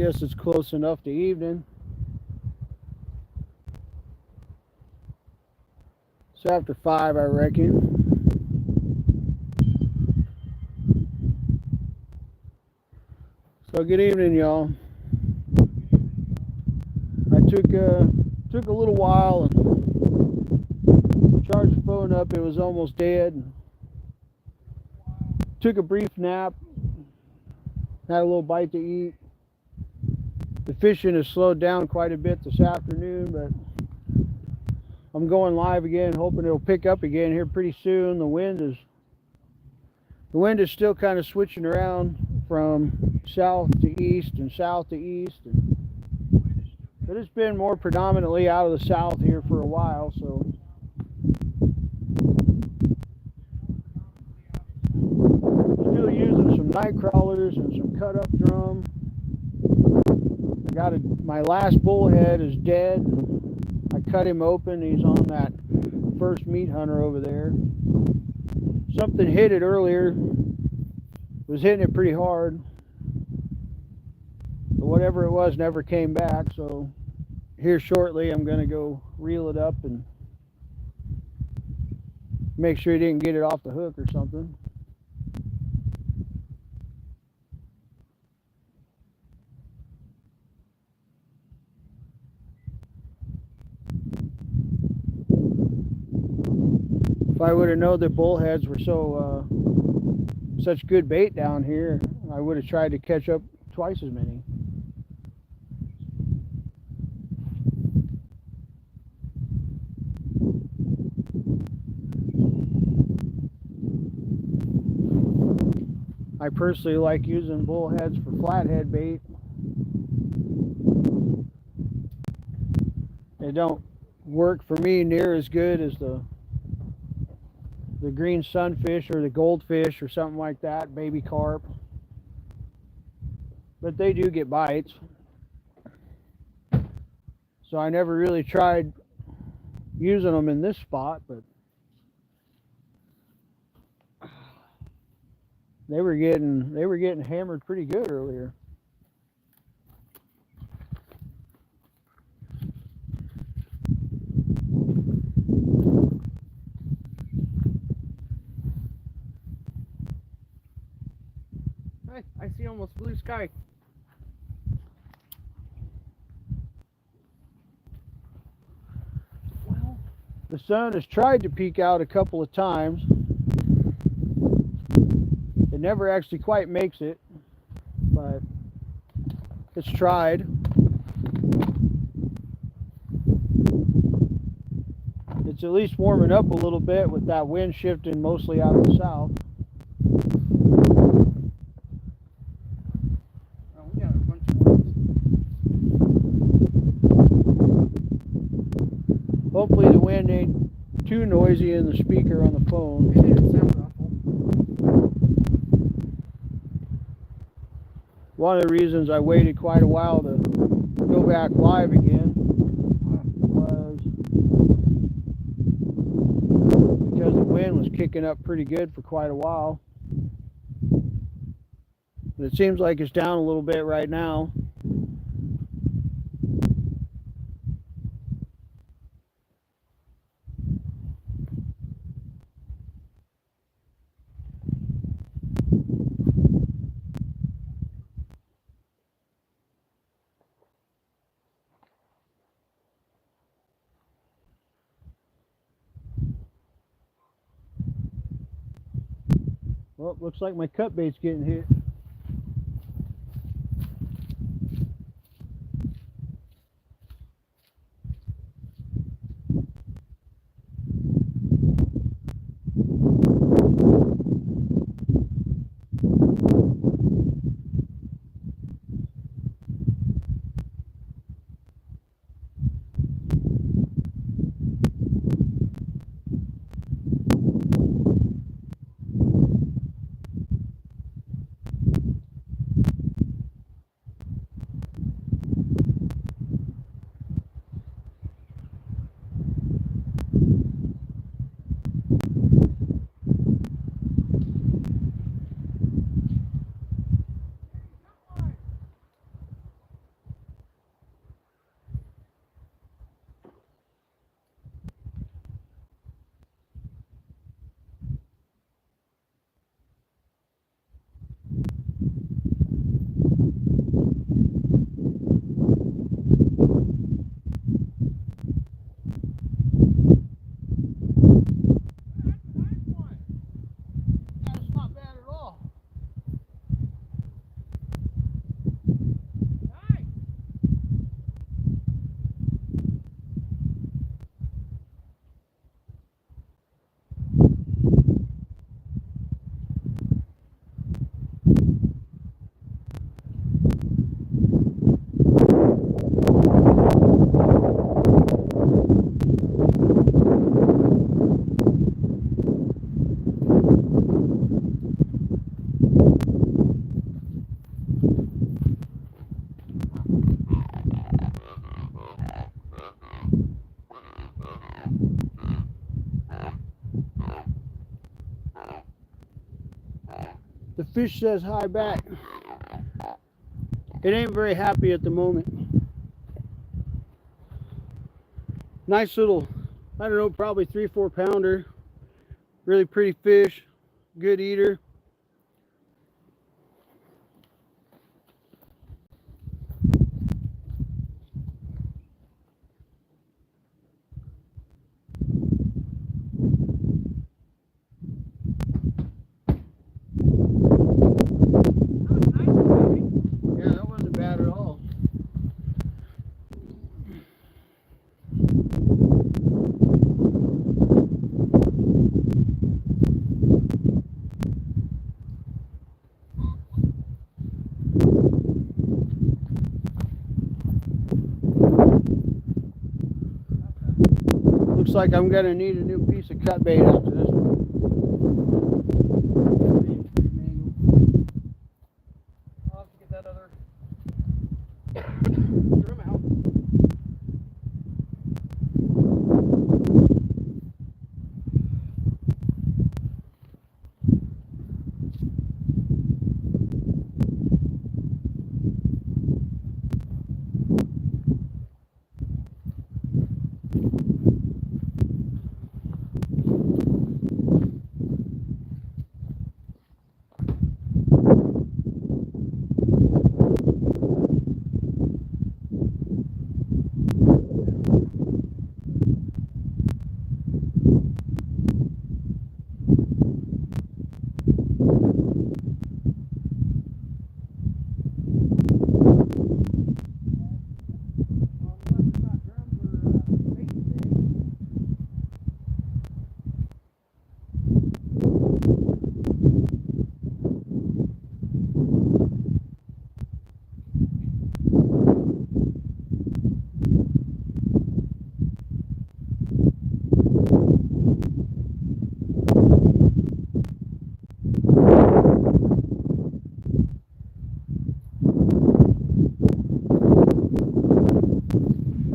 guess it's close enough to evening. It's after 5, I reckon. So good evening, y'all. I took a little while and charged the phone up. It was almost dead. Took a brief nap. Had a little bite to eat. The fishing has slowed down quite a bit this afternoon, but I'm going live again, hoping it'll pick up again here pretty soon. The wind is still kind of switching around from south to east and south to east, but it's been more predominantly out of the south here for a while. So still using some night crawlers and some cut up drum. My last bullhead is dead. I cut him open. He's on that first meat hunter over there. Something hit it earlier. Was hitting it pretty hard. But whatever it was never came back. So here shortly I'm going to go reel it up and make sure he didn't get it off the hook or something. If I would have known that bullheads were such good bait down here, I would have tried to catch up twice as many. I personally like using bullheads for flathead bait. They don't work for me near as good as the green sunfish or the goldfish or something like that, baby carp. But they do get bites. So I never really tried using them in this spot, but they were getting hammered pretty good earlier. I see almost blue sky. Well, the sun has tried to peek out a couple of times. It never actually quite makes it, but it's tried. It's at least warming up a little bit with that wind shifting mostly out of the south. Hopefully the wind ain't too noisy in the speaker on the phone. It didn't sound awful. One of the reasons I waited quite a while to go back live again was because the wind was kicking up pretty good for quite a while. But it seems like it's down a little bit right now. Well, looks like my cut bait's getting hit. fish says hi back. It ain't very happy at the moment. Nice little, I don't know, probably 3-4 pounder. Really pretty fish, good eater. Yeah, that wasn't bad at all. Looks like I'm gonna need a new piece of cut bait after this one. I'll have to get that other drum out.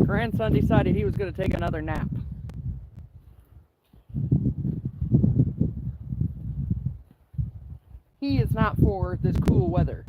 Grandson decided he was going to take another nap. He is not for this cool weather.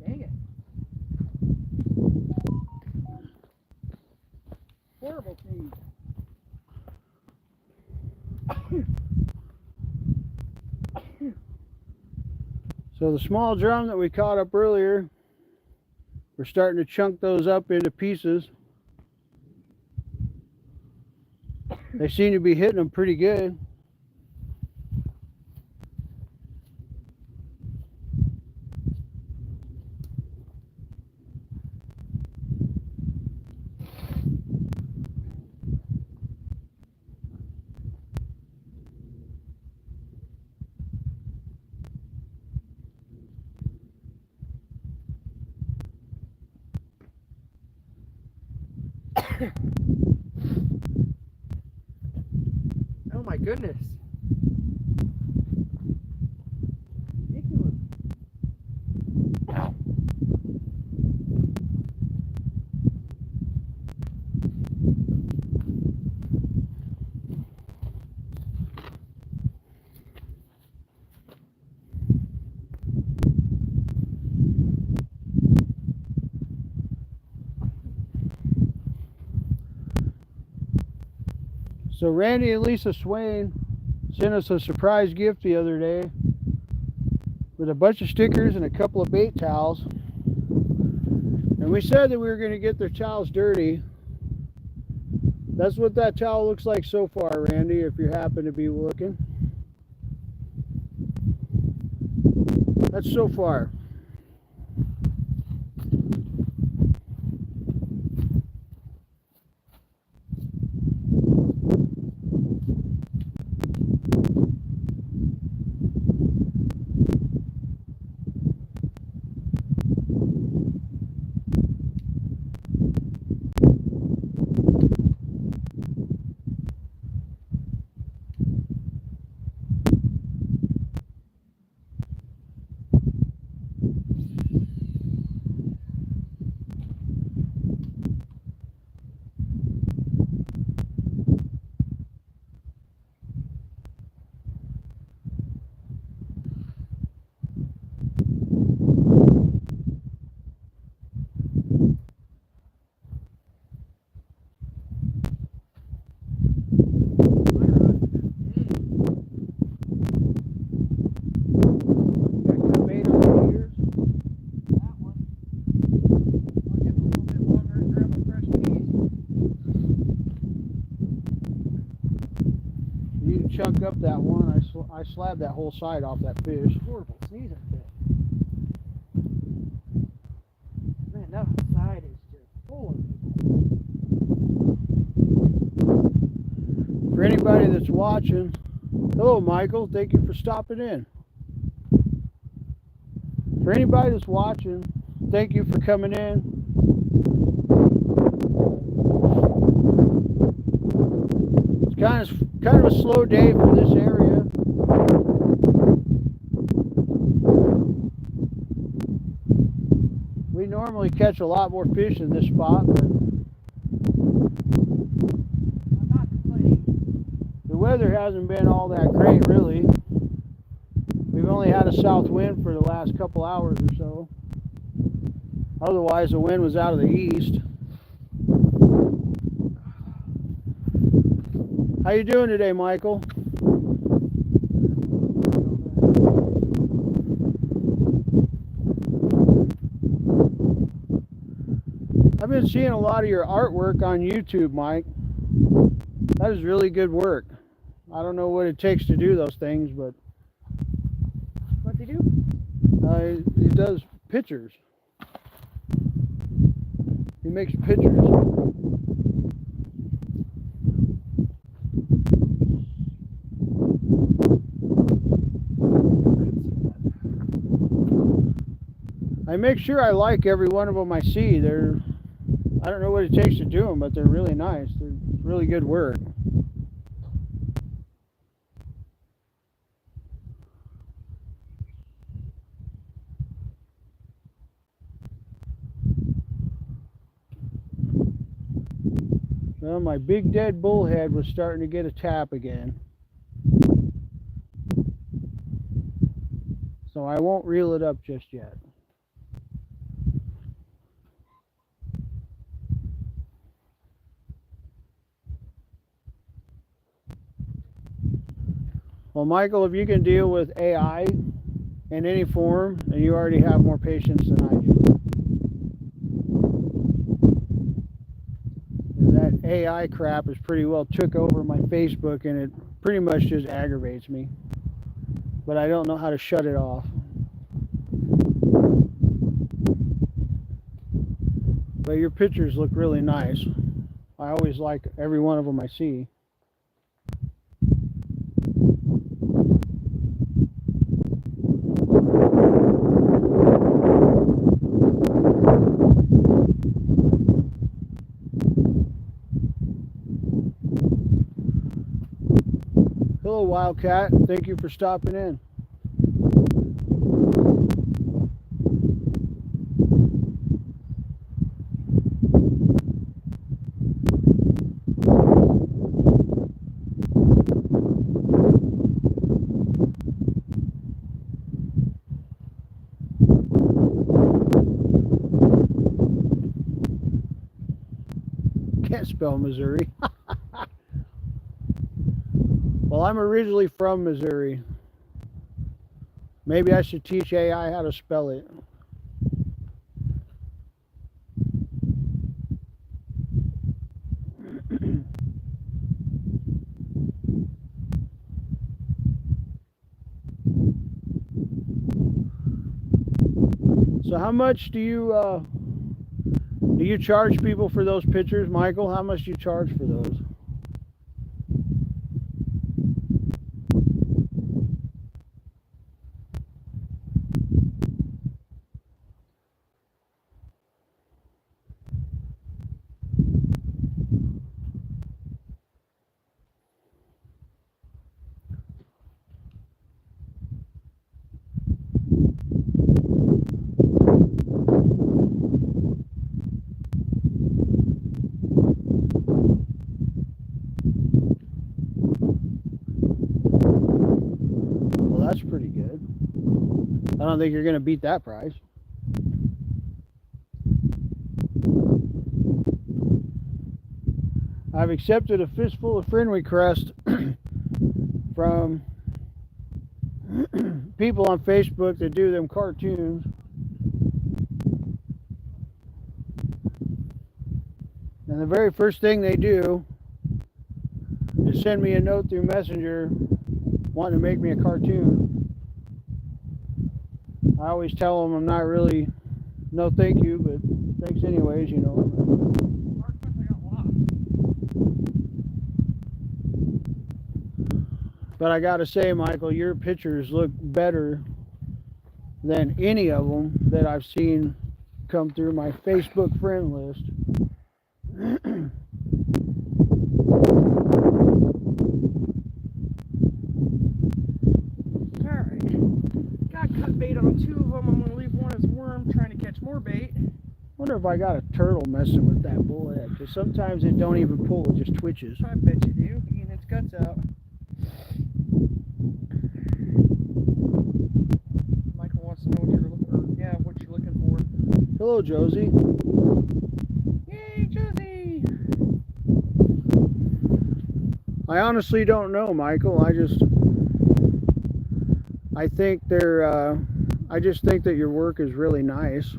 Dang it. Horrible thing. So the small drum that we caught up earlier, we're starting to chunk those up into pieces. They seem to be hitting them pretty good. Oh my goodness. So Randy and Lisa Swain sent us a surprise gift the other day with a bunch of stickers and a couple of bait towels. And we said that we were going to get their towels dirty. That's what that towel looks like so far, Randy, if you happen to be looking. That's so far. that one. I slabbed that whole side off that fish. Horrible sneezing fit. Man, that side is just full of people. For anybody that's watching, hello Michael, thank you for stopping in. For anybody that's watching, thank you for coming in. It's kind of a slow day for this area. We normally catch a lot more fish in this spot, but I'm not complaining. the weather hasn't been all that great, really. We've only had a south wind for the last couple hours or so. Otherwise, the wind was out of the east. How you doing today, Michael? I've been seeing a lot of your artwork on YouTube, Mike. That is really good work. I don't know what it takes to do those things, but What'd he do? he does pictures. He makes pictures. I make sure I like every one of them I see. I don't know what it takes to do them, but they're really nice. They're really good work. Well, my big dead bullhead was starting to get a tap again. So I won't reel it up just yet. Well, Michael, if you can deal with AI in any form, then you already have more patience than I do. That AI crap has pretty well took over my Facebook, and it pretty much just aggravates me. But I don't know how to shut it off. But your pictures look really nice. I always like every one of them I see. Hello, Wildcat. Thank you for stopping in. Can't spell Missouri. Well, I'm originally from Missouri. Maybe I should teach AI how to spell it. So how much do you charge people for those pictures, Michael? How much do you charge for those? That's pretty good. I don't think you're going to beat that price. I've accepted a fistful of friend requests from people on Facebook that do them cartoons. And the very first thing they do is send me a note through Messenger wanting to make me a cartoon. I always tell them I'm not really, no thank you, but thanks anyways, you know. But I gotta say, Michael, your pictures look better than any of them that I've seen come through my Facebook friend list. Alright. Got cut bait on 2 of them. I'm going to leave one as worm, trying to catch more bait. Wonder if I got a turtle messing with that bullhead, because sometimes it don't even pull, it just twitches. I bet you do, eating its guts out. Michael wants to know what you're looking for. Yeah, what you're looking for. Hello, Josie. Yay, Josie! I honestly don't know, Michael. I think I just think that your work is really nice,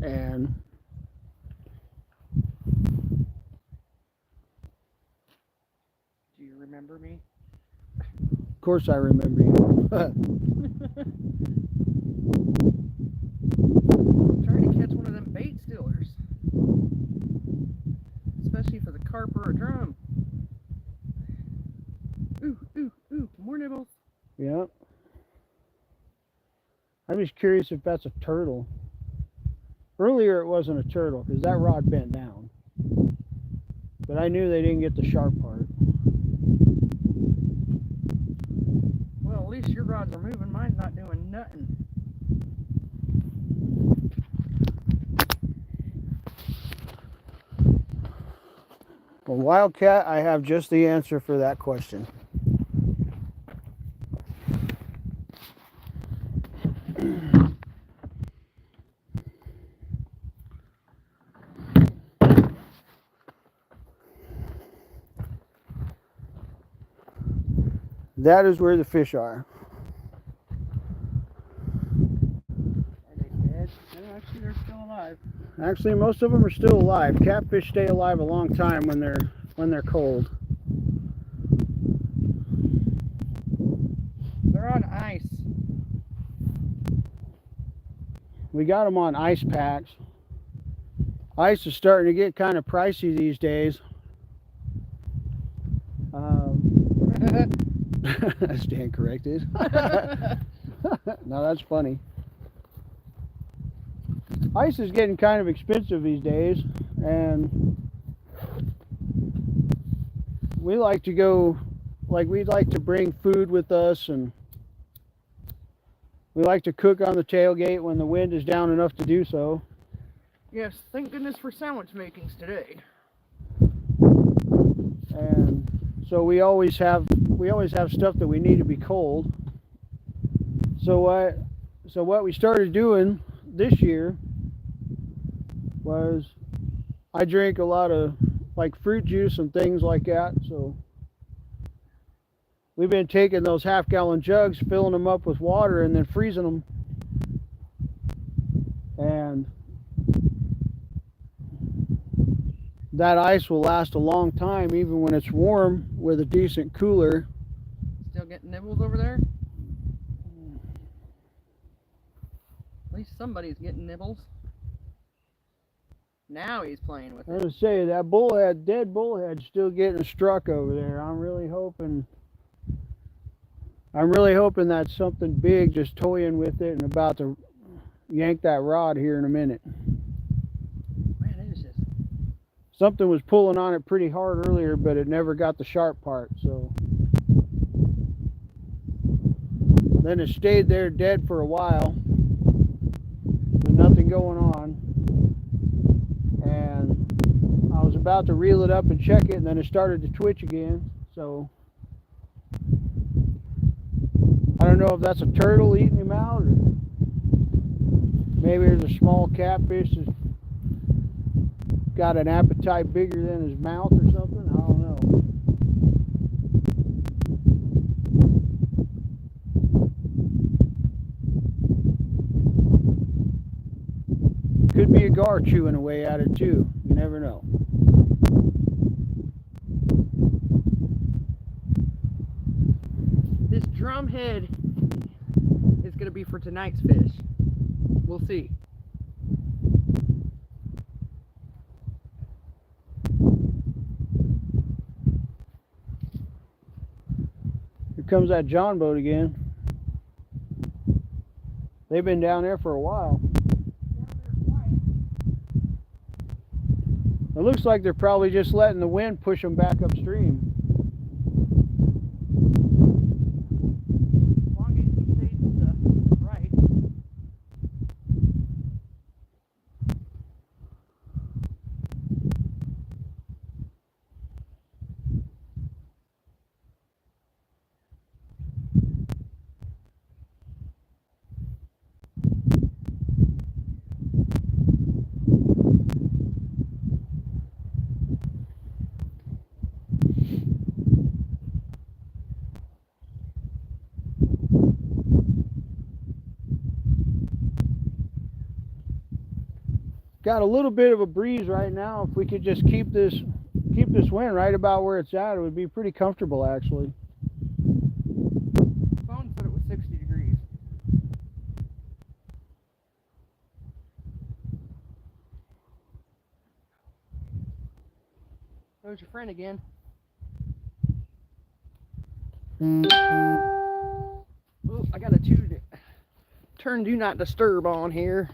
and Do you remember me? of course I remember you. Trying to catch one of them bait stealers. Especially for the carp or a drum. Ooh, ooh, ooh, more nibbles. Yeah. I'm just curious if that's a turtle. Earlier it wasn't a turtle because that rod bent down. But I knew they didn't get the sharp part. Well, at least your rods are moving. Mine's not doing nothing. Well, Wildcat, I have just the answer for that question. That is where the fish are. Are they dead? No, actually, they're still alive. Actually, most of them are still alive. Catfish stay alive a long time when they're cold. They're on ice. We got them on ice packs. Ice is starting to get kind of pricey these days. Stand corrected. No, that's funny. Ice is getting kind of expensive these days, and we like to go, like we'd like to bring food with us, and we like to cook on the tailgate when the wind is down enough to do so. Yes, thank goodness for sandwich makings today. And so we always have stuff that we need to be cold. So what we started doing this year was I drink a lot of like fruit juice and things like that. So we've been taking those half-gallon jugs, filling them up with water, and then freezing them. And that ice will last a long time, even when it's warm with a decent cooler. Still getting nibbles over there? At least somebody's getting nibbles. Now he's playing with I was it. gonna say that bullhead, dead bullhead's still getting struck over there. I'm really hoping that's something big just toying with it and about to yank that rod here in a minute. Man, it is just... Something was pulling on it pretty hard earlier, but it never got the sharp part, so. Then it stayed there dead for a while with nothing going on. And I was about to reel it up and check it, and then it started to twitch again. So I don't know if that's a turtle eating him out, or maybe there's a small catfish that's got an appetite bigger than his mouth or something. I don't know. Could be a gar chewing away at it too. You never know. This drum it's going to be for tonight's fish. We'll see. Here comes that John boat again. They've been down there for a while. It looks like they're probably just letting the wind push them back upstream. As long as he stays to the right. Got a little bit of a breeze right now. If we could just keep this wind right about where it's at, it would be pretty comfortable actually. Phone said it was 60 degrees. There's your friend again. Oh, I got a turn do not disturb on here.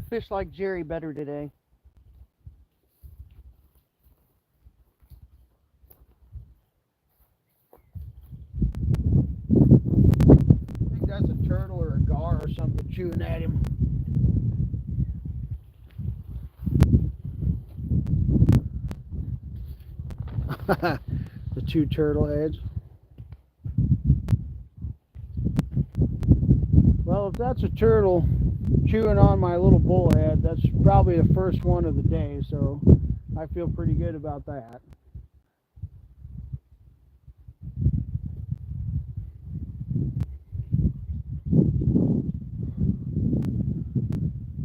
Fish like Jerry better today. I think that's a turtle or a gar or something chewing at him. The two turtle heads. Well, if that's a turtle chewing on my little bullhead, that's probably the first one of the day, so I feel pretty good about that.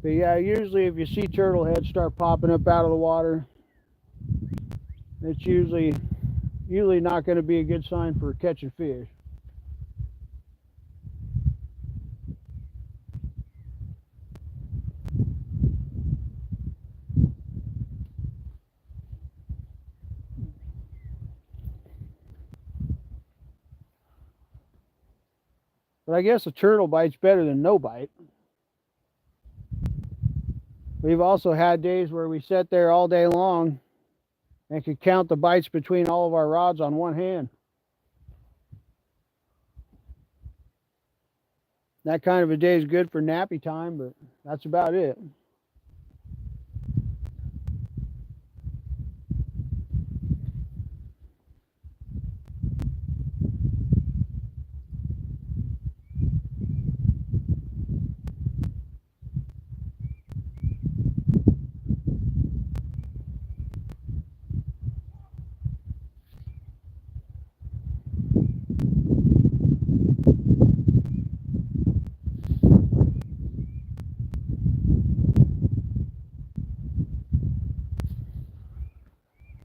But yeah, usually if you see turtle heads start popping up out of the water, it's usually not going to be a good sign for catching fish. But I guess a turtle bite's better than no bite. We've also had days where we sat there all day long and could count the bites between all of our rods on one hand. That kind of a day is good for nappy time, but that's about it.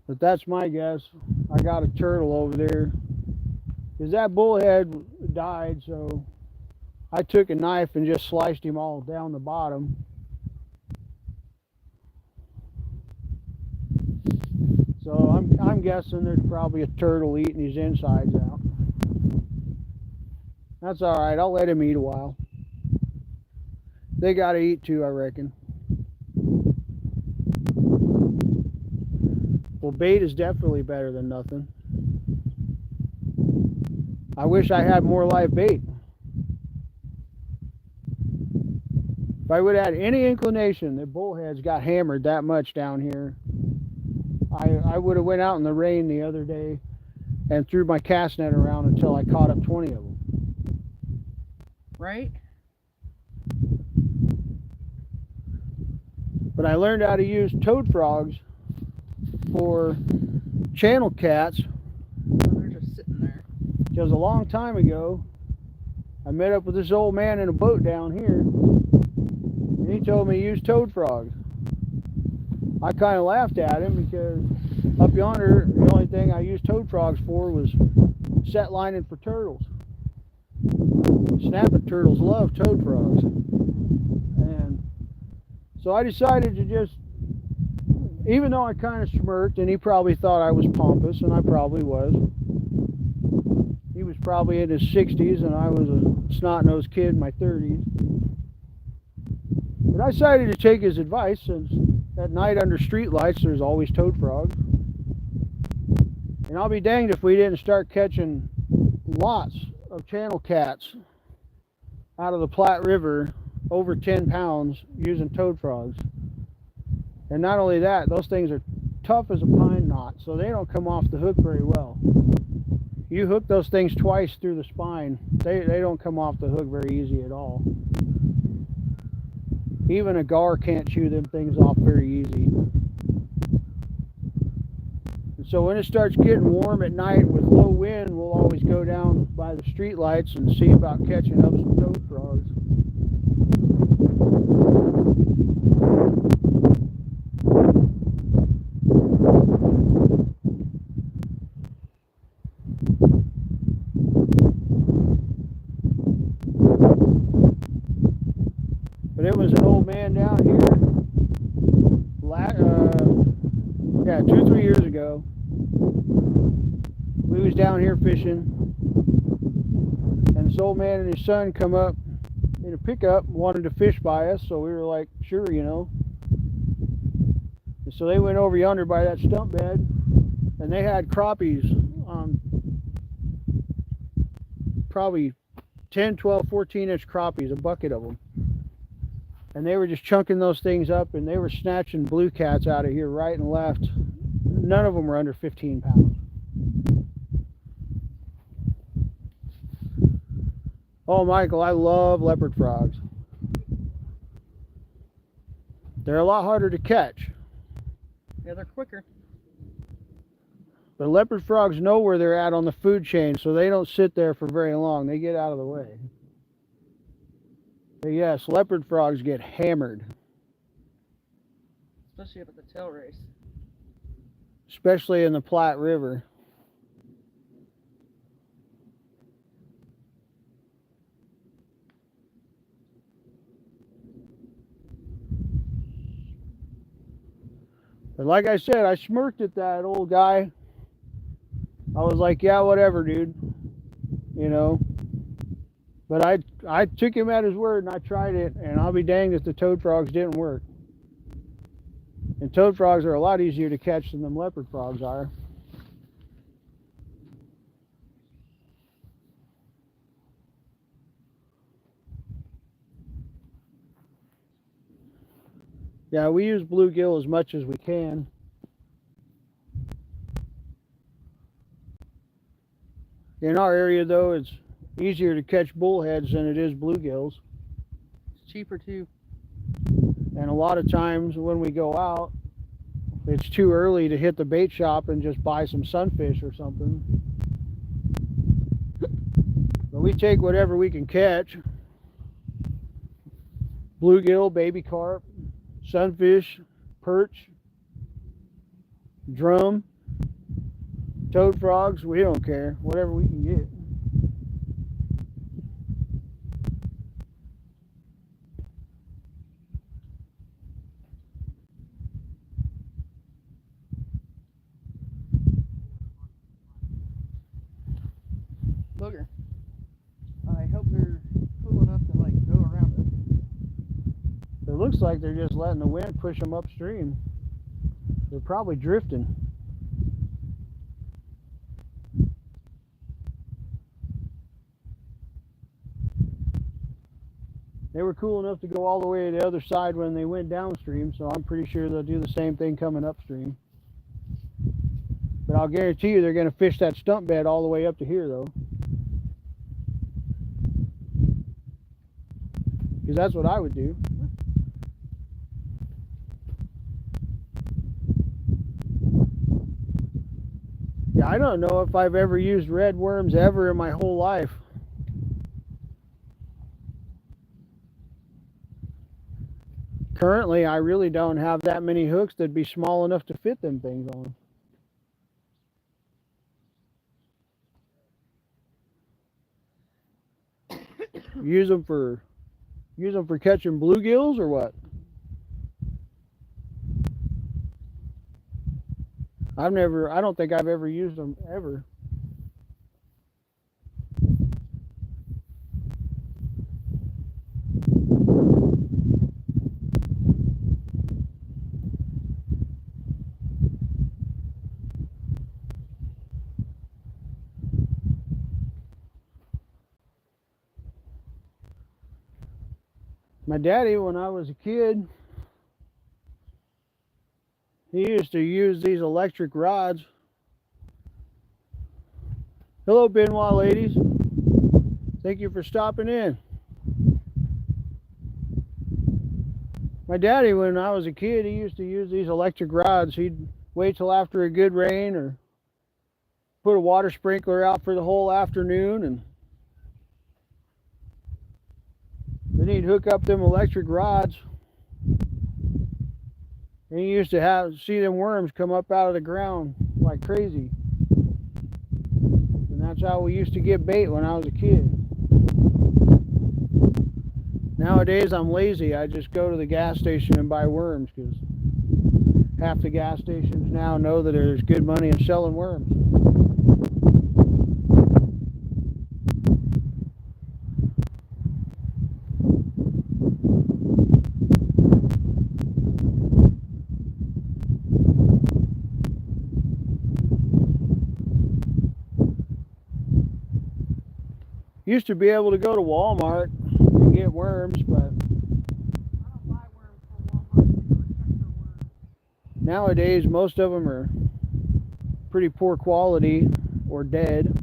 But that's my guess. I got a turtle over there. Because that bullhead died, so I took a knife and just sliced him all down the bottom. So I'm guessing there's probably a turtle eating his insides out. That's all right. I'll let him eat a while. They got to eat too, I reckon. Well, bait is definitely better than nothing. I wish I had more live bait. If I would have had any inclination that bullheads got hammered that much down here, I would have went out in the rain the other day and threw my cast net around until I caught up 20 of them. Right? But I learned how to use toad frogs for channel cats They're just sitting there. because a long time ago I met up with this old man in a boat down here and he told me to use toad frogs. I kind of laughed at him because up yonder the only thing I used toad frogs for was set lining for turtles. Snapping turtles love toad frogs. And so I decided to just, even though I kind of smirked and he probably thought I was pompous, and I probably was. He was probably in his 60s and I was a snot-nosed kid in my 30s. But I decided to take his advice, since at night under street lights there's always toad frogs. And I'll be danged if we didn't start catching lots of channel cats out of the Platte River, over 10 pounds, using toad frogs. And not only that, those things are tough as a pine knot, so they don't come off the hook very well. You hook those things twice through the spine, they don't come off the hook very easy at all. Even a gar can't chew them things off very easy. And so when it starts getting warm at night with low wind, we'll always go down by the street lights and see about catching up some toad frogs. But it was an old man down here, 2-3 years ago. We was down here fishing, and this old man and his son come up in a pickup, wanted to fish by us, so we were like, sure, you know. And so they went over yonder by that stump bed, and they had crappies, probably 10, 12, 14-inch crappies, a bucket of them. And they were just chunking those things up, and they were snatching blue cats out of here right and left. None of them were under 15 pounds. Oh, Michael, I love leopard frogs. They're a lot harder to catch. Yeah, they're quicker. But leopard frogs know where they're at on the food chain, so they don't sit there for very long. They get out of the way. But yes, leopard frogs get hammered. Especially up at the tail race. Especially in the Platte River. But like I said, I smirked at that old guy. I was like, yeah, whatever, dude. You know. But I took him at his word and I tried it, and I'll be danged if the toad frogs didn't work. And toad frogs are a lot easier to catch than them leopard frogs are. Yeah, we use bluegill as much as we can. In our area, though, it's easier to catch bullheads than it is bluegills. It's cheaper too. And a lot of times when we go out, it's too early to hit the bait shop and just buy some sunfish or something. But we take whatever we can catch. Bluegill, baby carp, sunfish, perch, drum, toad frogs, we don't care. Whatever we can get. Booger. I hope they're cool enough to like go around it. It looks like they're just letting the wind push them upstream. They're probably drifting. They were cool enough to go all the way to the other side when they went downstream, so I'm pretty sure they'll do the same thing coming upstream. But I'll guarantee you they're going to fish that stump bed all the way up to here, though. Because that's what I would do. Yeah, I don't know if I've ever used red worms ever in my whole life. Currently, I really don't have that many hooks that'd be small enough to fit them things on. Use them for catching bluegills or what? I don't think I've ever used them ever. My daddy, when I was a kid, he used to use these electric rods. Hello, Benoit ladies. Thank you for stopping in. My daddy, when I was a kid, he used to use these electric rods. He'd wait till after a good rain or put a water sprinkler out for the whole afternoon, and then he'd hook up them electric rods. And he used to see them worms come up out of the ground like crazy. And that's how we used to get bait when I was a kid. Nowadays I'm lazy. I just go to the gas station and buy worms because half the gas stations now know that there's good money in selling worms. Used to be able to go to Walmart and get worms, but I don't buy worms from Walmart. They protect their worms. nowadays most of them are pretty poor quality or dead.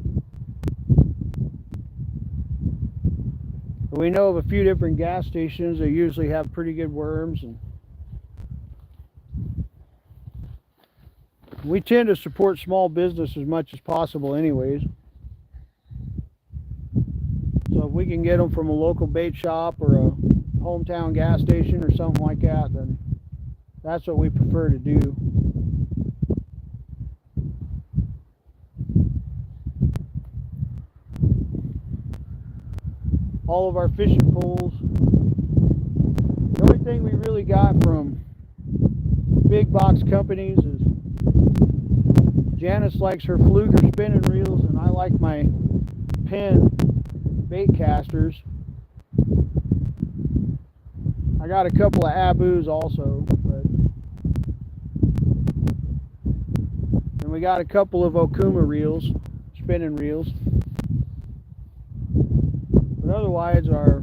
But we know of a few different gas stations that usually have pretty good worms, and we tend to support small business as much as possible anyways. So if we can get them from a local bait shop or a hometown gas station or something like that, then that's what we prefer to do. All of our fishing poles, the only thing we really got from big box companies is Janice likes her Fluger spinning reels, and I like my Penn bait casters. I got a couple of Abus also, and we got a couple of Okuma reels, spinning reels. But otherwise, our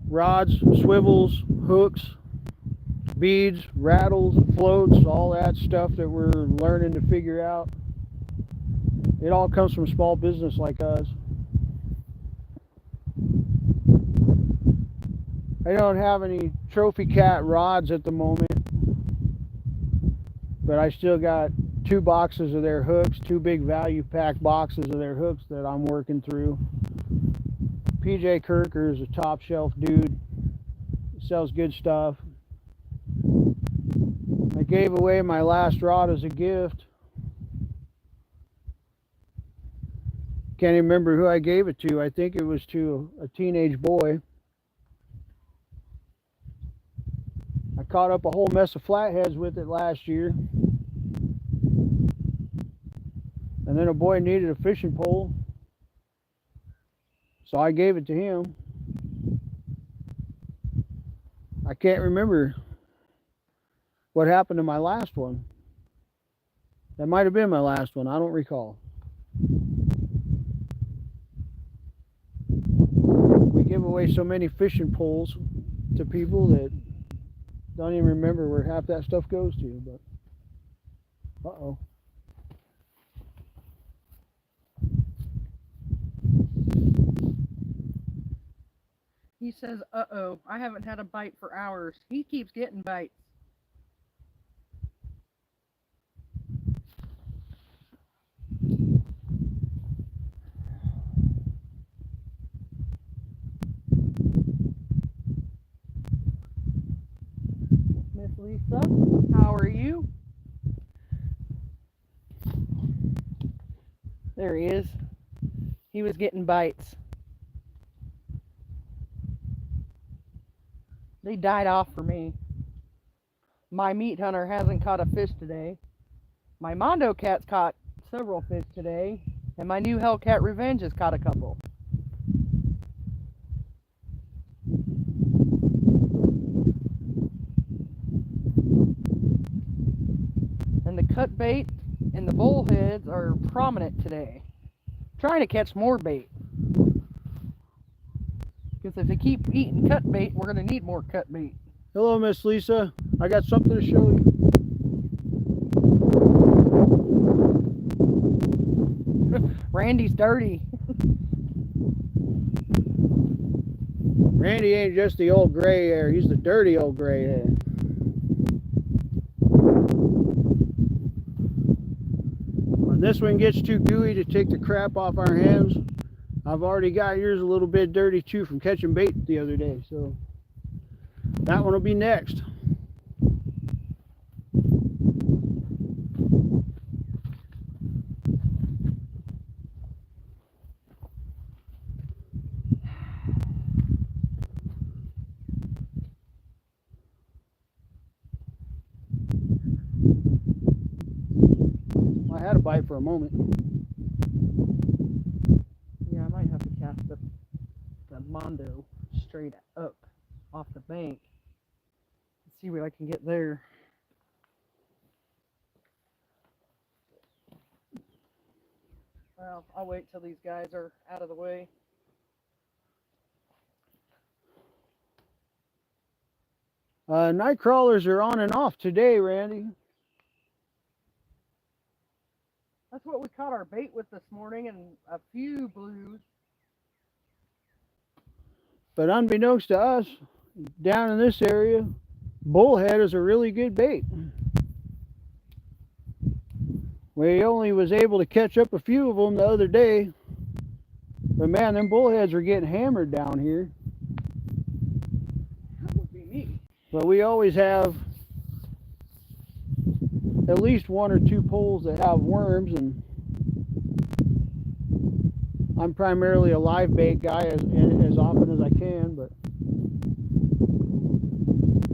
rods, swivels, hooks, beads, rattles, floats, all that stuff that we're learning to figure out, it all comes from small business like us. I don't have any trophy cat rods at the moment, but I still got 2 boxes of their hooks, 2 big value pack boxes of their hooks that I'm working through. PJ Kirker is a top shelf dude, sells good stuff. I gave away my last rod as a gift. Can't even remember who I gave it to. I think it was to a teenage boy. I caught up a whole mess of flatheads with it last year. And then a boy needed a fishing pole, so I gave it to him. I can't remember what happened to my last one. That might have been my last one. I don't recall. We give give away so many fishing poles to people that don't even remember where half that stuff goes to. But uh-oh. He says, uh-oh, I haven't had a bite for hours. He keeps getting bites. Miss Lisa, how are you? There he is. He was getting bites. They died off for me. My meat hunter hasn't caught a fish today. My Mondo cat's caught several fish today. And my new Hellcat Revenge has caught a couple. And the cut bait and the bullheads are prominent today. Trying to catch more bait. Because if they keep eating cut bait, we're going to need more cut bait. Hello, Miss Lisa. I got something to show you. Randy's dirty. Randy ain't just the old gray hair. He's the dirty old gray hair. When this one gets too gooey to take the crap off our hands, I've already got yours a little bit dirty too from catching bait the other day. So that one will be next. I had a bite for a moment. Yeah, I might have to cast the Mondo straight up off the bank. Let's see what I can get there. Well, I'll wait till these guys are out of the way. Night crawlers are on and off today, Randy. That's what we caught our bait with this morning, and a few blues. But unbeknownst to us, down in this area, bullhead is a really good bait. We only was able to catch up a few of them the other day. But man, them bullheads are getting hammered down here. That would be me. But we always have at least one or two poles that have worms, and I'm primarily a live bait guy as often as I can, but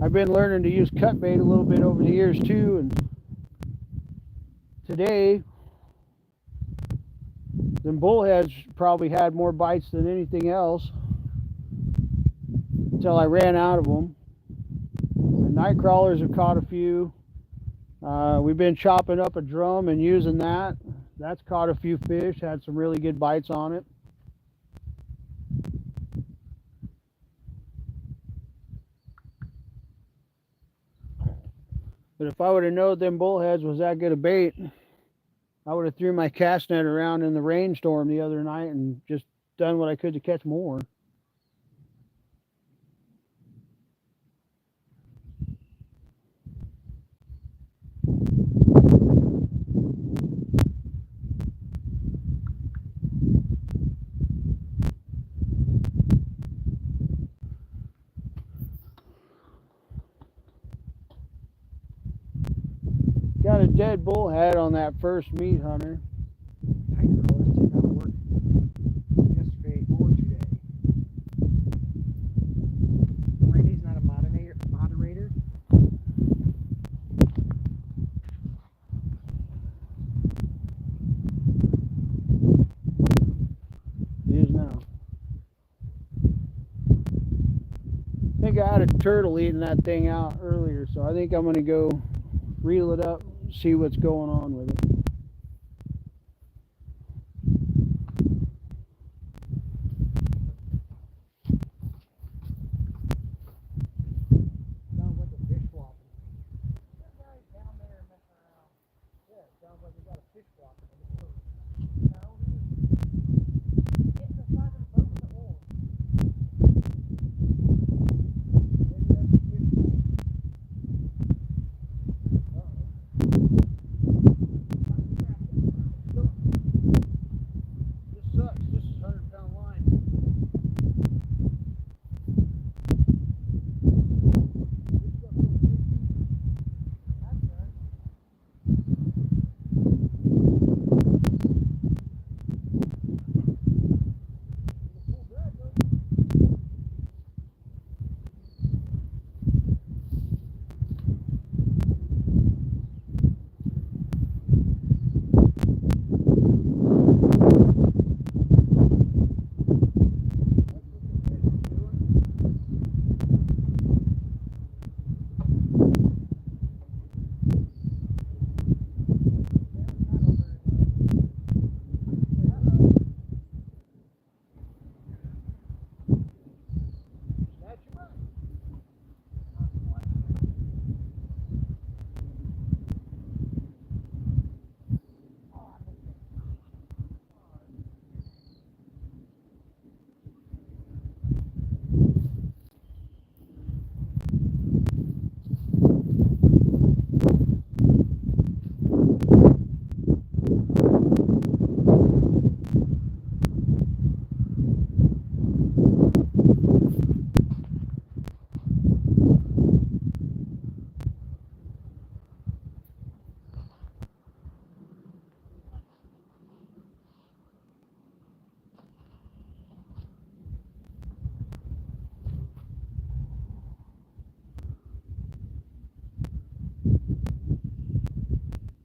I've been learning to use cut bait a little bit over the years too, and today them bullheads probably had more bites than anything else until I ran out of them. The night crawlers have caught a few. We've been chopping up a drum and using that. That's caught a few fish, had some really good bites on it. But if I would have known them bullheads was that good a bait, I would have threw my cast net around in the rainstorm the other night and just done what I could to catch more. Got a dead bullhead on that first meat hunter. Tiger crawlers did not work yesterday or today. Randy's not a moderator. He is now. I think I had a turtle eating that thing out earlier, so I think I'm going to go reel it up, see what's going on with it. Sounds like we got a fish walking on the boat. No, he's getting the side of the boat with the oar. Maybe that's a fish walk. This sucks. This is 100-pound line. That's good.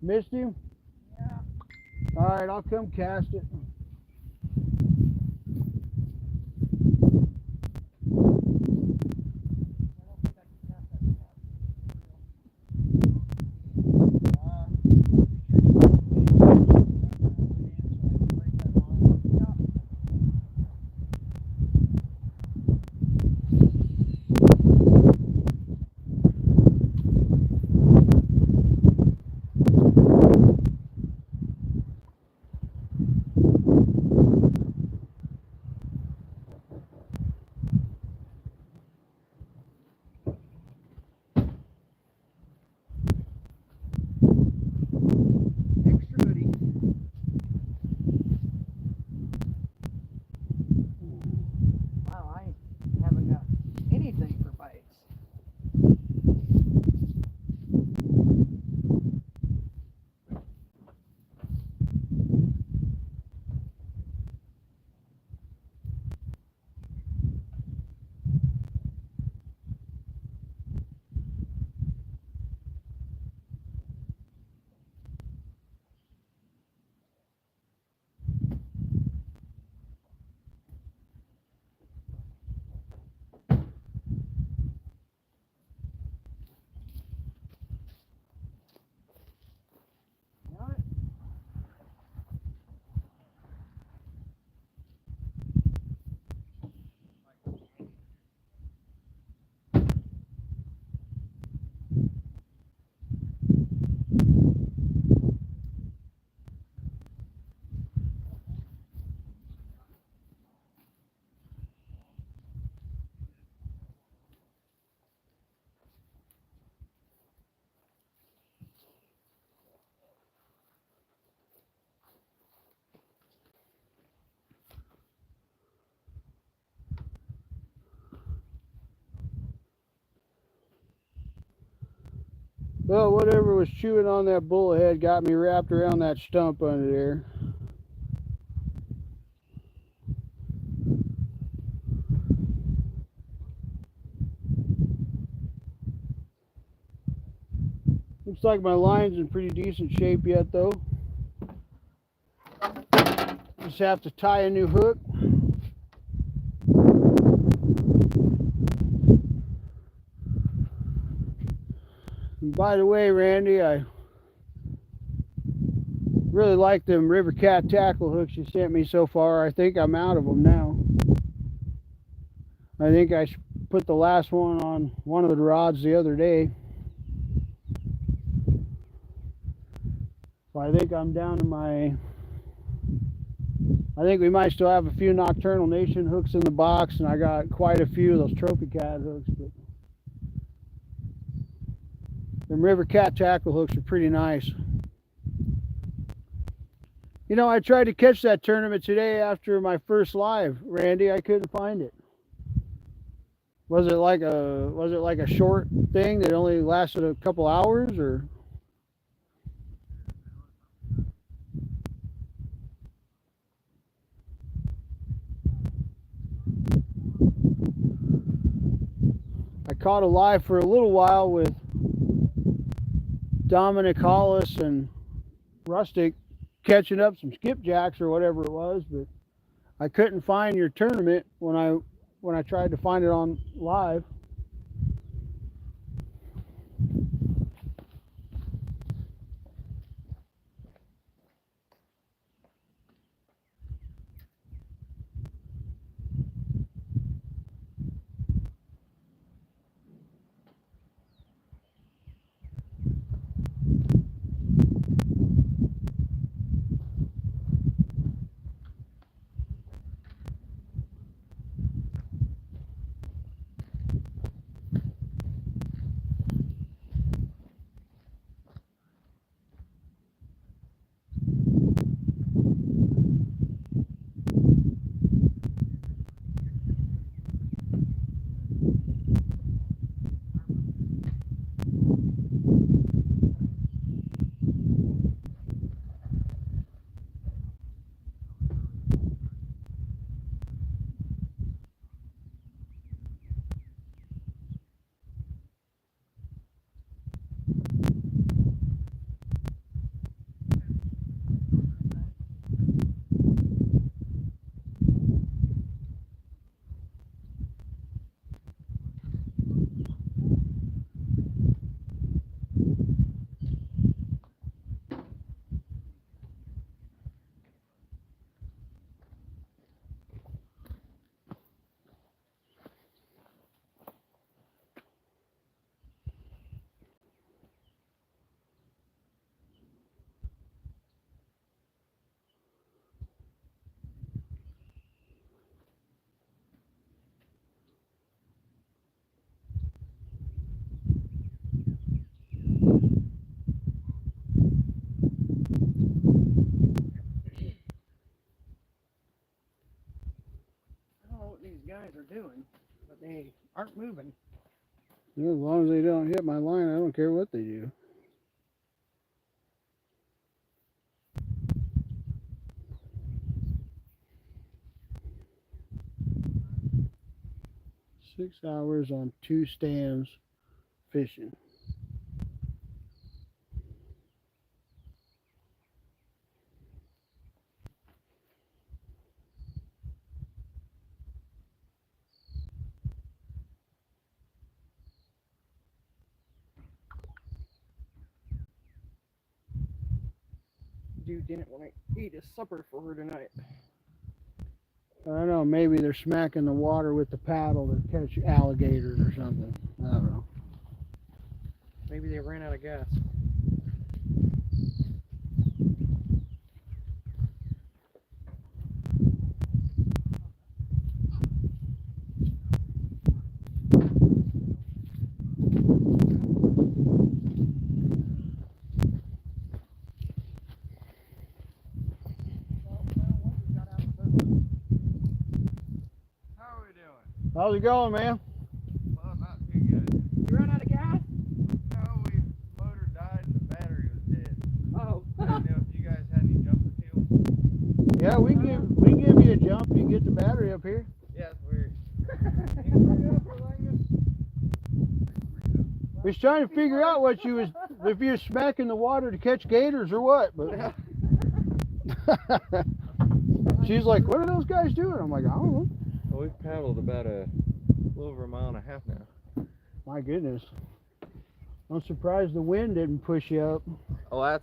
Missed him? Yeah. Alright, I'll come cast it. I don't think I can cast that far. Yeah. Extra goodies. Wow, I haven't got anything for bites. Got it. Well, whatever was chewing on that bullhead got me wrapped around that stump under there. Looks like my line's in pretty decent shape yet, though. Just have to tie a new hook. And by the way, Randy, I really like them River Cat tackle hooks you sent me so far. I think I'm out of them now. I think I put the last one on one of the rods the other day. So I think I'm down to my. I think we might still have a few Nocturnal Nation hooks in the box, and I got quite a few of those Trophy Cat hooks. But them River Cat tackle hooks are pretty nice. You know, I tried to catch that tournament today after my first live, Randy. I couldn't find it. Was it like a short thing that only lasted a couple hours, or? I caught a live for a little while with Dominic Hollis and Rustic catching up some skipjacks or whatever it was, but I couldn't find your tournament when I tried to find it on live. I don't know what these guys are doing, but they aren't moving. Yeah, as long as they don't hit my line, I don't care what they do. Six hours on 2 stands fishing. Dude didn't want to eat his supper for her tonight. I don't know, maybe they're smacking the water with the paddle to catch alligators or something. I don't know. Maybe they ran out of gas. How are we doing? How's it going, man? Well, not too good. You ran out of gas? No, motor died and the battery was dead. Oh. I didn't know if you guys had any jumper fuel. Yeah, we can give you a jump. You can get the battery up here. Yeah, it's weird. Can you bring it up for Langus? We was trying to figure out what you was if you was smacking the water to catch gators or what, but she's like, "What are those guys doing?" I'm like, "I don't know." Well, we've paddled about a little over a mile and a half now. My goodness, I'm surprised the wind didn't push you up. Oh,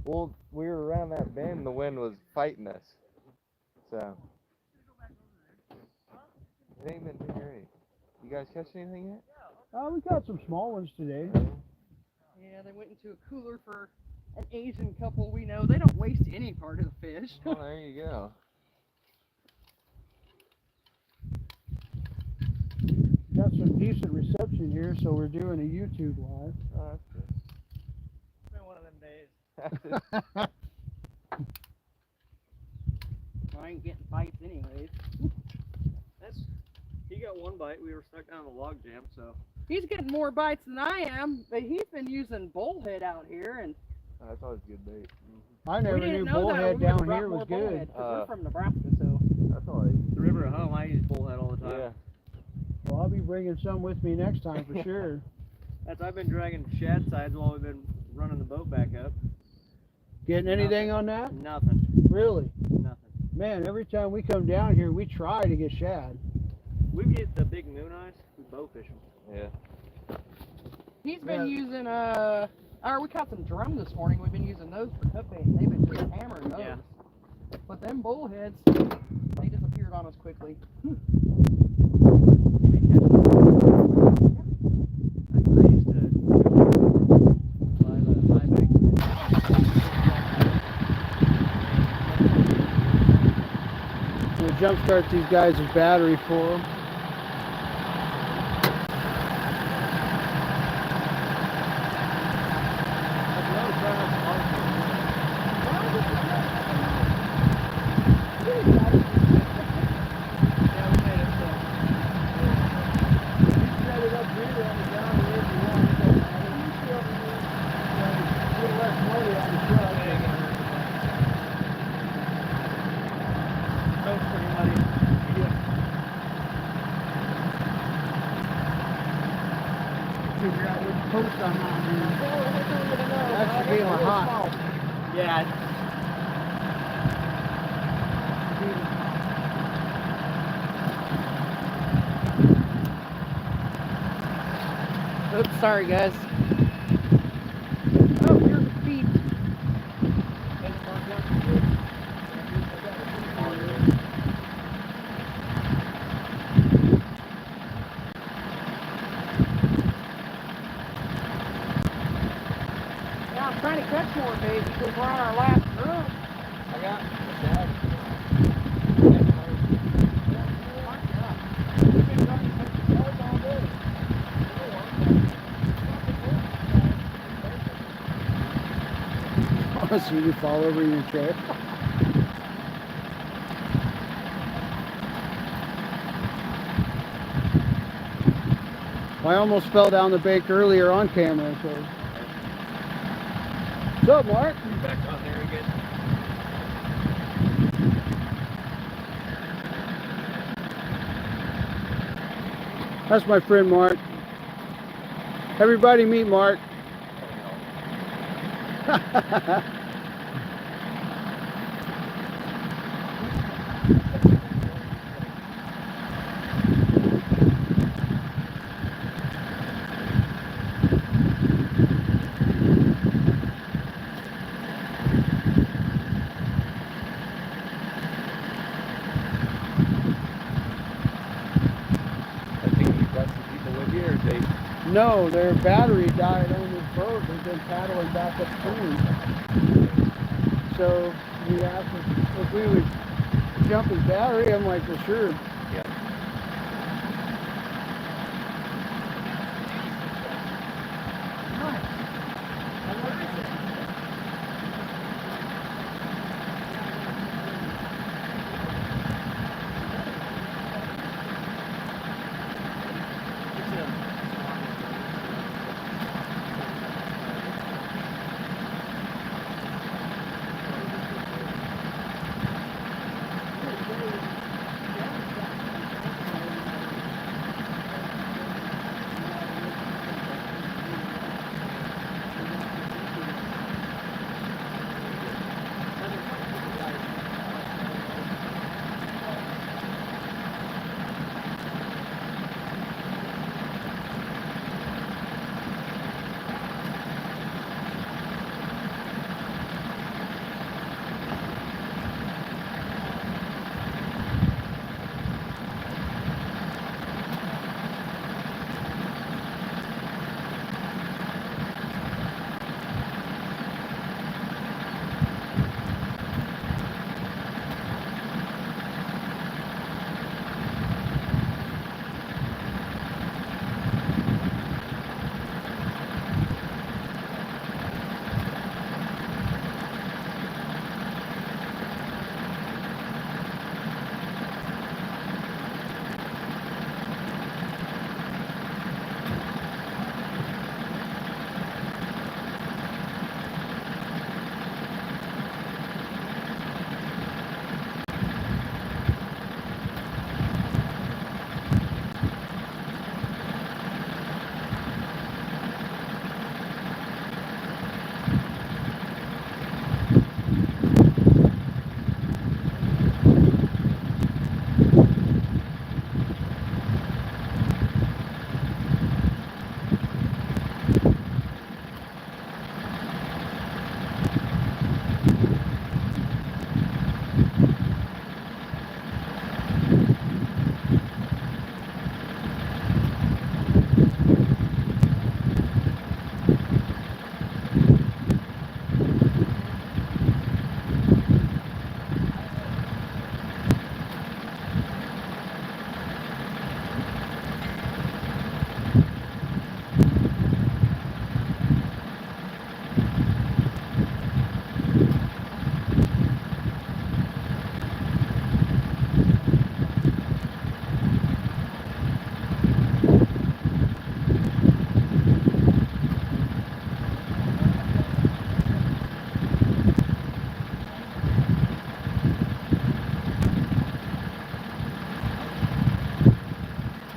well, we were around that bend, the wind was fighting us. So, it ain't been too great. You guys catch anything yet? We got some small ones today. Yeah, they went into a cooler for an Asian couple we know, they don't waste any part of the fish. Well, there you go. Got some decent reception here, so we're doing a YouTube live. Oh, that's good. It's been one of them days. I ain't getting bites anyways. He got one bite. We were stuck down in the log jam, so. He's getting more bites than I am, but he's been using bullhead out here, and Oh, that's always good bait. I never we didn't knew know that. bullhead We down would've brought here more was bullhead, good. 'cause we're from Nebraska, so. That's all I use. The river at home, I use bullhead all the time. Yeah. Well, I'll be bringing some with me next time for sure. I've been dragging shad sides while we've been running the boat back up. Getting anything on that? Nothing. Really? Nothing. Man, every time we come down here, we try to get shad. We get the big moon eyes. We bow fish them. Yeah. He's been Yeah. using, we caught some drum this morning. We've been using those for cut bait, and they've been just hammering those. Yeah. But them bullheads, they disappeared on us quickly. I used to buy the high bank. We'll jumpstart these guys' battery for them. Figure out which post I'm on here. That should be my hot. Yeah. Oops, sorry guys. Oh, here's the feet. Yeah, I'm trying to catch more bait because we're on our last group. I got the shad. I want to see you fall over in your chair. I almost fell down the bank earlier on camera. So. What's up, Mark? You're back on there again. That's my friend Mark. Everybody meet Mark. I think you got some people with you, or they? No, their battery died on this boat. They've been paddling back upstream. So he asked us if we would jump his battery. I'm like, well, sure. Yeah.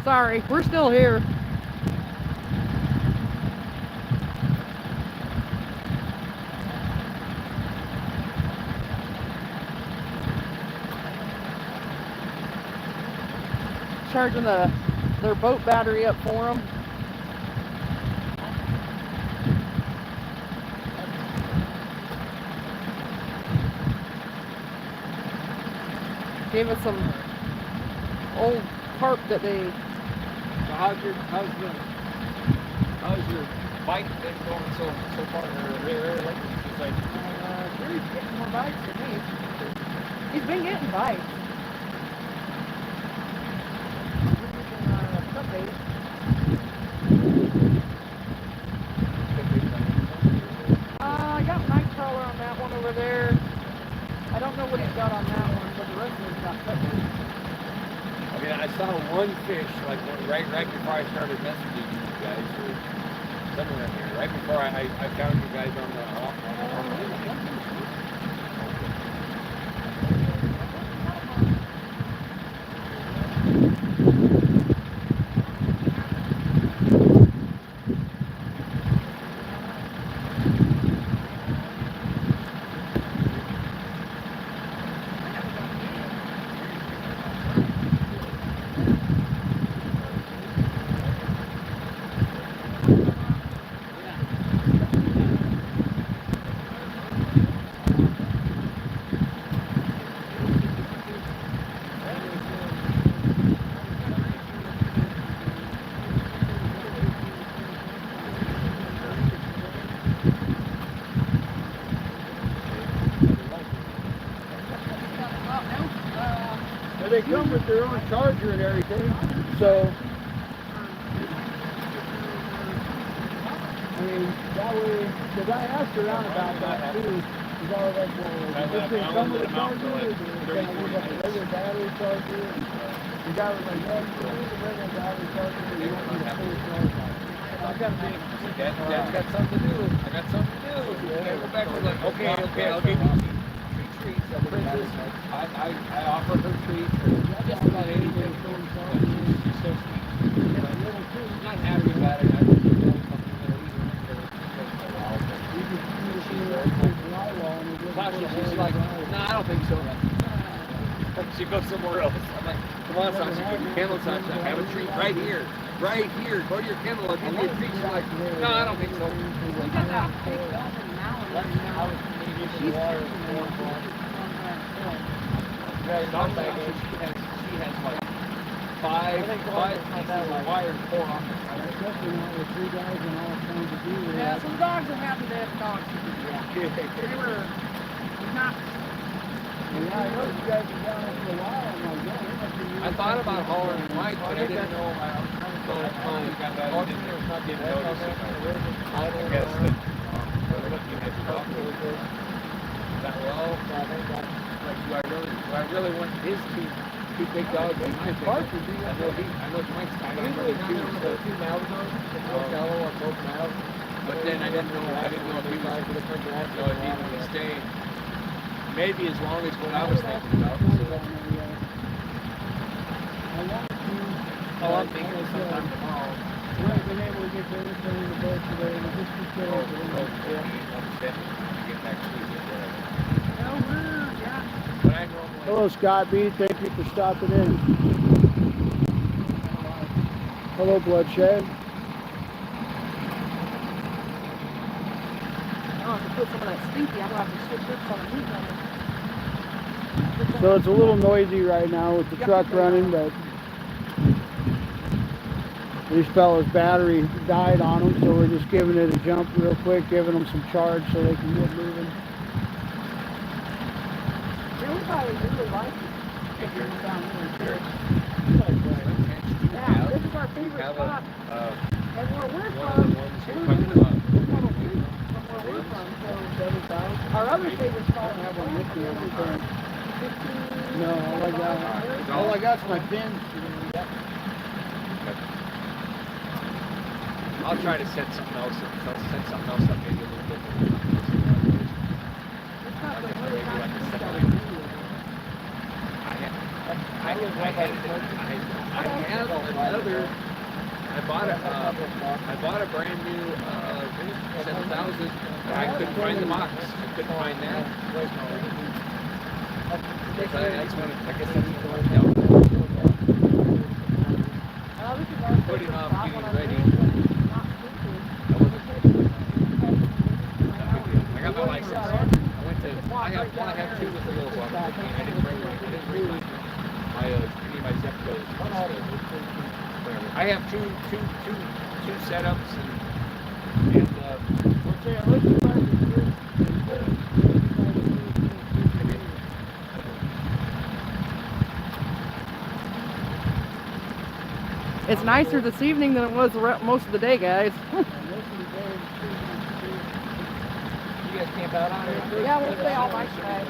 Sorry, we're still here. Charging their boat battery up for them. Gave us some old carp that they. So how's your bike been going so far? Really, it's like He's getting more bites than me. He's been getting bites. I got a night crawler on that one over there. I don't know what he's got on that one, but the rest of it's got cut bait. I mean, I saw one fish like right before I started messaging you guys or somewhere in here. Right before I found you guys on the. They come with their own charger and everything. So, I mean, that way, because I asked around about that too. Because I was like, well, does they come with a charger? Or can I use like a regular battery charger? And the guy was like, no, you can use a regular battery charger, but you don't need a full charger. Dad's got something to do. I got something to do. Okay, we're back to like, okay, I'll give you treats. I offer her treats for just about anything. She's so sweet. I'm not happy about it. I don't think that's something that she's like, no, I don't think so. She goes somewhere else. I'm like, come on, Sasha, put your kennel, Sasha. I have a treat right here. Right here. Go to your kennel. I'll give you a treat. She's like, no, I don't think so. She has like five wires, 4 on her. Especially now with 3 guys and all kinds of deer. Yeah, some dogs are happy to have dogs. They were not. Yeah, I know you guys are down there for a while. I'm like, yeah, they must be I thought about hauling Mike, but I didn't know. I was trying to go to phone. Didn't notice it. I guess that looking at stuff really good. That well, like, do I really want his two big dogs in my park? I know Mike's kind of really cute. So 2 Malinois, on both mouths. But then I didn't know if he was going to stay. Maybe as long as what I was thinking about. I'm thinking sometime tomorrow. We haven't been able to get anything in the boat today. We just keep going. Hello, Scott B. Thank you for stopping in. Hello, Bloodshed. I'll have to put some of that stinky. I'm going to have to switch this on a meat one. So it's a little noisy right now with the truck running, but these fellas' battery died on them, so we're just giving it a jump real quick, giving them some charge so they can get moving. Yeah, we probably really like it. Yeah, this is our favorite spot. And where we're from, our other favorite spot is No, all I got's my pins. I'll try to set something else up. I'll set something else up maybe a little bit. Maybe like a second. I I have another. I bought a brand new 7000, but I couldn't find the box. I couldn't find that. That's one. I guess that's what worked out. Putting off getting ready. I got my license. I have two with the little one. I didn't bring my zip codes. Whatever. I have two setups It's nicer this evening than it was most of the day, guys. You guys camp out on it? Yeah, we'll stay all night tonight.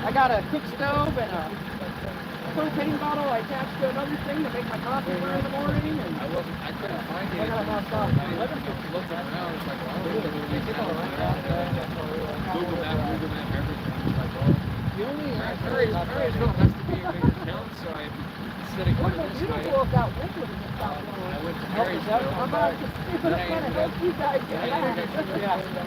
I got a cook stove and a propane bottle I attached to another thing to make my coffee burn in the morning. And I couldn't find it. I got enough stuff. Looking around, it's like, well, Google Map, everything. It's like, well, Marysville has to be a bigger town, so instead of going this way, I went to Marysville. I'm about to help you guys get back.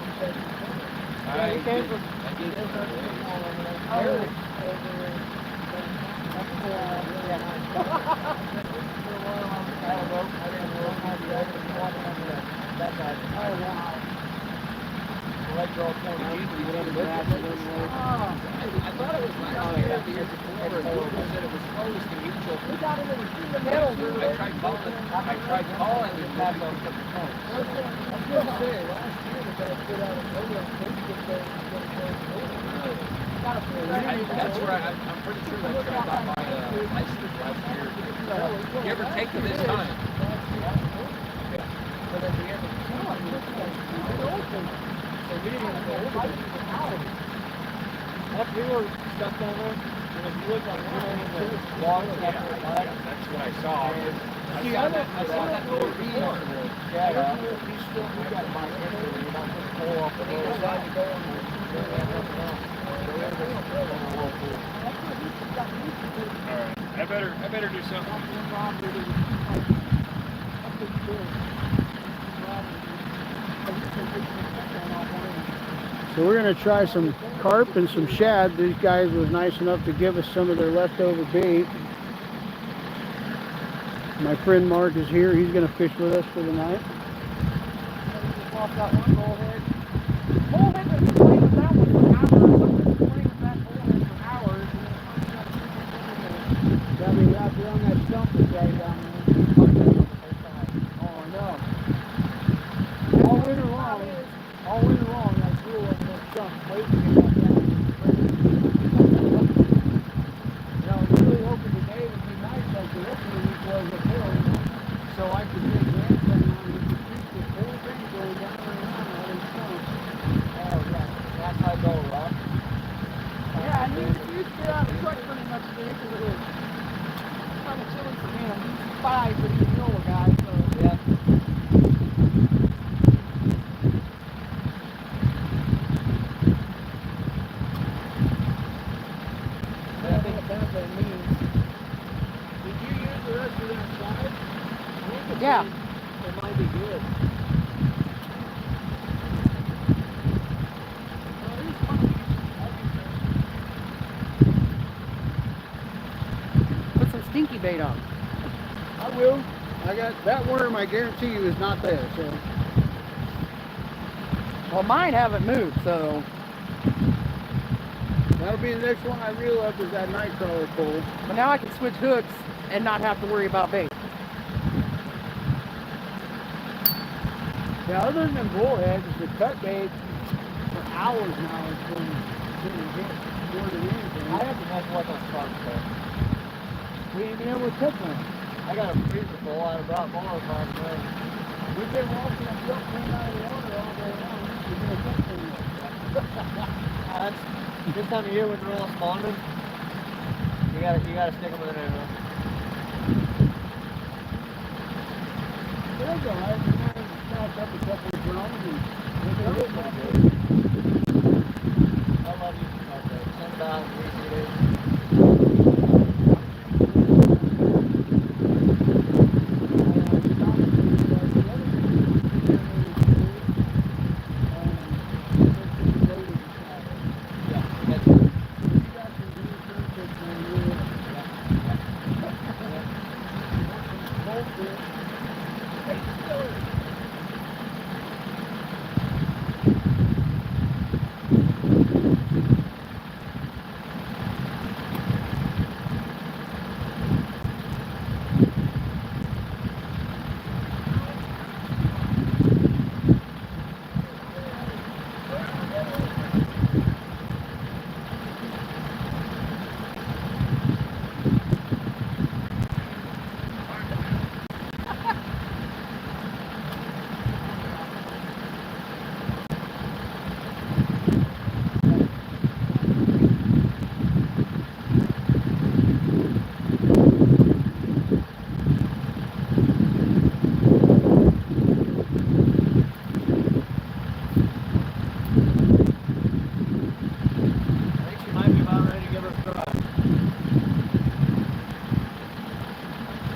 I thought it was last year or the year before, and Google said it was closed to mutual. I tried calling and had no phone. That's where I'm pretty sure that's where I got my license last year. You ever take it this time? That's your stuff down there. And if you look on the wall, That's what I saw. I saw that little V over there. yeah, he's still, we got my entry. You're not going to pull off the other side to go on Alright, I better do something. So we're going to try some carp and some shad. These guys was nice enough to give us some of their leftover bait. My friend Mark is here. He's going to fish with us for the night. Off that one bullhead. Bullhead was playing with that one for hours. Something was playing with that bullhead for hours. Got me wrapped around that stump that's right down there. Oh no. All winter long, I grew up in that stump waiting to get back down. You know, I was really hoping today would be nice like the rest of the week was up there, so I could take grandson on and we could keep this whole thing going down and around all this stump. Oh, yeah. That's how I go, right? Yeah, and he used to get out of the truck pretty much today because it was kind of chilly for him. He's 5, but he's an older guy, so Yeah. I think that's what it means. Did you use the rest of that side? I think it yeah. It might be good. Put some stinky bait on. I will. I got that worm, I guarantee you, is not there. So Well, mine haven't moved, so that'll be the next one I reel up is that night crawler pole. but now I can switch hooks and not have to worry about bait. Yeah, other than bullheads, the cut bait for hours now has been hit more than anything. I have to mess with those sparks, though. We ain't been able to catch one. I got a freezer full. I brought more if I was. We've been walking up jump clean out of the water all day long. We've been catching one. That's this time of year when they're all spawning. You gotta stick them with an arrow. That's all right. We managed to snatch up a couple of drones and look at it. I love you for that. Send it out, easy it is.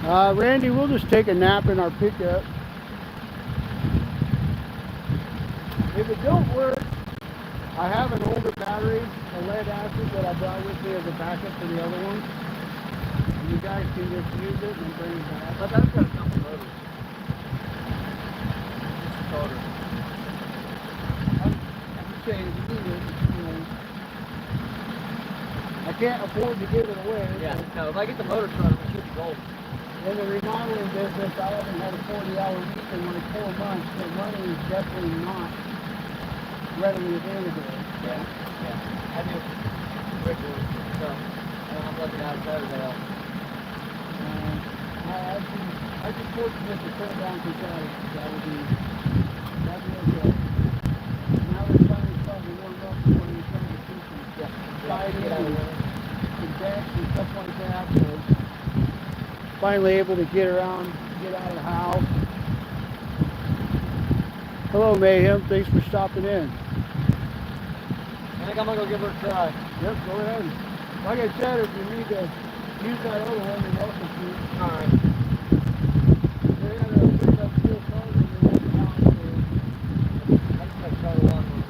Randy, we'll just take a nap in our pickup. If it don't work, I have an older battery, a lead acid that I brought with me as a backup for the other one. And you guys can just use it and bring it back. But I've got a couple motors. Just a motor. I'm saying if you need it, you know. I can't afford to give it away. Yeah, no, if I get the motor started, I'm shooting gold. In the remodeling business, I haven't had a 40-hour week in like 4 months, so money is definitely not readily available. Yeah, yeah. I do regular stuff. And I'm looking out Saturday. I'd be fortunate to put it down to Saturday. That'd be okay. Now they're finally starting to warm up when you're trying to see some siding and decks and stuff like that. So finally able to get around, get out of the house. Hello, Mayhem. Thanks for stopping in. I think I'm gonna go give her a try. Yep, go ahead. Like I said, if you need to use that other one, you're welcome to. All right. They had a big up steel car in the house. I just like try the one more.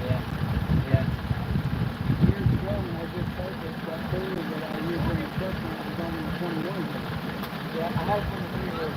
Yeah. Yeah. Years ago, when I did purchase that trailer that I used in the truck when I was only 21. Yeah, I had some 3 years.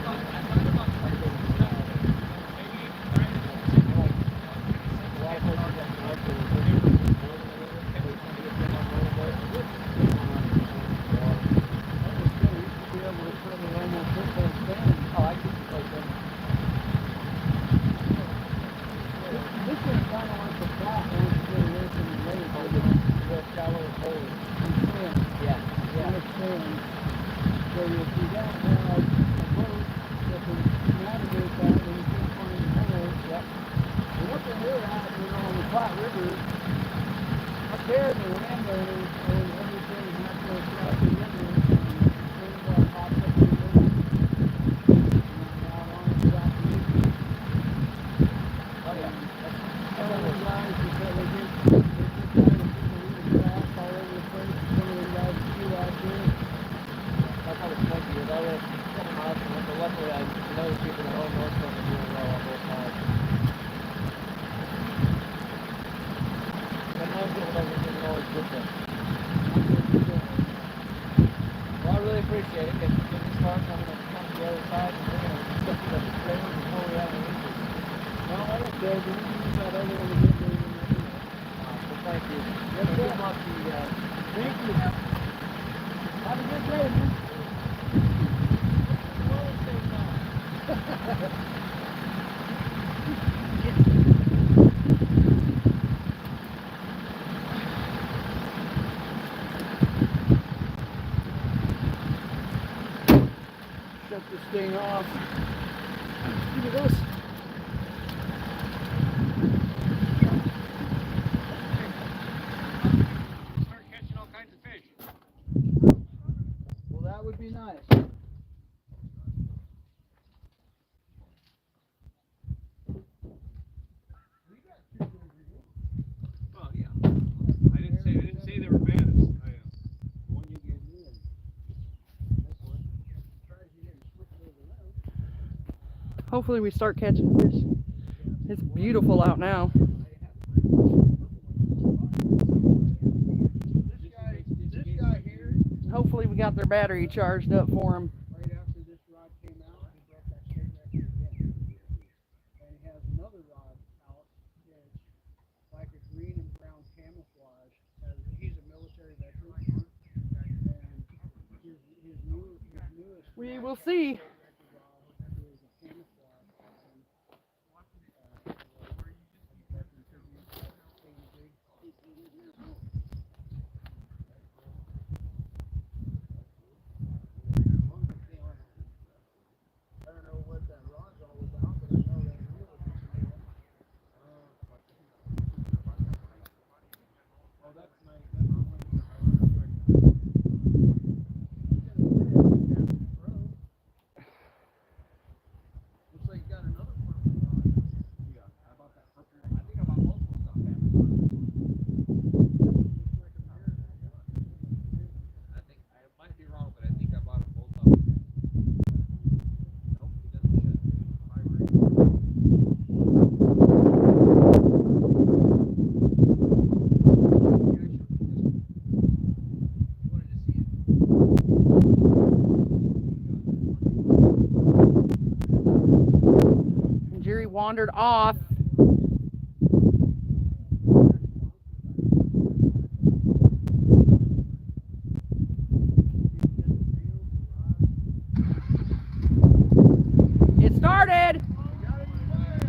Shut this thing off. Give me this. Start catching all kinds of fish. Well, that would be nice. Well, yeah. I didn't say they were bad. The one you gave me and this one. Hopefully we start catching fish. It's beautiful out now. This guy here, Hopefully we got their battery charged up for them. right after this rod came out, he broke that state record again. And he has another rod out. It's like a green and brown camouflage. He's a military veteran. And his newest We will see. wandered off. It started!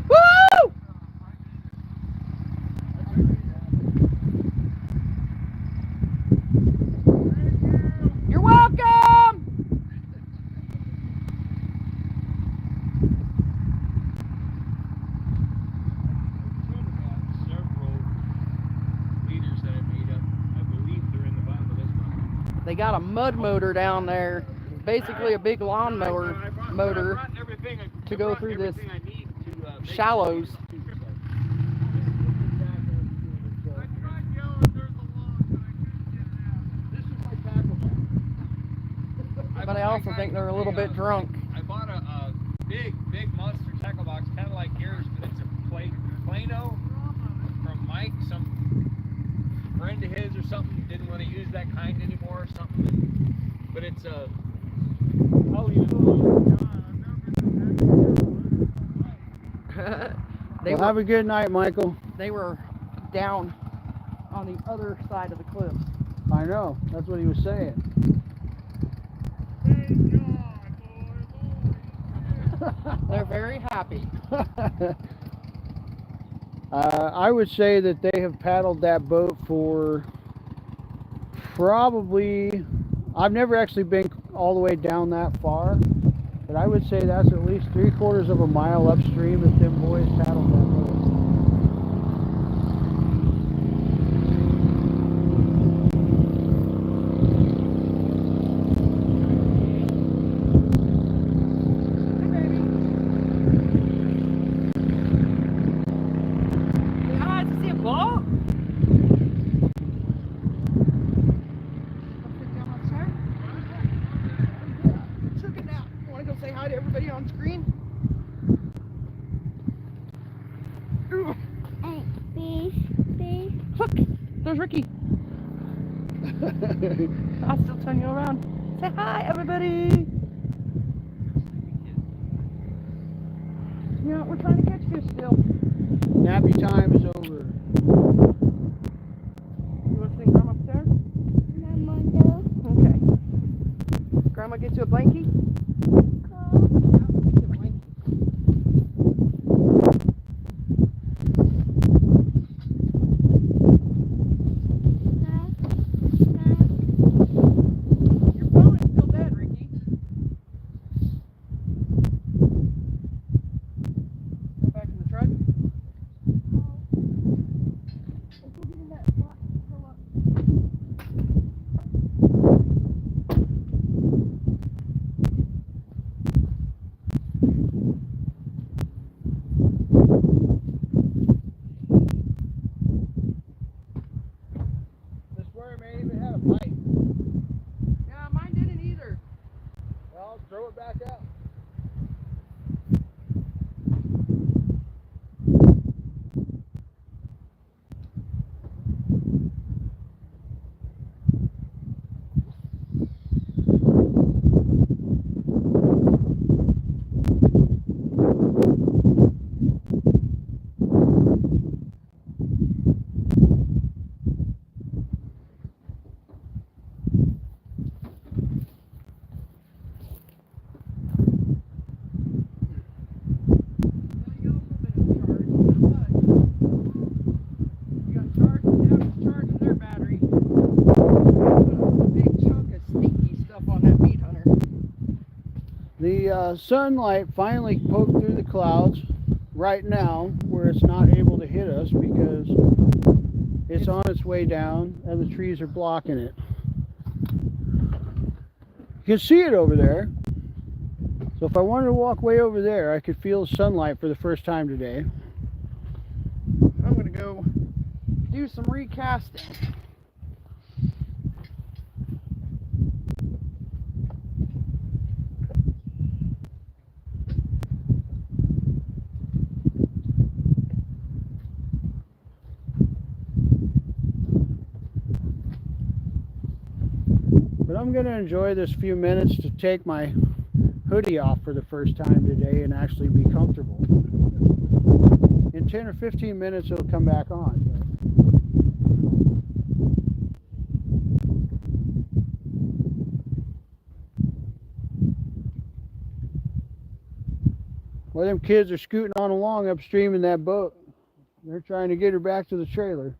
Woo! You're welcome! Several leaders that I made up. I believe they're in the bottom of this one. They got a mud motor down there. It's basically a big lawnmower motor to go through this shallows. But I also think they're a little bit drunk. I bought a big monster tackle box, kind of like yours, but it's a Plano from Mike. Some friend of his or something didn't want to use that kind anymore or something. But it's a. Well, have a good night, Michael. They were down on the other side of the cliff. I know. That's what he was saying. They're very happy. I would say that they have paddled that boat for probably, I've never actually been all the way down that far, but I would say that's at least 3/4 of a mile upstream that them boys paddled that boat. There's Ricky. I'll still turn you around. Say hi, everybody. Yeah, we're trying to catch fish still. Nappy time is over. You want to sing Grandma upstairs? Okay. Grandma get you a blankie? The sunlight finally poked through the clouds right now where it's not able to hit us because it's on its way down and the trees are blocking it. You can see it over there. So if I wanted to walk way over there, I could feel the sunlight for the first time today. I'm going to go do some recasting. But I'm going to enjoy this few minutes to take my hoodie off for the first time today and actually be comfortable. in 10 or 15 minutes it'll come back on. Well, them kids are scooting on along upstream in that boat. They're trying to get her back to the trailer.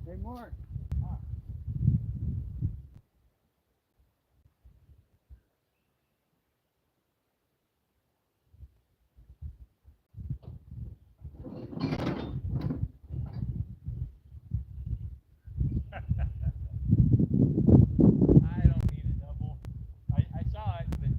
Hey, Mark. I don't need a double. I saw it, but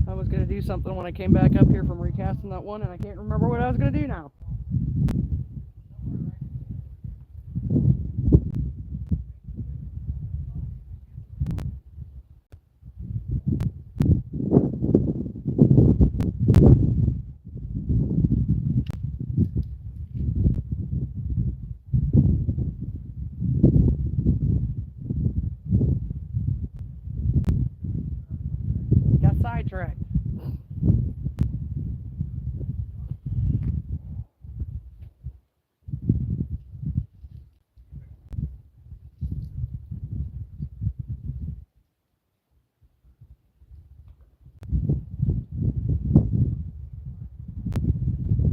I was going to do something when I came back up here from recasting that one, and I can't remember what I was going to do now. Got sidetracked.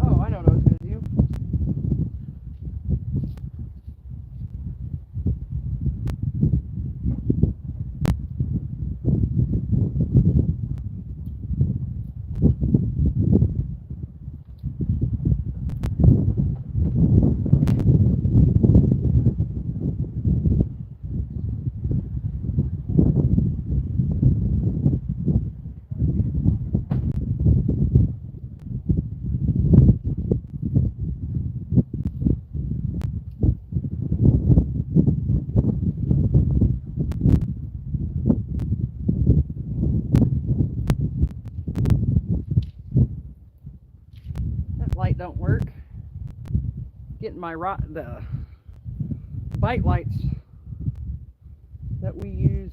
Oh, I know what I was going to do. That light don't work. Getting my the bike lights that we use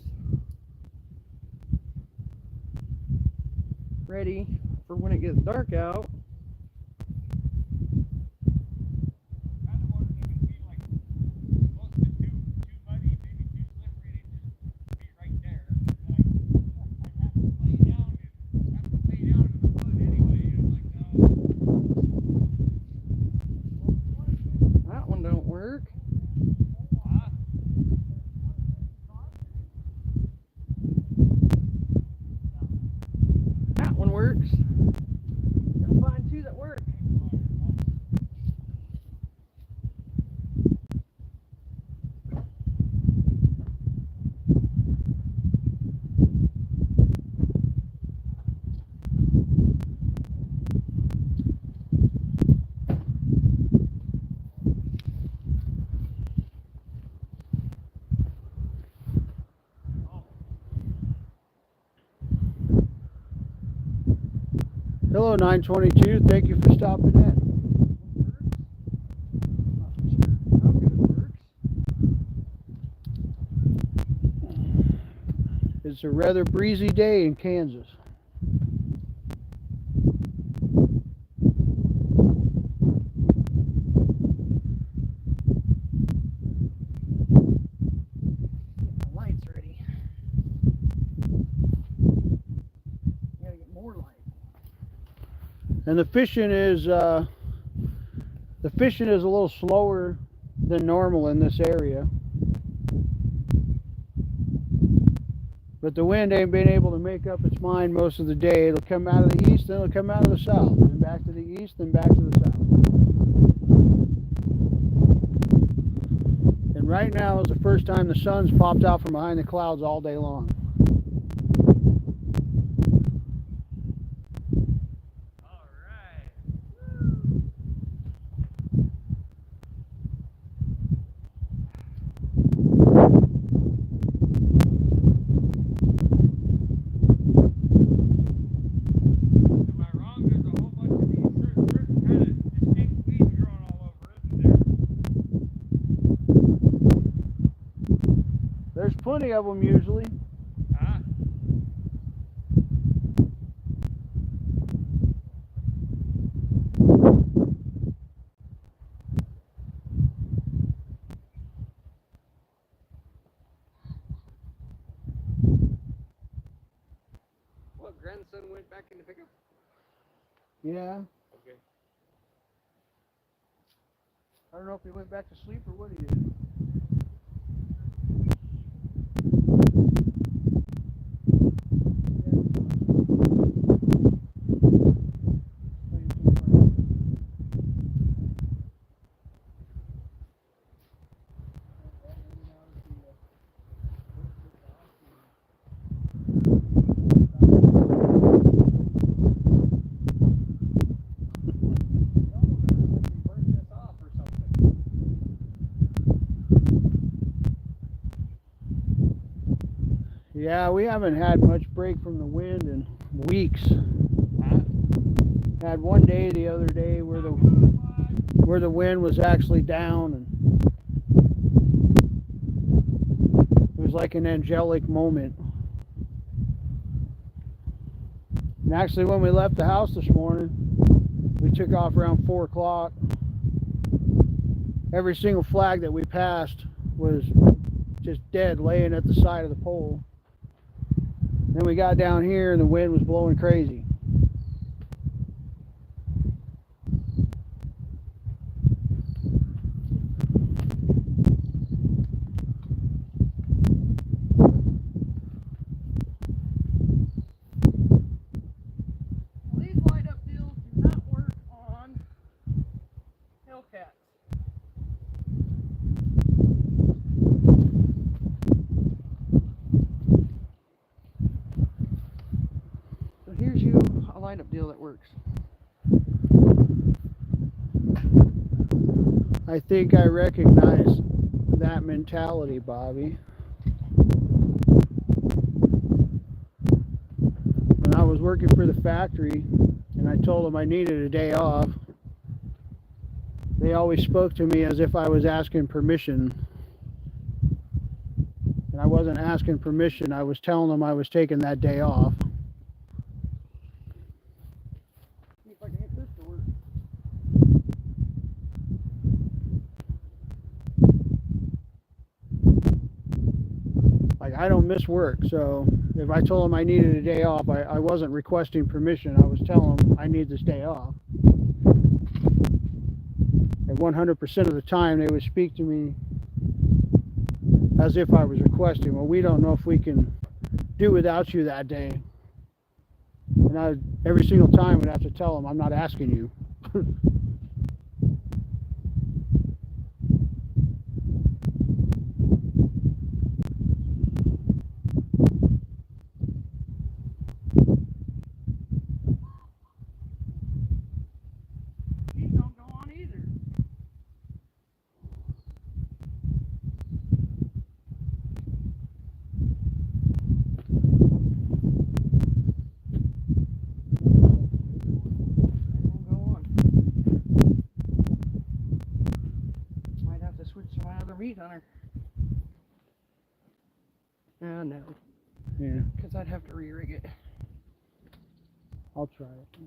ready for when it gets dark out. kind of wanted to be like close to too muddy, maybe too slippery to just be right there. I'd have to lay down in the mud anyway. And like, no. That one don't work. That one works. Gotta find two that work. Hello, 922. Thank you for stopping in. It's a rather breezy day in Kansas. Get the lights ready. Gotta get more light. And the fishing is a little slower than normal in this area. But the wind ain't been able to make up its mind most of the day. It'll come out of the east, then it'll come out of the south, then back to the east, then back to the south. And right now is the first time the sun's popped out from behind the clouds all day long. There's plenty of them usually. What, grandson went back in the pickup? Yeah. Okay. I don't know if he went back to sleep or what he did. Yeah, we haven't had much break from the wind in weeks. Had one day the other day where the wind was actually down, and it was like an angelic moment. And actually, when we left the house this morning, we took off around 4 o'clock. Every single flag that we passed was just dead, laying at the side of the pole. Then we got down here and the wind was blowing crazy. These light up deals do not work on Hellcats. So here's you a light up deal that works. I think I recognize that mentality, Bobby. When I was working for the factory and I told them I needed a day off, they always spoke to me as if I was asking permission. And I wasn't asking permission, I was telling them I was taking that day off. See if I can get this to work. Like, I don't miss work, so if I told them I needed a day off, I wasn't requesting permission, I was telling them I need this day off. And 100% of the time they would speak to me as if I was requesting. Well, we don't know if we can do without you that day. And I every single time would have to tell them I'm not asking you. These don't go on either. They won't go on. Might have to switch to my other meat hunter. No, Yeah, because I'd have to re-rig it. I'll try it.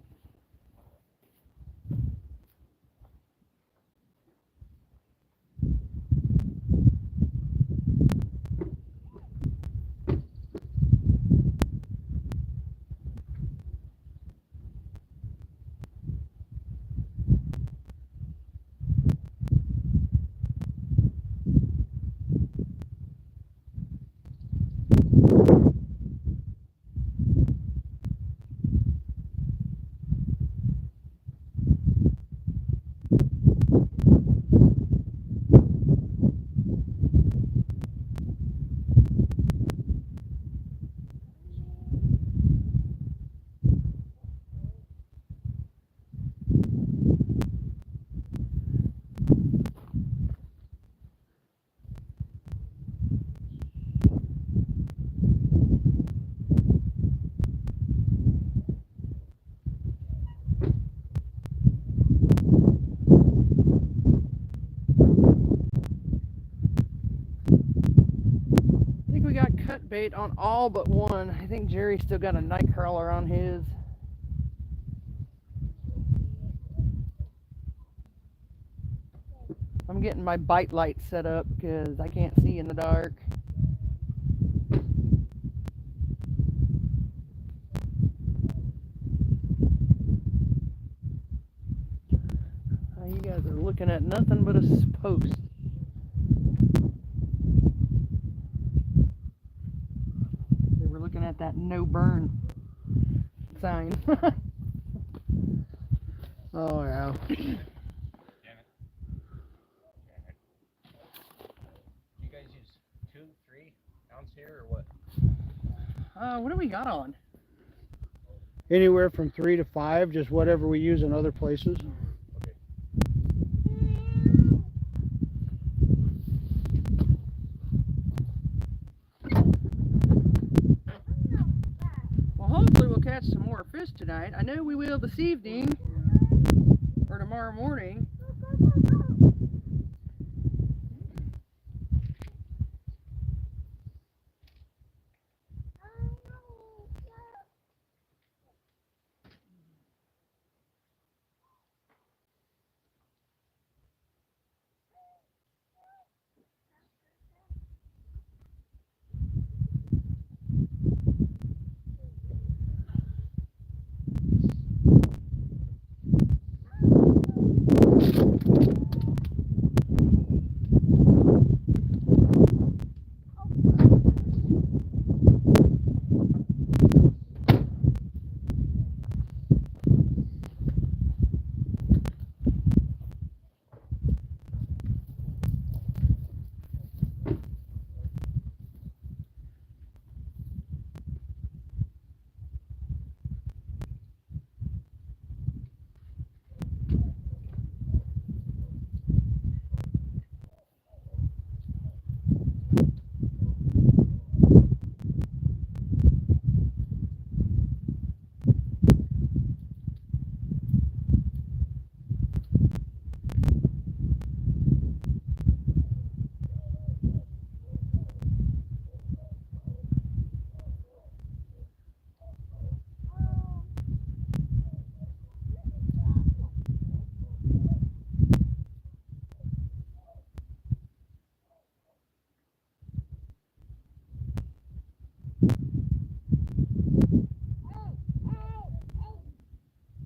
bait on all but one. I think Jerry's still got a night crawler on his. I'm getting my bite light set up because I can't see in the dark. You guys are looking at nothing but a post. They were looking at that no burn sign. Oh yeah. You guys use 2, 3 ounce here or what? What do we got on? Anywhere from 3 to 5, just whatever we use in other places. Well, hopefully we'll catch some more fish tonight. I know we will this evening or tomorrow morning.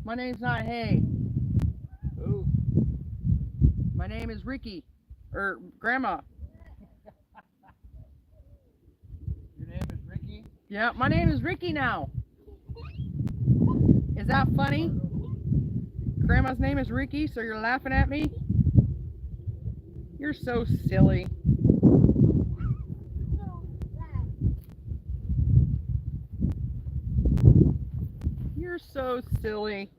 My name's not Hay. Ooh. My name is Ricky. Or Grandma. Your name is Ricky? Yeah, my name is Ricky now. Is that funny? Grandma's name is Ricky, so you're laughing at me? You're so silly. You're so silly.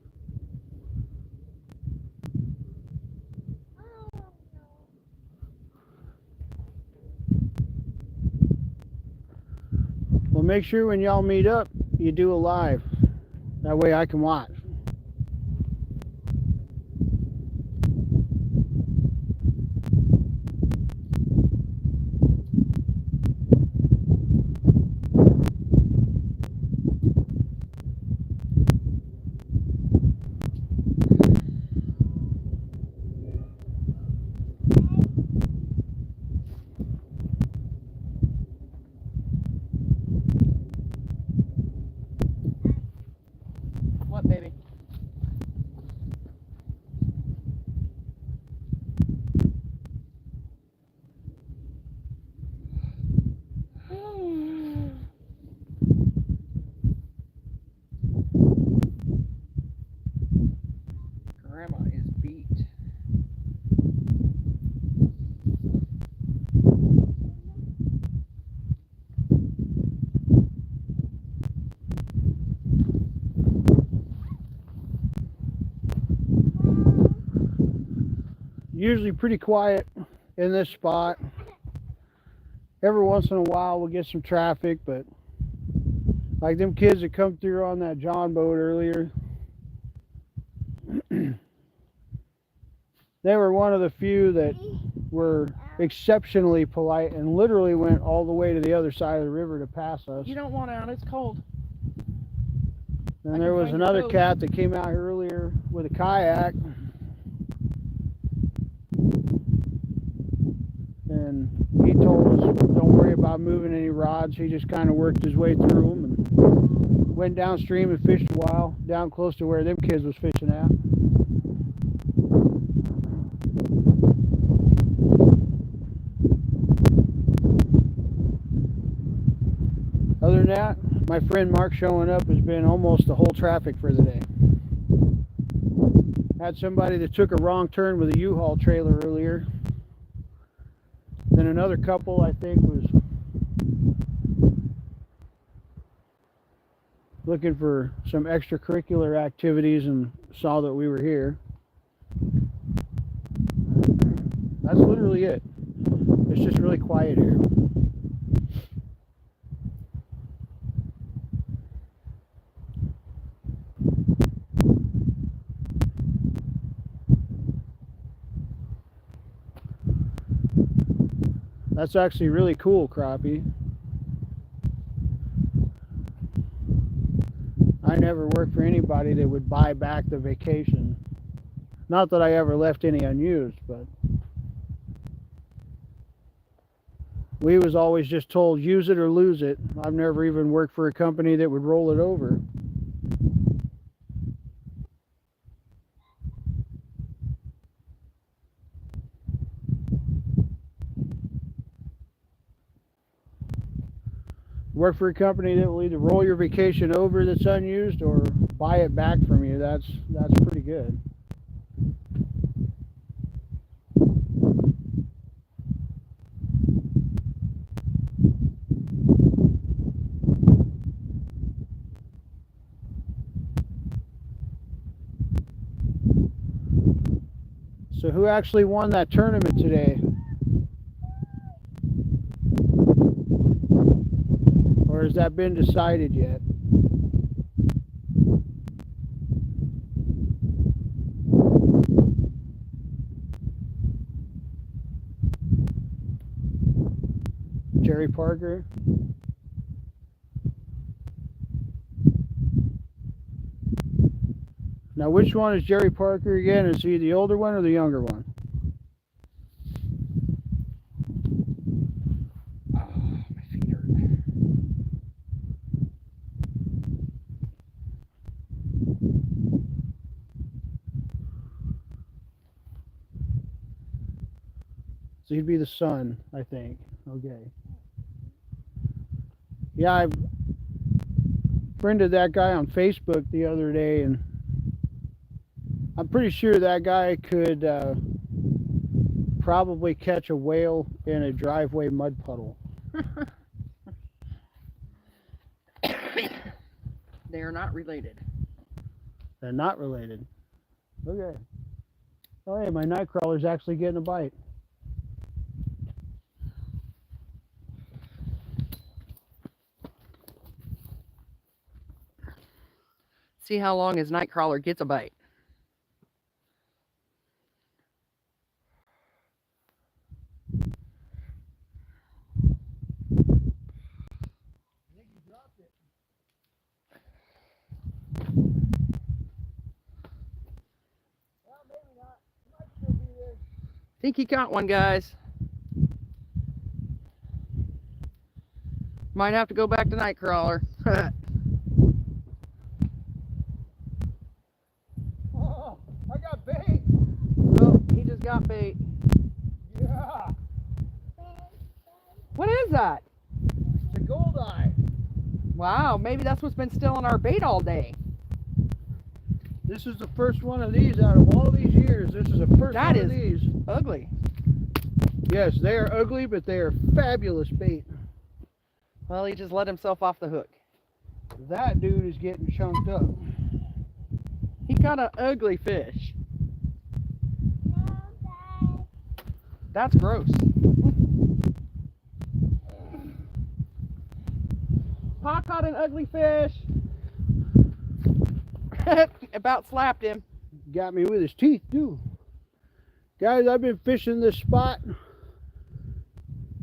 Well, make sure when y'all meet up, you do a live. That way I can watch. What, baby? Grandma is beat. Usually pretty quiet in this spot. Every once in a while we'll get some traffic, but like them kids that come through on that John boat earlier, they were one of the few that were exceptionally polite and literally went all the way to the other side of the river to pass us. You don't want out. It's cold. And there was another cat that came out earlier with a kayak. And he told us, don't worry about moving any rods. He just kind of worked his way through them and went downstream and fished a while, down close to where them kids was fishing at. Other than that, my friend Mark showing up has been almost the whole traffic for the day. Had somebody that took a wrong turn with a U-Haul trailer earlier. Then another couple, I think, was looking for some extracurricular activities and saw that we were here. That's literally it. It's just really quiet here. That's actually really cool, crappie. I never worked for anybody that would buy back the vacation. Not that I ever left any unused, but we was always just told use it or lose it. I've never even worked for a company that would roll it over. Work for a company that will either roll your vacation over that's unused or buy it back from you. That's pretty good. So who actually won that tournament today? Or has that been decided yet? Jerry Parker? Now which one is Jerry Parker again? Is he the older one or the younger one? So he'd be the son, I think. Okay. Yeah, I friended that guy on Facebook the other day, and I'm pretty sure that guy could probably catch a whale in a driveway mud puddle. They are not related. They're not related. Okay. Oh, hey, my night crawler's actually getting a bite. See how long his nightcrawler gets a bite. Think he caught one, guys. Might have to go back to nightcrawler. Oh, I got bait. Oh, he just got bait. Yeah. What is that? It's a goldeye. Wow, maybe that's what's been stealing our bait all day. This is the first one of these out of all these years. This is the first That one of is these. ugly. Yes, they are ugly, but they are fabulous bait. Well, he just let himself off the hook. That dude is getting chunked up. He caught an ugly fish. That's gross. Pa caught an ugly fish. About slapped him. Got me with his teeth, too. Guys, I've been fishing this spot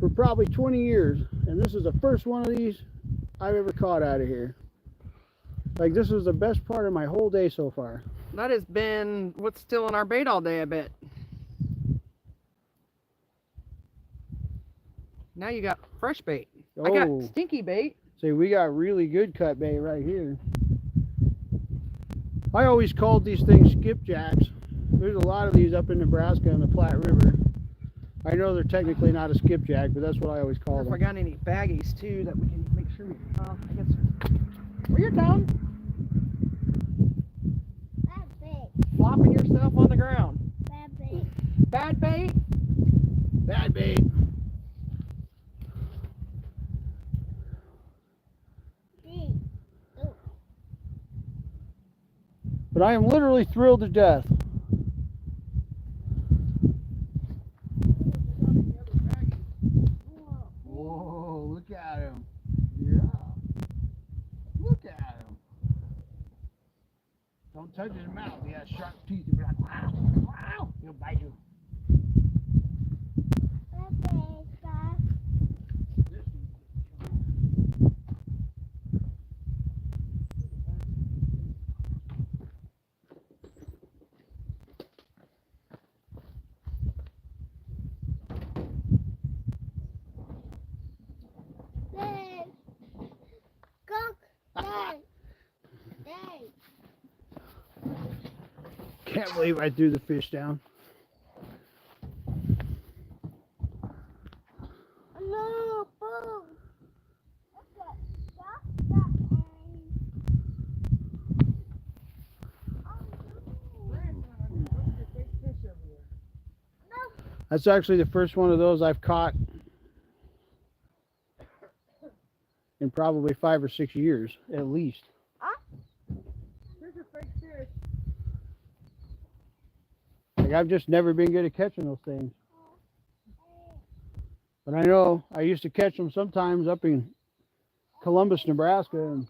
for probably 20 years, and this is the first one of these I've ever caught out of here. Like, this was the best part of my whole day so far. That has been what's still in our bait all day, I bet. Now you got fresh bait. I got Oh. stinky bait. See, we got really good cut bait right here. I always called these things skipjacks. There's a lot of these up in Nebraska on the Platte River. I know they're technically not a skipjack, but that's what I always call If I them. got any baggies too that we can make sure we. I guess. Where you're down, Bad bait. flopping yourself on the ground. Bad bait. Bad bait. Bad bait. Bait. But I am literally thrilled to death. Whoa, look at him. Yeah. Look at him. Don't touch his mouth. He has sharp teeth. He'll be like, wow, wow. He'll bite you. Bad bait. Bad. Bait. Cook. Bait. Bait. Can't believe I threw the fish down. No, boom. Stop that. That's actually the first one of those I've caught in probably 5 or 6 years, at least. Here's your fake fish. Like, I've just never been good at catching those things. But I know I used to catch them sometimes up in Columbus, Nebraska, and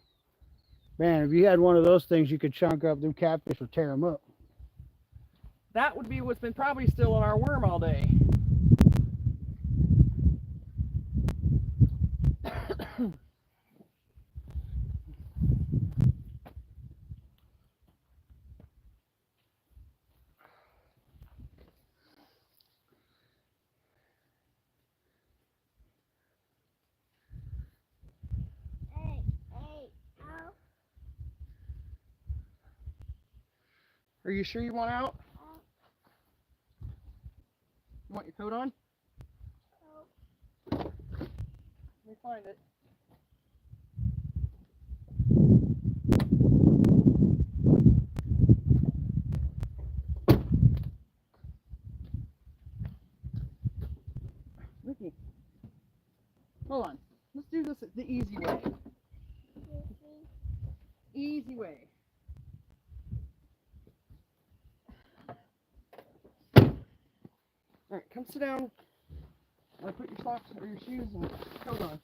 man, if you had one of those things, you could chunk up them catfish or tear them up. That would be what's been probably still in our worm all day. Hey, ow. Are you sure you want out? You want your coat on? Let me find it. Ricky, hold on. Let's do this the easy way. Easy way. Alright, come sit down. I'll put your socks or your shoes and coat on.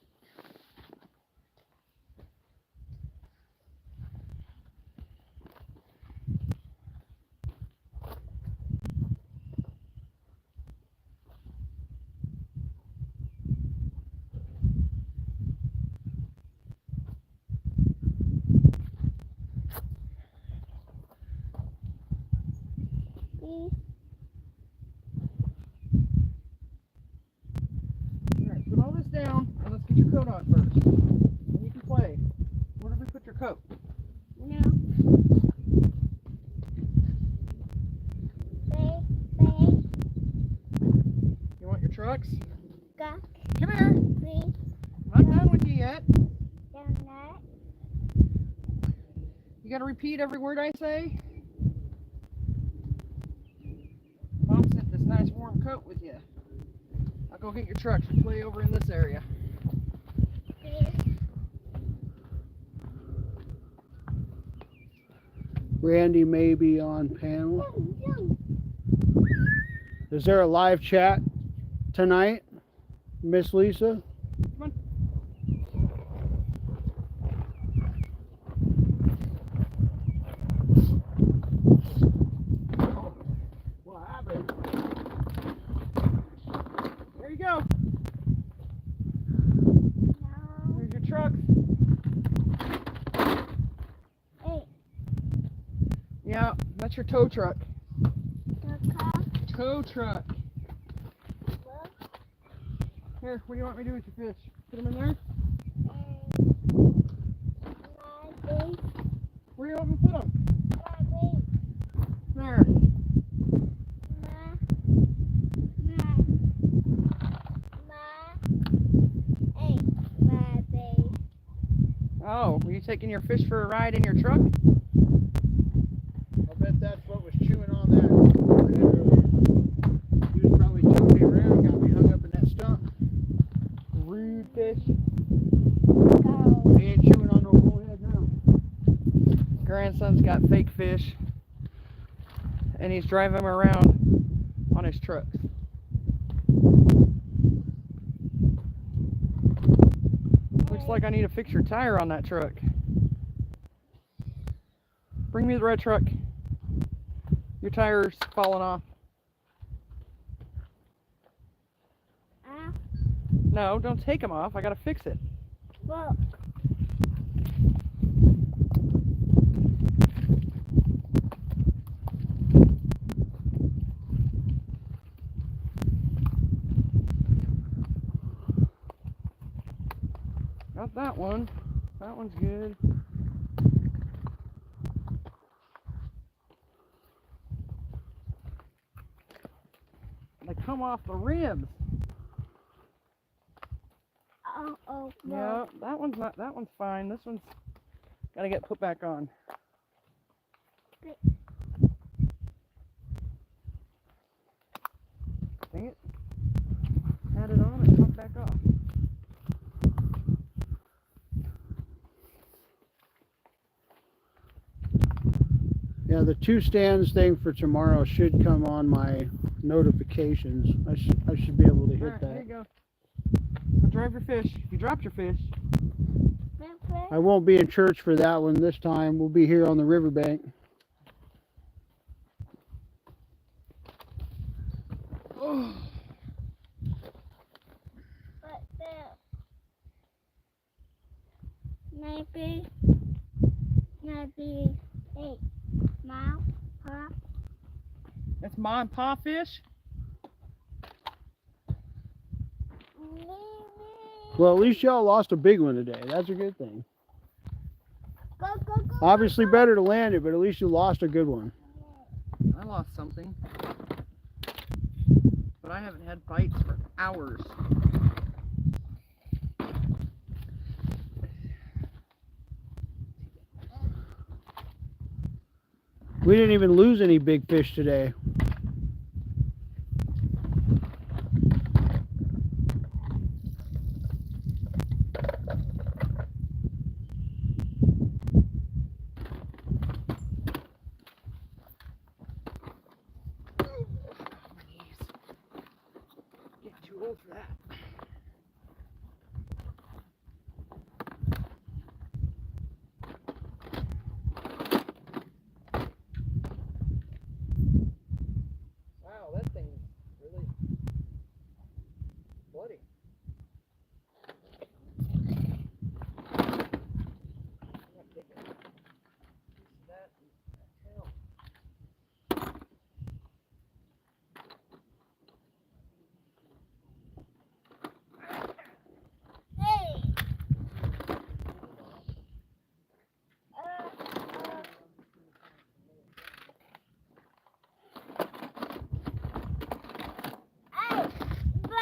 Alright, put all this down and let's get your coat on first. Then you can play. Where did we put your coat? No. Bait. You want your trucks? Cook. Come here. Bait. I'm not done with you yet. Down that. You gotta repeat every word I say. Mom sent this nice warm coat with you. I'll go get your trucks and play over in this area. Bait. Randy may be on panel. Jump. Is there a live chat tonight, Miss Lisa? Come on. What happened? There you go. Yeah, that's your tow truck. The car. Tow truck. Well, Here, what do you want me to do with your fish? Put them in there? my base. Where do you want me to put them? My base. There. My base. Oh, were you taking your fish for a ride in your truck? I'll bet that's what was chewing on that. He was probably towing me around, got me hung up in that stump. Rude fish. Go. He ain't chewing on no bullhead now. Grandson's got fake fish, and he's driving them around on his trucks. Looks like I need to fix your tire on that truck. Bring me the red truck. Your tire's falling off. No, don't take them off. I gotta fix it. Look. Got that one. That one's good. They come off the ribs. Oh, Yeah, that one's not. That one's fine. This one's gotta get put back on. Dang it! Had it on and popped back off. Yeah, the 2 stands thing for tomorrow should come on my notifications. I should be able to hit Alright, there that. you go. Go drive your fish. You dropped your fish. I won't be in church for that one this time. We'll be here on the riverbank. Oh. But maybe 8 miles, huh? That's Ma and Pa fish? Maybe. Well, at least y'all lost a big one today. That's a good thing. Go, go, go. Obviously better to land it, but at least you lost a good one. I lost something. But I haven't had bites for hours. We didn't even lose any big fish today. Getting too old for that. Wow, that thing's really bloody. Hey. Hey, bro.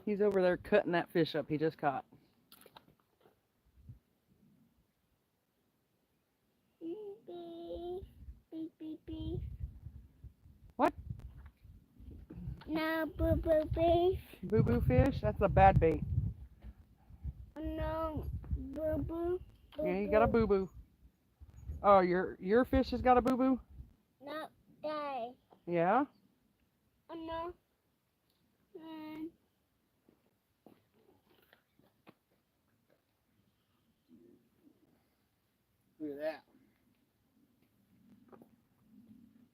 He's over there cutting that fish up he just caught. Beep, beep, beep, beep. What? No, boo, boo, beef. Boo boo fish? That's a bad bait. No, boo, boo. Yeah, you got a boo boo. Oh, your fish has got a boo boo? No, die. Yeah?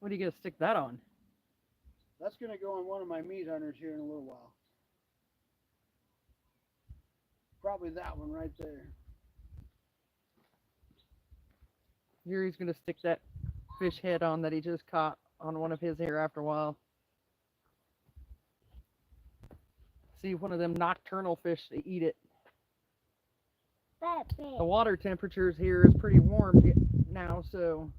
What are you gonna stick that on? That's going to go on one of my meat hunters here in a little while. Probably that one right there. Yuri's gonna stick that fish head on that he just caught on one of his here after a while. See one of them nocturnal fish to eat it. That The big. water temperatures here is pretty warm now, so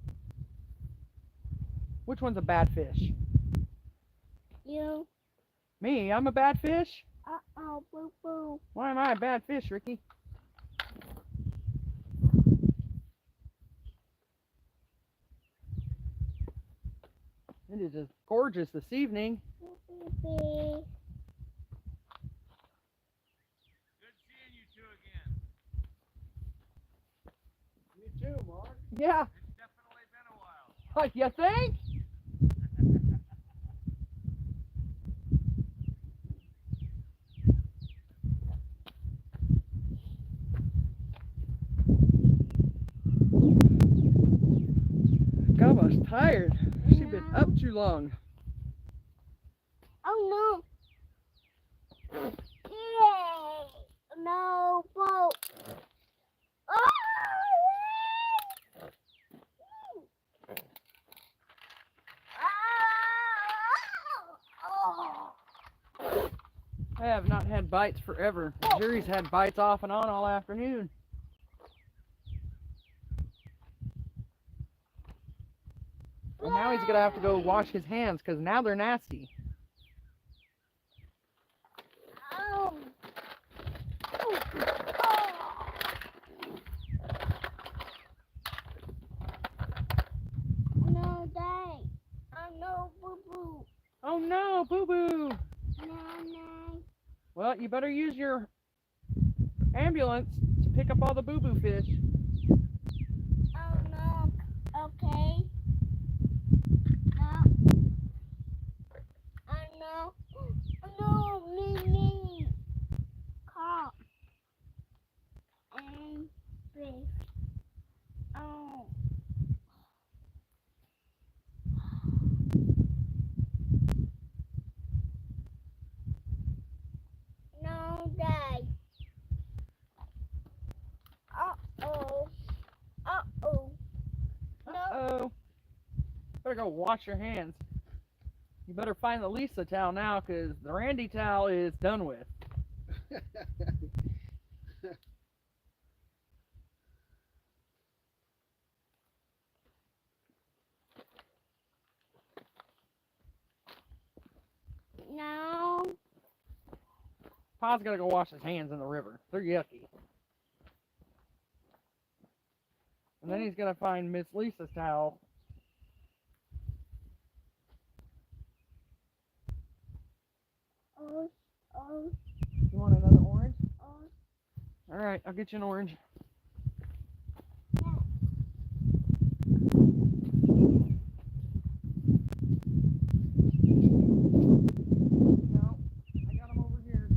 which one's a bad fish? You. Me, I'm a bad fish? Uh-oh, boo-boo. Why am I a bad fish, Ricky? It is just gorgeous this evening. Boo-boo. Good seeing you two again. Me too, Mark. Yeah, It's definitely been a while. like you think? Gama's tired. She's been up too long. Oh no. Yay! No boat. Oh! I have not had bites forever. Yuri's had bites off and on all afternoon. And now he's gonna have to go wash his hands because now they're nasty. Oh. No, Dad. Oh no, boo-boo. Oh no, boo boo! No, no. Well, you better use your ambulance to pick up all the boo boo fish. Oh no. Okay. No. Oh no. Oh no, me. Call. And fish. Oh. No, Dad. Uh-oh. Uh-oh. No. Uh-oh. Better go wash your hands. You better find the Lisa towel now because the Randy towel is done with. No. Pa's gotta go wash his hands in the river. They're yucky. And then he's gonna find Miss Lisa's towel. Oh. Oh. You want another orange? Oh. Alright, I'll get you an orange. No, I got him over here.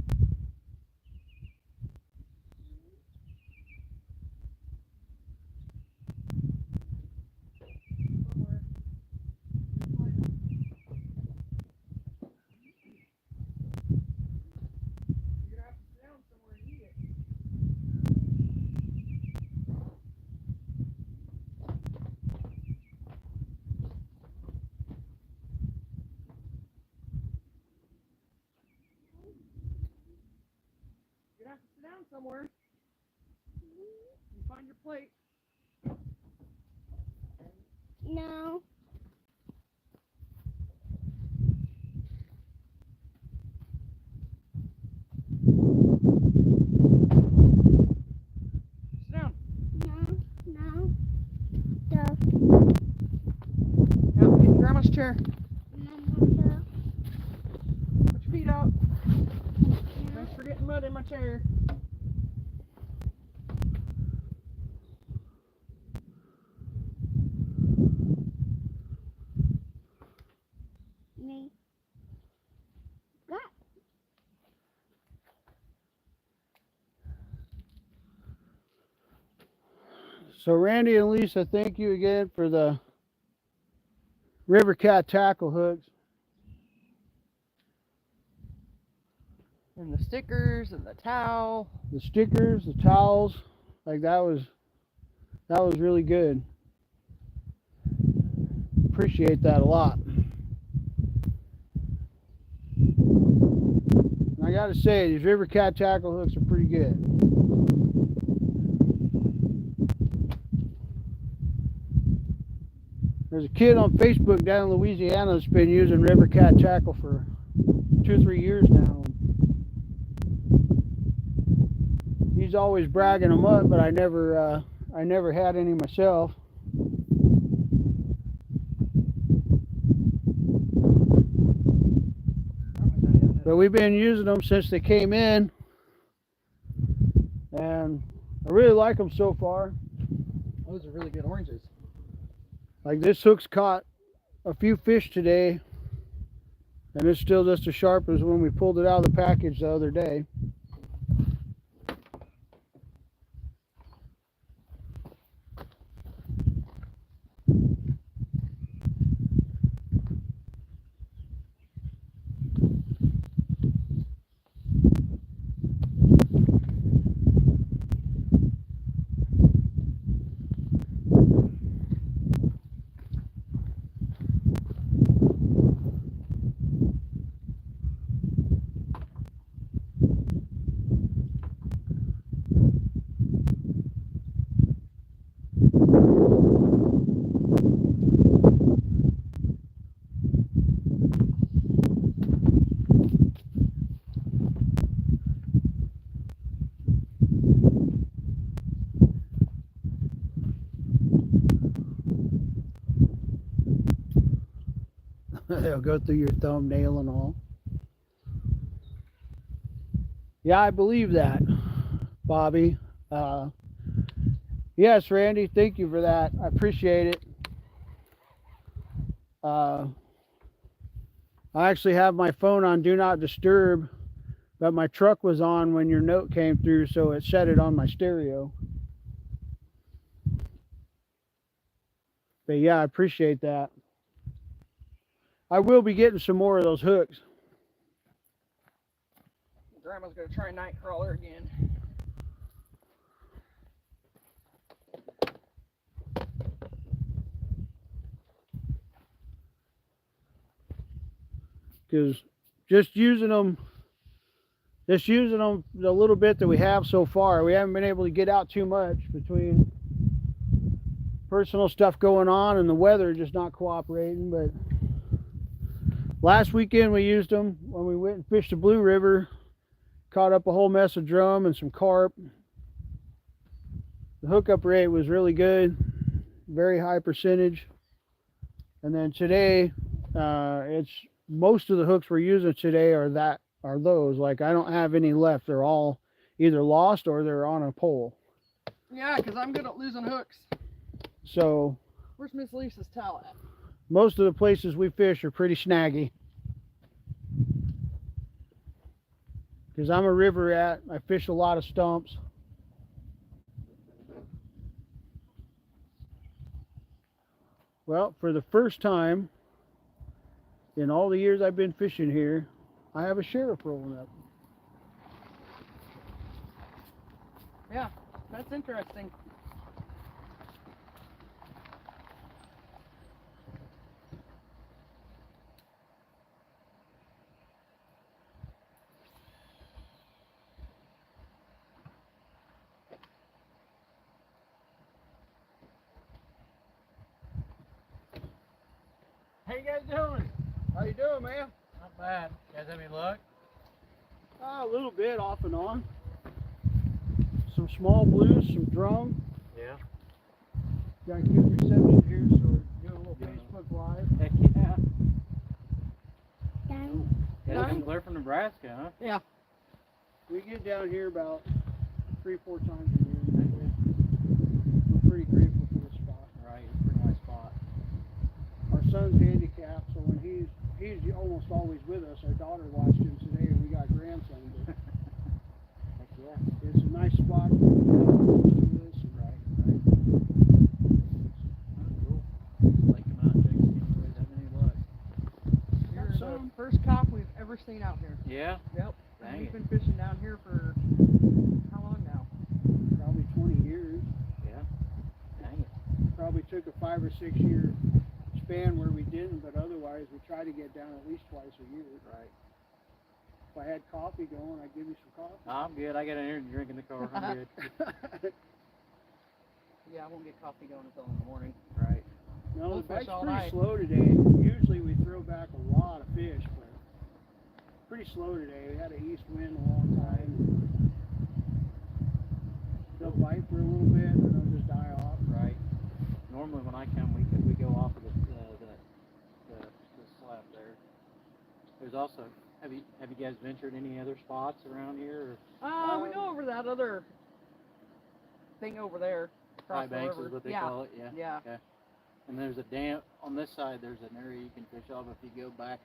Somewhere. You're gonna have to sit down somewhere and eat it. You're gonna have to sit down somewhere. And find your plate. No. Sit down. No. No. Duh. Now, get in Grandma's chair. No. Put your feet out. Thanks for getting mud in my chair. Me. Got. So Randy and Lisa, thank you again for the River Cat tackle hooks. And the stickers and the towel. The stickers, the towels, like that was really good. Appreciate that a lot. And I gotta say, these River Cat tackle hooks are pretty good. There's a kid on Facebook down in Louisiana that's been using River Cat tackle for 2-3 years now. He's always bragging them up, but I never had any myself. But we've been using them since they came in, and I really like them so far. Those are really good oranges. Like this hook's caught a few fish today, and it's still just as sharp as when we pulled it out of the package the other day. They'll go through your thumbnail and all. Yeah, I believe that, Bobby. Yes, Randy, thank you for that. I appreciate it. I actually have my phone on Do Not Disturb, but my truck was on when your note came through, so it set it on my stereo. But yeah, I appreciate that. I will be getting some more of those hooks. Grandma's gonna try night crawler again. Because just using them the little bit that we have so far, we haven't been able to get out too much between personal stuff going on and the weather just not cooperating. But last weekend we used them when we went and fished the Blue River, caught up a whole mess of drum and some carp. The hookup rate was really good, very high percentage. And then today, it's most of the hooks we're using today are those. Like I don't have any left. They're all either lost or they're on a pole. Yeah, because I'm good at losing hooks. So Where's Miss Lisa's towel at? most of the places we fish are pretty snaggy. Because I'm a river rat, I fish a lot of stumps. Well, for the first time in all the years I've been fishing here, I have a sheriff rolling up. Yeah, that's interesting. How you guys doing? How you doing, man? Not bad. You guys have any luck? A little bit off and on. Some small blues, some drum. Yeah. Got a good reception here, so we're doing a little Facebook Live. Heck yeah. Done. You guys come clear from Nebraska, huh? Yeah. We get down here about 3-4 times a year. We're pretty grateful for this spot. Right, it's a pretty nice spot. Our son's handicapped, so when he's almost always with us. Our daughter watched him today, and we got grandson. But Heck yeah. it's a nice spot. Right. Oh, cool. Like come out and check, see if you guys have any first cop we've ever seen out here. Yeah. Yep. Dang And we've it. been fishing down here for how long now? Probably 20 years. Yeah. Dang it. Probably took a 5 or 6 year span where we didn't, but otherwise we try to get down at least twice a year. Right. If I had coffee going, I'd give you some coffee. I'm good. I got an energy drink in the car. I'm good. Yeah, I won't get coffee going until in the morning. Right. No, We'll the fish bite's all pretty night. slow today. Usually we throw back a lot of fish, but pretty slow today. We had an east wind a long time. They'll bite for a little bit, and they'll just die off. Right. Normally when I come, we go off of the slab there. There's also, have you guys ventured any other spots around here? We go over that other thing over there. High Across the banks river. is what they Yeah. call it. Yeah. Yeah. Okay. And there's a dam on this side. There's an area you can fish off if you go back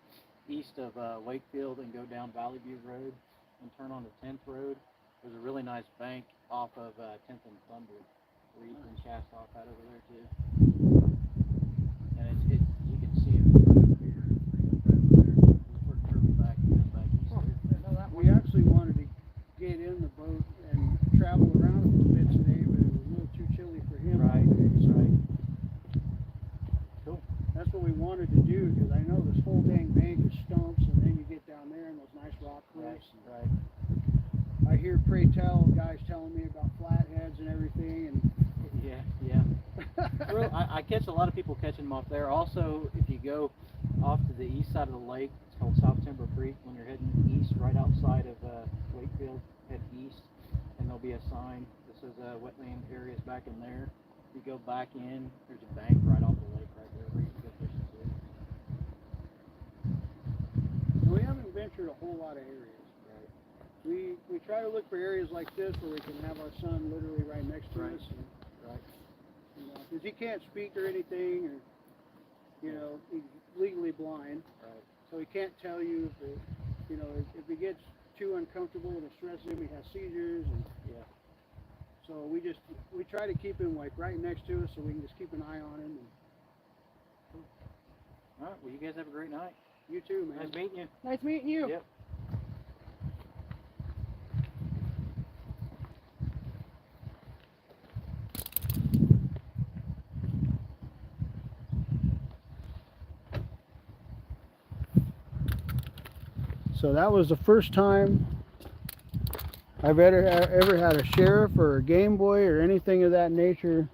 east of Wakefield and go down Valley View Road and turn onto 10th Road. There's a really nice bank off of 10th and Thunder where you can cast off out over there too. And you can see it from here. We're further back east Oh, there. didn't know that We one. actually wanted to get in the boat and travel around a little bit today, but it was a little too chilly for him. Right. That's right. Cool. That's what we wanted to do, because I know this whole dang bank is stumps, and then you get down there and those nice rock cliffs. Right. I hear pray tell guys telling me about flatheads and everything, and Yeah. Well, I catch a lot of people catching them off there. Also, if you go off to the east side of the lake, it's called South Timber Creek. When you're heading east, right outside of Wakefield, head east, and there'll be a sign that says wetland areas back in there. You go back in, there's a bank right off the lake right there where you can go fishing too. we haven't ventured a whole lot of areas. We try to look for areas like this where we can have our son literally right next to Right. us. And, Right. because he can't speak or anything, or he's legally blind, Right. so he can't tell you if he gets too uncomfortable and it stresses him, he has seizures, and Yeah. so we try to keep him like right next to us so we can just keep an eye on him. And All right. Well, you guys have a great night. you too, man. Nice meeting you. Nice meeting you. Yep. So that was the first time I've ever had a sheriff or a Game Boy or anything of that nature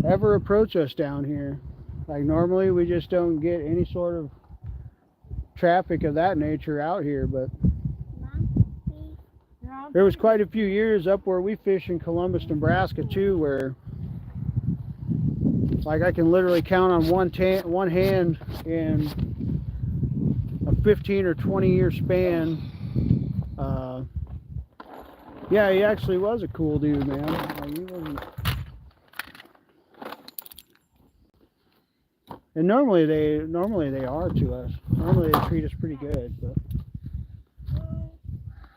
ever approach us down here. Like normally we just don't get any sort of traffic of that nature out here, but Yeah. there was quite a few years up where we fish in Columbus, Nebraska too, where like I can literally count on one hand in a 15 or 20 year span. Yeah, he actually was a cool dude, man. Like, he wasn't... And normally they are to us. Normally they treat us pretty good, but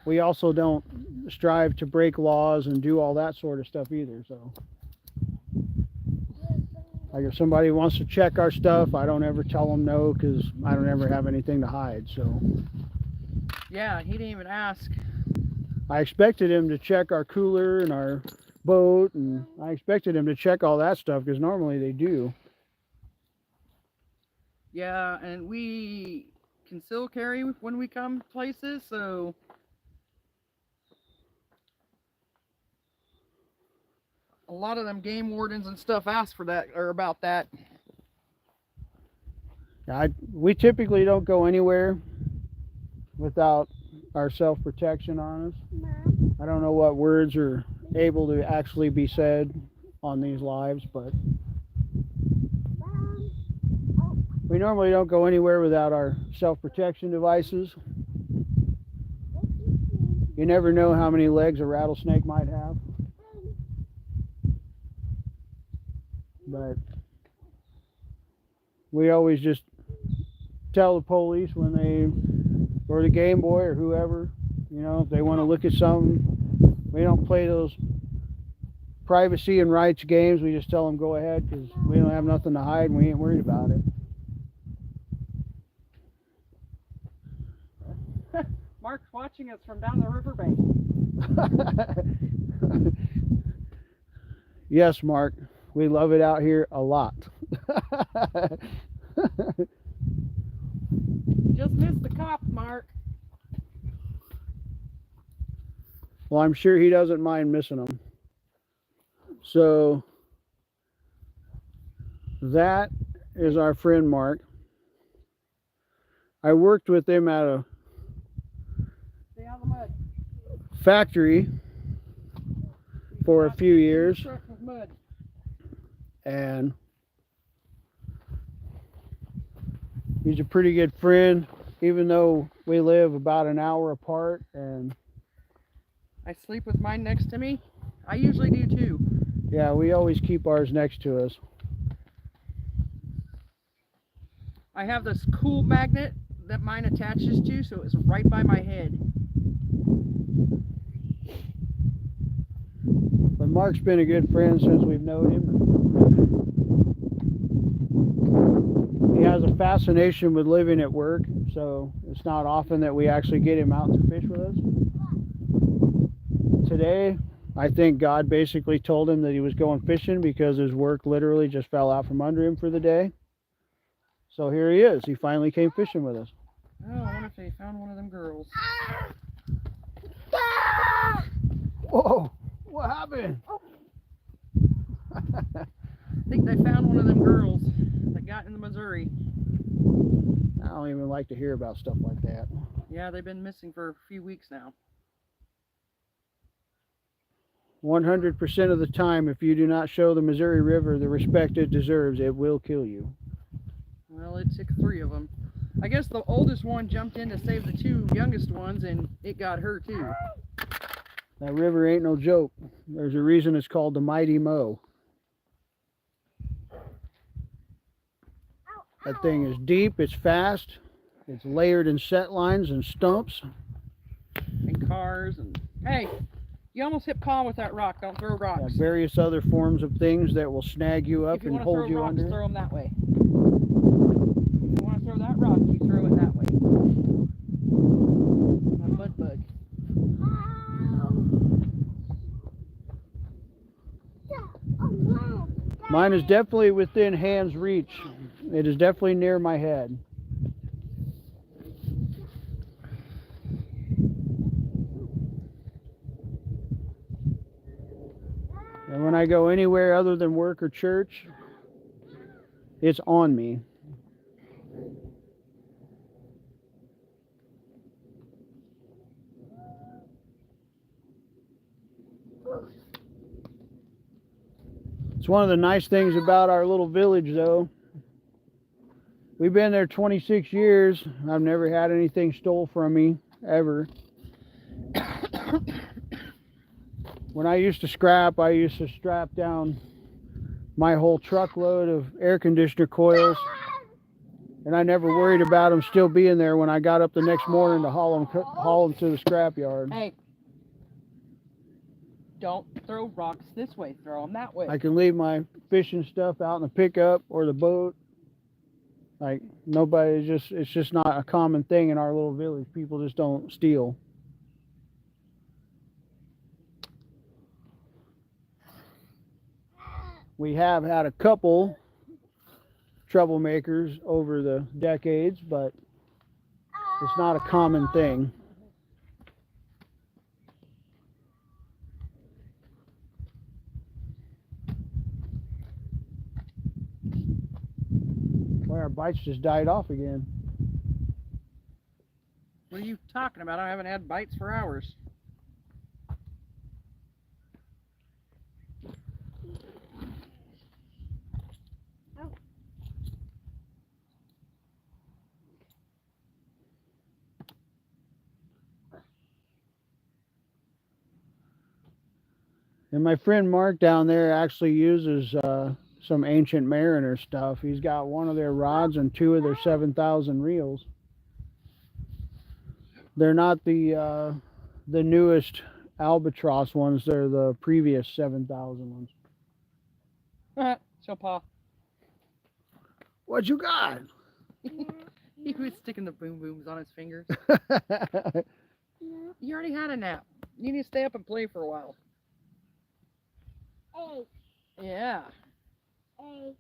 we also don't strive to break laws and do all that sort of stuff either. So, like if somebody wants to check our stuff, I don't ever tell them no, because I don't ever have anything to hide. So Yeah, he didn't even ask. I expected him to check our cooler and our boat, and I expected him to check all that stuff because normally they do. Yeah, and we conceal carry when we come places, so a lot of them game wardens and stuff ask for that or about that. We typically don't go anywhere without our self-protection on us. I don't know what words are able to actually be said on these lives, but we normally don't go anywhere without our self-protection devices. You never know how many legs a rattlesnake might have. But we always just tell the police when they, or the Game Boy or whoever, if they want to look at something. We don't play those privacy and rights games, we just tell them go ahead because we don't have nothing to hide and we ain't worried about it. Mark's watching us from down the riverbank. Yes, Mark, we love it out here a lot. Just missed the cops, Mark. Well, I'm sure he doesn't mind missing them. So that is our friend Mark. I worked with him at a Stay out of the mud. factory for a few years, Truck with mud. and he's a pretty good friend, even though we live about an hour apart. And I sleep with mine next to me. I usually do too. yeah, we always keep ours next to us. I have this cool magnet that mine attaches to, so it's right by my head. But Mark's been a good friend since we've known him. He has a fascination with living at work, so it's not often that we actually get him out to fish with us. Today, I think God basically told him that he was going fishing because his work literally just fell out from under him for the day. So here he is. He finally came fishing with us. Oh, I wonder if they found one of them girls. Whoa! What happened? I think they found one of them girls that got in the Missouri. I don't even like to hear about stuff like that. Yeah, they've been missing for a few weeks now. 100% of the time, if you do not show the Missouri River the respect it deserves, it will kill you. Well, it took 3 of them. I guess the oldest one jumped in to save the 2 youngest ones, and it got her too. That river ain't no joke. There's a reason it's called the Mighty Mo. That thing is deep, it's fast, it's layered in set lines and stumps. And cars and... Hey, you almost hit Paul with that rock. Don't throw rocks. Got various other forms of things that will snag you up If you and want to hold throw you rocks, under. throw them that way. If you want to throw that rock, you throw it that way. A mud bug. Mine is definitely within hand's reach. It is definitely near my head. And when I go anywhere other than work or church, it's on me. It's one of the nice things about our little village, though. We've been there 26 years. I've never had anything stole from me, ever. When I used to scrap, I used to strap down my whole truckload of air conditioner coils, and I never worried about them still being there when I got up the next morning to haul them to the scrap yard. Hey, don't throw rocks this way. Throw them that way. I can leave my fishing stuff out in the pickup or the boat. Like, nobody, it's just not a common thing in our little village. People just don't steal. We have had a couple troublemakers over the decades, but it's not a common thing. Boy, our bites just died off again. What are you talking about? I haven't had bites for hours. And my friend Mark down there actually uses some ancient mariner stuff. He's got one of their rods and 2 of their 7,000 reels. They're not the newest albatross ones. They're the previous 7,000 ones. Show Pa. What you got? He was sticking the boom booms on his fingers. No. You already had a nap. You need to stay up and play for a while. Hey. Yeah. Hey.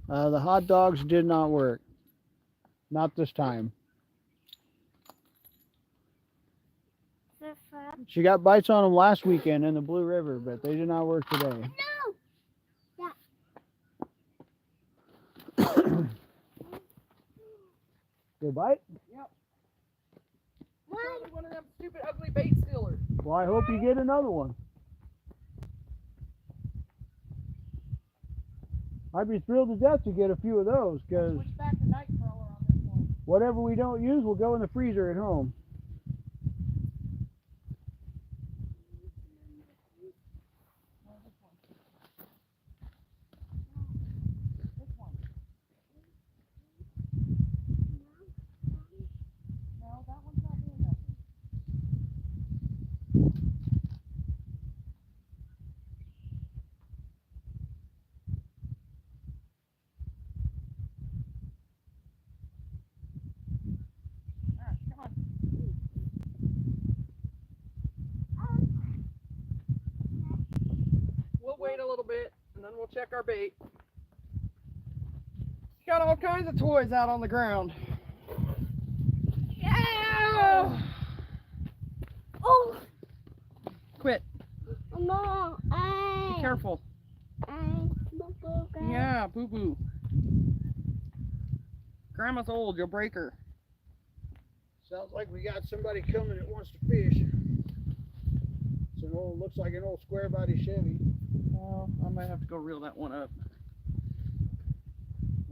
The hot dogs did not work. Not this time. She got bites on them last weekend in the Blue River, but they did not work today. No. Good bite? Yep. One. Probably one of them stupid ugly bait stealers. Well, I hope you get another one. I'd be thrilled to death to get a few of those, because Switch back to night crawler on this one. whatever we don't use will go in the freezer at home. This one. No, that one's not doing nothing. Alright, come on. We'll wait a little bit and then we'll check our bait. Got all kinds of toys out on the ground. Yeah! Oh. Quit. No. Be careful. Yeah, boo boo. Grandma's old, you'll break her. Sounds like we got somebody coming that wants to fish. It's an old, looks like an old square body Chevy. Well, I might have to go reel that one up.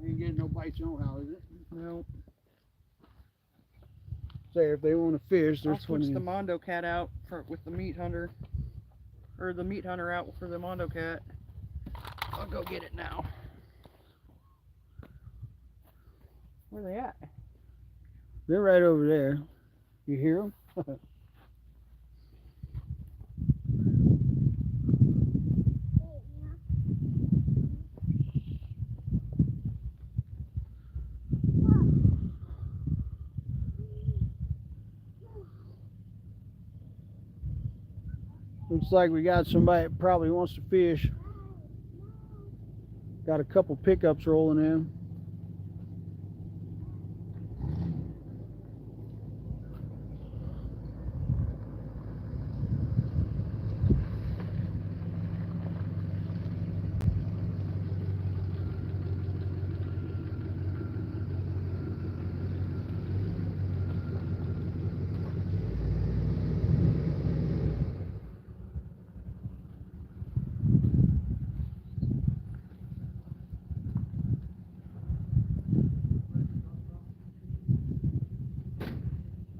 Ain't getting no bites anyhow, is it? No. Say if they want to fish, I'll there's switch plenty. the Mondo cat out with the meat hunter. Or the meat hunter out for the Mondo cat. I'll go get it now. Where are they at? They're right over there. You hear them? Looks like we got somebody that probably wants to fish. Got a couple pickups rolling in.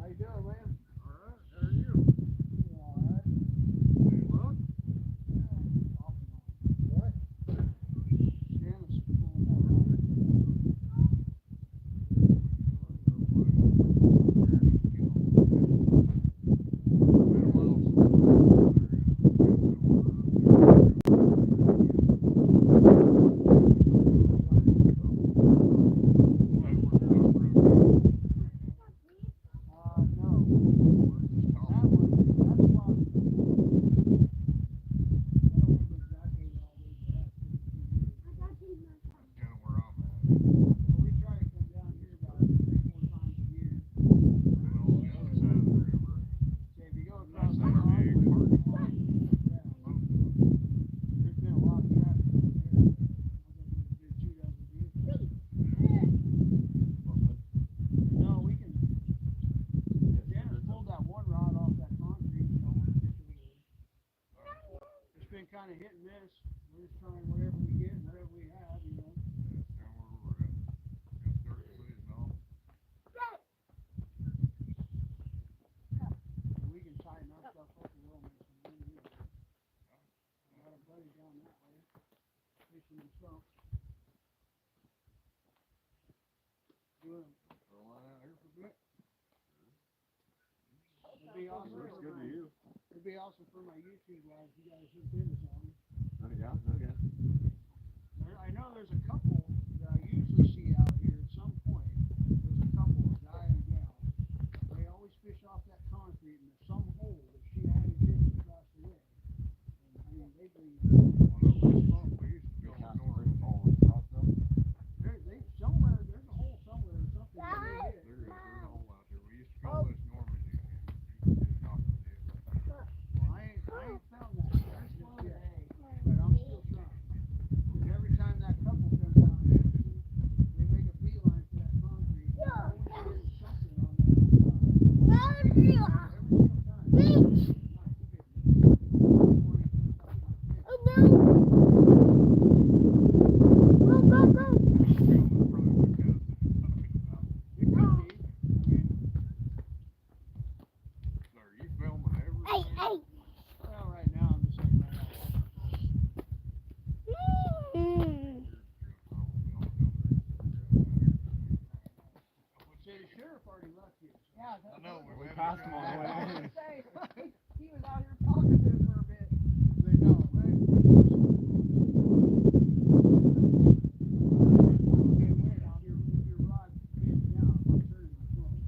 How you doing, man? Alright, how are you? Alright. Well, What? Janice pulling that rock. No. That one, that's probably. I don't remember exactly how it is, but that's kind of where I'm at. well, we try to come down here about 3-4 times a year. And on the other side of the river, Say if you go that's across the like a big highway, parking lot. there's been a lot of traffic over there. I think there's been 2 dozen vehicles. No, we can. Janice pulled that one rod off that concrete, you know, it's been kind of hit and miss. We're just trying whatever we get, whatever we have, you know. That's kind of where we're at. Gonna start putting off. We can tighten our stuff up a little, make some money. I got a buddy down that way, fishing the stump. be awesome. Looks good to you. It'd be awesome for my YouTube guys. You guys hook into something. Yeah, okay. I know there's a couple that I usually see out here at some point. There's a couple, a guy and a gal. They always fish off that concrete and there's some hole that she had to fish across the way. And I mean, they bring they somewhere there's a hole somewhere or something that they hit. There's a hole out there. We used to call this Normandy. Well, I ain't found that just yet, but I'm still trying. And every time that couple comes out here, they make a beeline for that concrete. And I always get something on that. Every single time. It could be. I mean, Are you filming everything? well, right now I'm just like, say the sheriff already left you. Yeah, I know. We passed him on the way in. he was out here talking to him for a bit. They know, right? If your rod bends down, I'm turning my phone.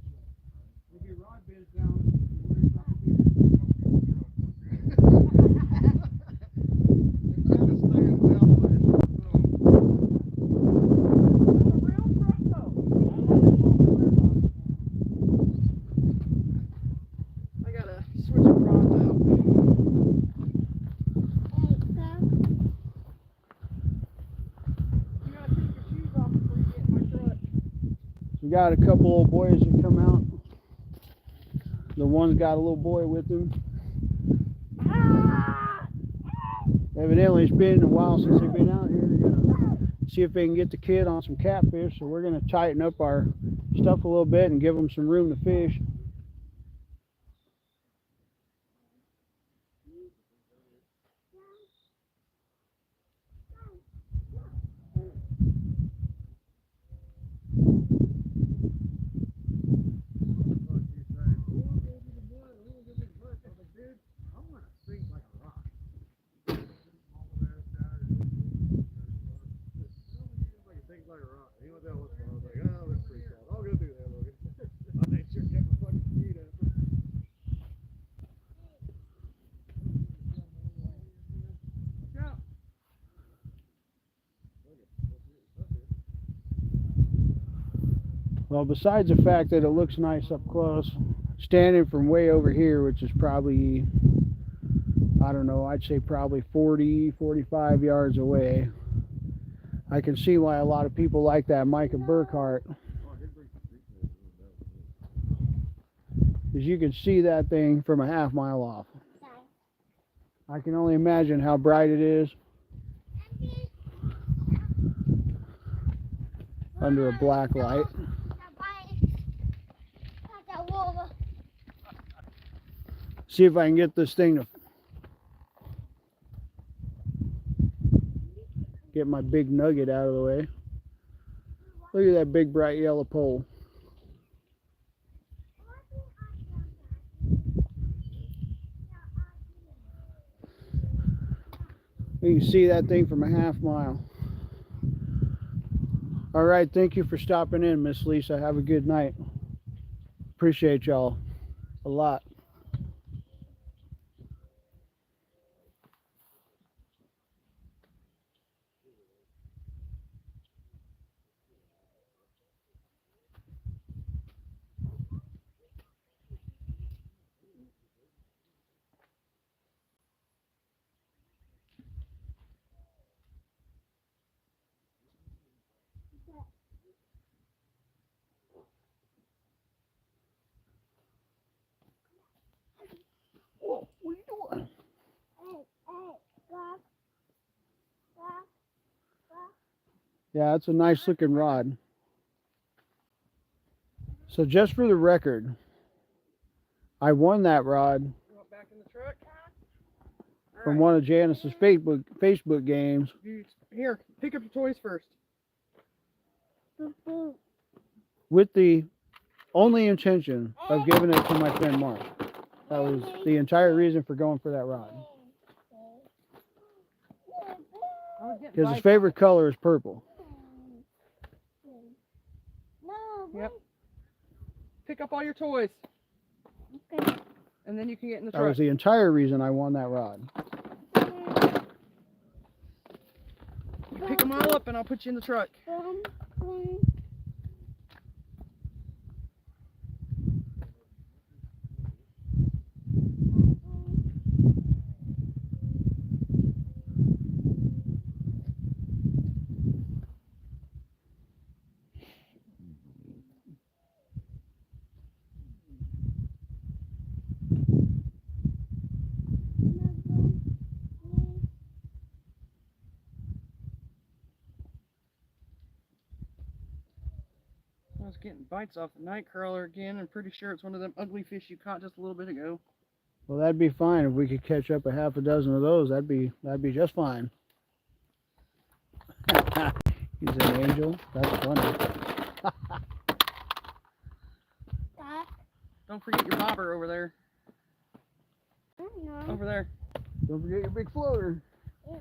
So if your rod bends down, worry about the beer. It kind of stands out like it's a film. A real truck though. I gotta switch the rods out. You gotta take your shoes off before you get in my truck. We got a couple old boys that come out. The one's got a little boy with him. Evidently, it's been a while since they've been out here. They're gonna see if they can get the kid on some catfish. So we're gonna tighten up our stuff a little bit and give them some room to fish. Well, besides the fact that it looks nice up close, standing from way over here, which is probably, I don't know, I'd say probably 40, 45 yards away, I can see why a lot of people like that Micah Burkhart. Because you can see that thing from a half mile off. I can only imagine how bright it is under a black light. See if I can get this thing to get my big nugget out of the way. Look at that big bright yellow pole. You can see that thing from a half mile. All right, thank you for stopping in, Miss Lisa. Have a good night. Appreciate y'all a lot. Whoa, what are you doing? Yeah, it's a nice looking rod. So just for the record, I won that rod You want back in the truck? from one of Janice's Facebook games. Here, pick up your toys first. With the only intention of giving it to my friend Mark. That was the entire reason for going for that rod. I was getting Because his bites. favorite color is purple. Yep. Pick up all your toys. Okay. And then you can get in the That truck. was the entire reason I won that rod. You pick them all up and I'll put you in the truck. I was getting bites off the night curler again. I'm pretty sure it's one of them ugly fish you caught just a little bit ago. Well, that'd be fine if we could catch up a half a dozen of those. That'd be just fine. He's an angel. That's funny. Don't forget your bobber over there. No. Over there. Don't forget your big floater. No.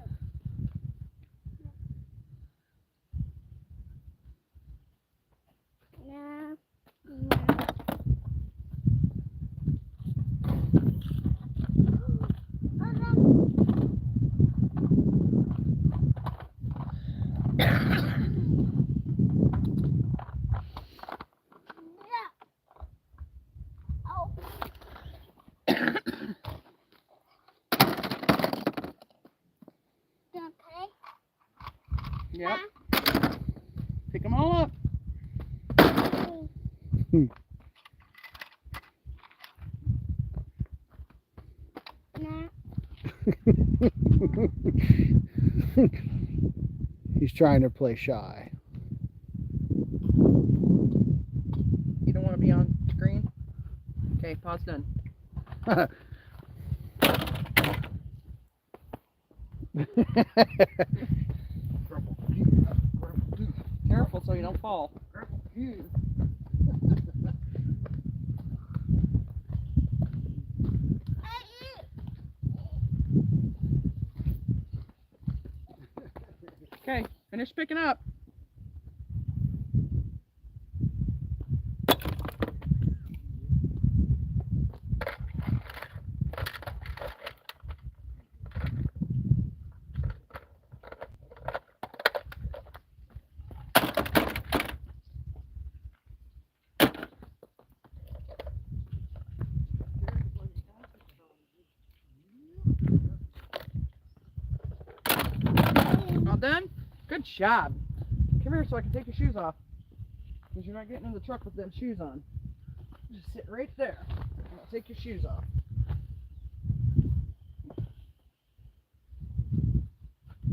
Okay. Yep. Pick them all up. No. He's trying to play shy. You don't want to be on screen? Okay, pause done. Careful so you don't fall. Okay, finish picking up. All done? Good job. Come here so I can take your shoes off. Because you're not getting in the truck with them shoes on. Just sit right there. And I'll take your shoes off.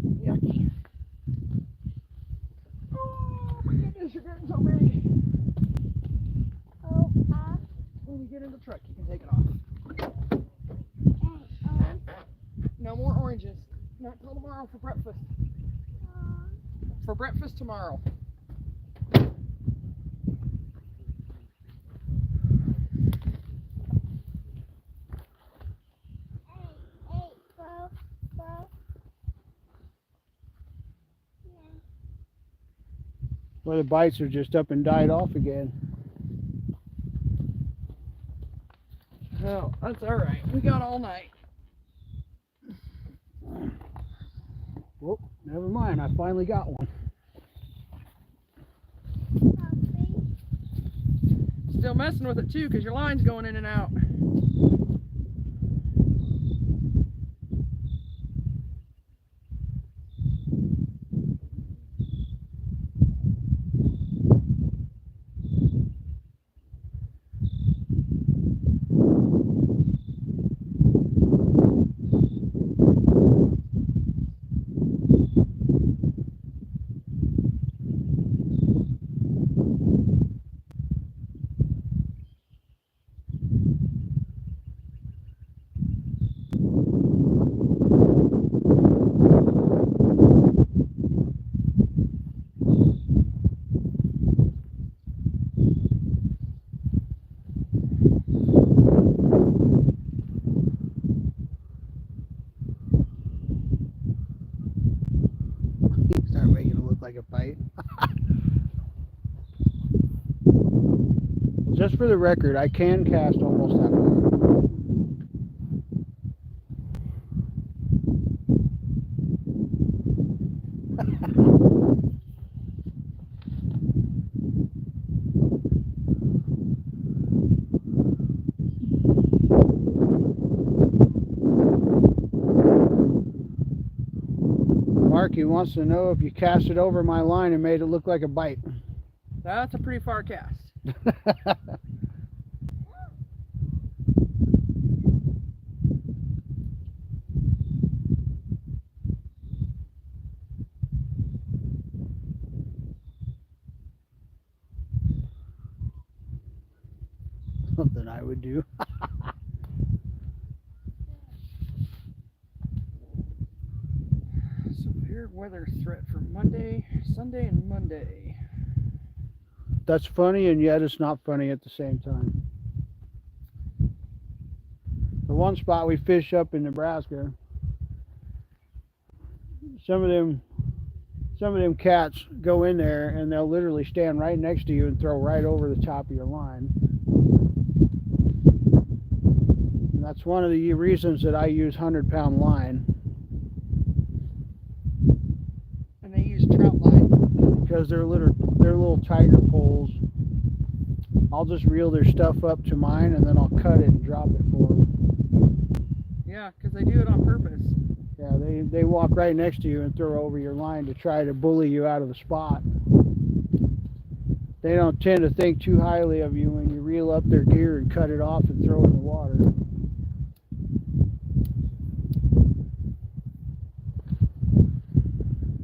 Yucky. Oh my goodness, you're getting so big. Oh, When you get in the truck, you can take it off. No more oranges. Not till tomorrow for breakfast. For breakfast tomorrow. Well, the bites are just up and died off again. Oh, that's all right. We got all night. Well, never mind. I finally got one. Still messing with it too, because your line's going in and out. Just for the record, I can cast almost that far. Marky wants to know if you cast it over my line and made it look like a bite. That's a pretty far cast. Something I would do. Severe weather threat for Monday, Sunday, and Monday. That's funny, and yet it's not funny at the same time. The one spot we fish up in Nebraska, some of them cats go in there and they'll literally stand right next to you and throw right over the top of your line. And that's one of the reasons that I use 100-pound line. And they use trout line. Because they're little tiger poles. I'll just reel their stuff up to mine and then I'll cut it and drop it for them. Yeah, because they do it on purpose. Yeah, they walk right next to you and throw over your line to try to bully you out of the spot. They don't tend to think too highly of you when you reel up their gear and cut it off and throw it in the water.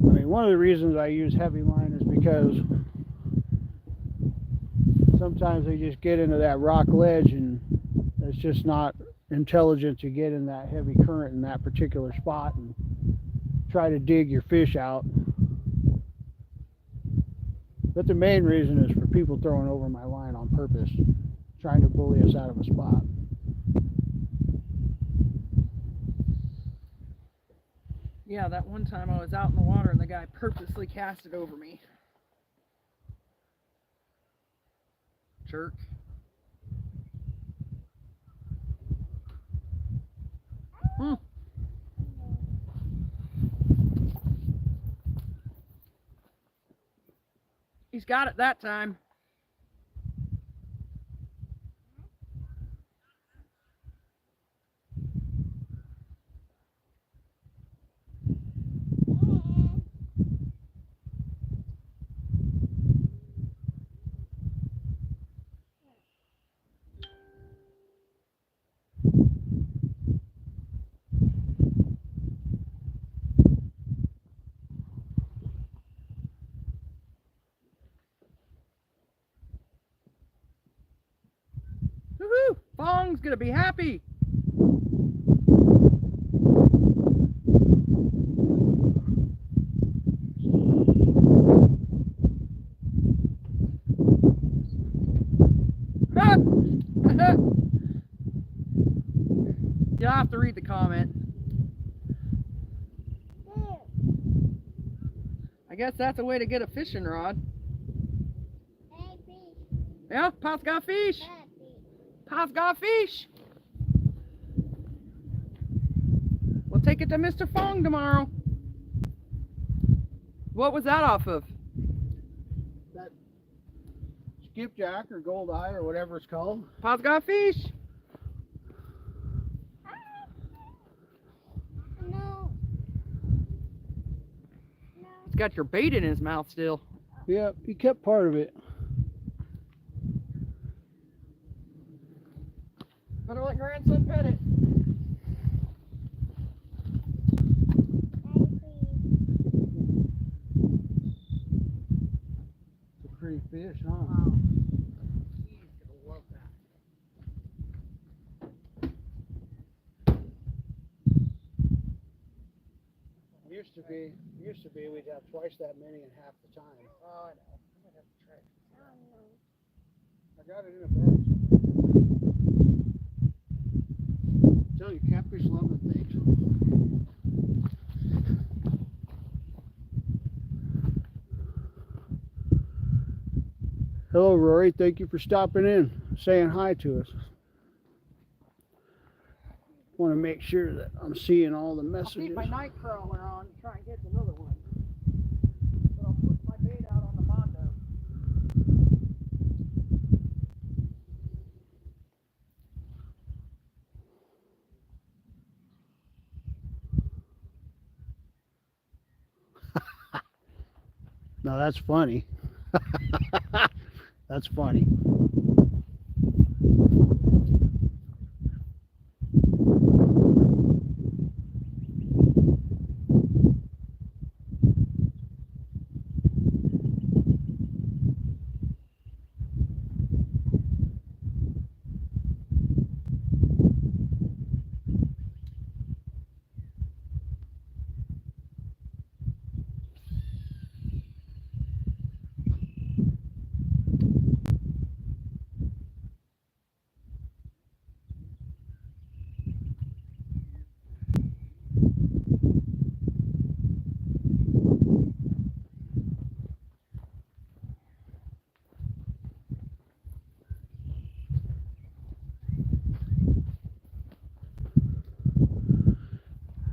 I mean, one of the reasons I use heavy line is because sometimes they just get into that rock ledge and it's just not intelligent to get in that heavy current in that particular spot and try to dig your fish out. But the main reason is for people throwing over my line on purpose, trying to bully us out of a spot. Yeah, that one time I was out in the water and the guy purposely cast it over me. Jerk. He's got it that time. Woohoo! Fong's gonna be happy. You'll have to read the comment. I guess that's a way to get a fishing rod. Hey, fish. Yeah, Pa's got fish. Bad fish. Pa's got fish. We'll take it to Mr. Fong tomorrow. What was that off of? That skipjack or gold eye or whatever it's called. Pa's got fish. No. He's got your bait in his mouth still. Yeah, he kept part of it. Better let grandson pet it. Hey, fish. It's a pretty fish, huh? Wow. He's gonna love that. Used to be we'd have twice that many in half the time. Oh, I know. I might have to try it. Oh, no. I got it in a bag. I'm telling you, catfish love the things. Hello, Rory. Thank you for stopping in. saying hi to us. Want to make sure that I'm seeing all the I'll keep messages. my night crawler on to try and catch another one. But I'll put my bait out on the Mondo. No, that's funny. That's funny.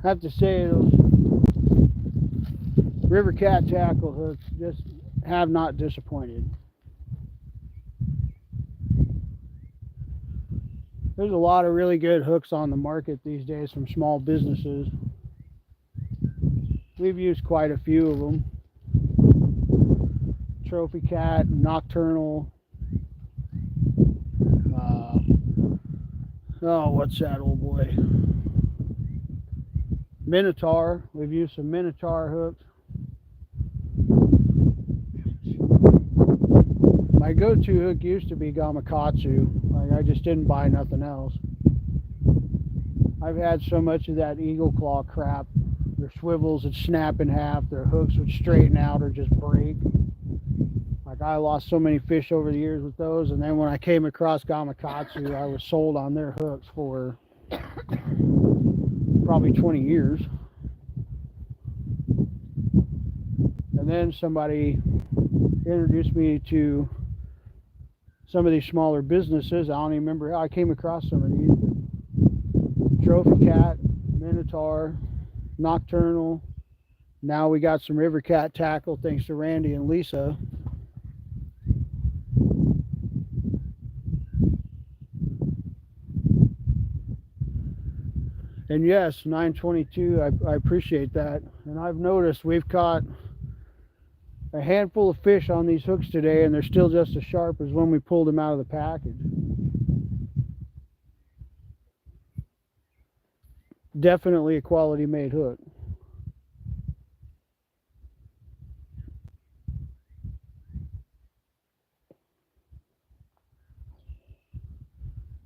I have to say those river cat tackle hooks just have not disappointed. There's a lot of really good hooks on the market these days from small businesses. We've used quite a few of them. Trophy Cat, Nocturnal. Oh, what's that old boy? Minotaur. We've used some Minotaur hooks. My go-to hook used to be Gamakatsu. Like, I just didn't buy nothing else. I've had so much of that eagle claw crap. Their swivels would snap in half, their hooks would straighten out or just break. Like, I lost so many fish over the years with those, and then when I came across Gamakatsu, I was sold on their hooks for probably 20 years. And then somebody introduced me to some of these smaller businesses. I don't even remember how I came across some of these. Trophy Cat, Minotaur, Nocturnal. Now we got some River Cat tackle thanks to Randy and Lisa. And yes, 922, I appreciate that. And I've noticed we've caught a handful of fish on these hooks today, and they're still just as sharp as when we pulled them out of the package. Definitely a quality made hook.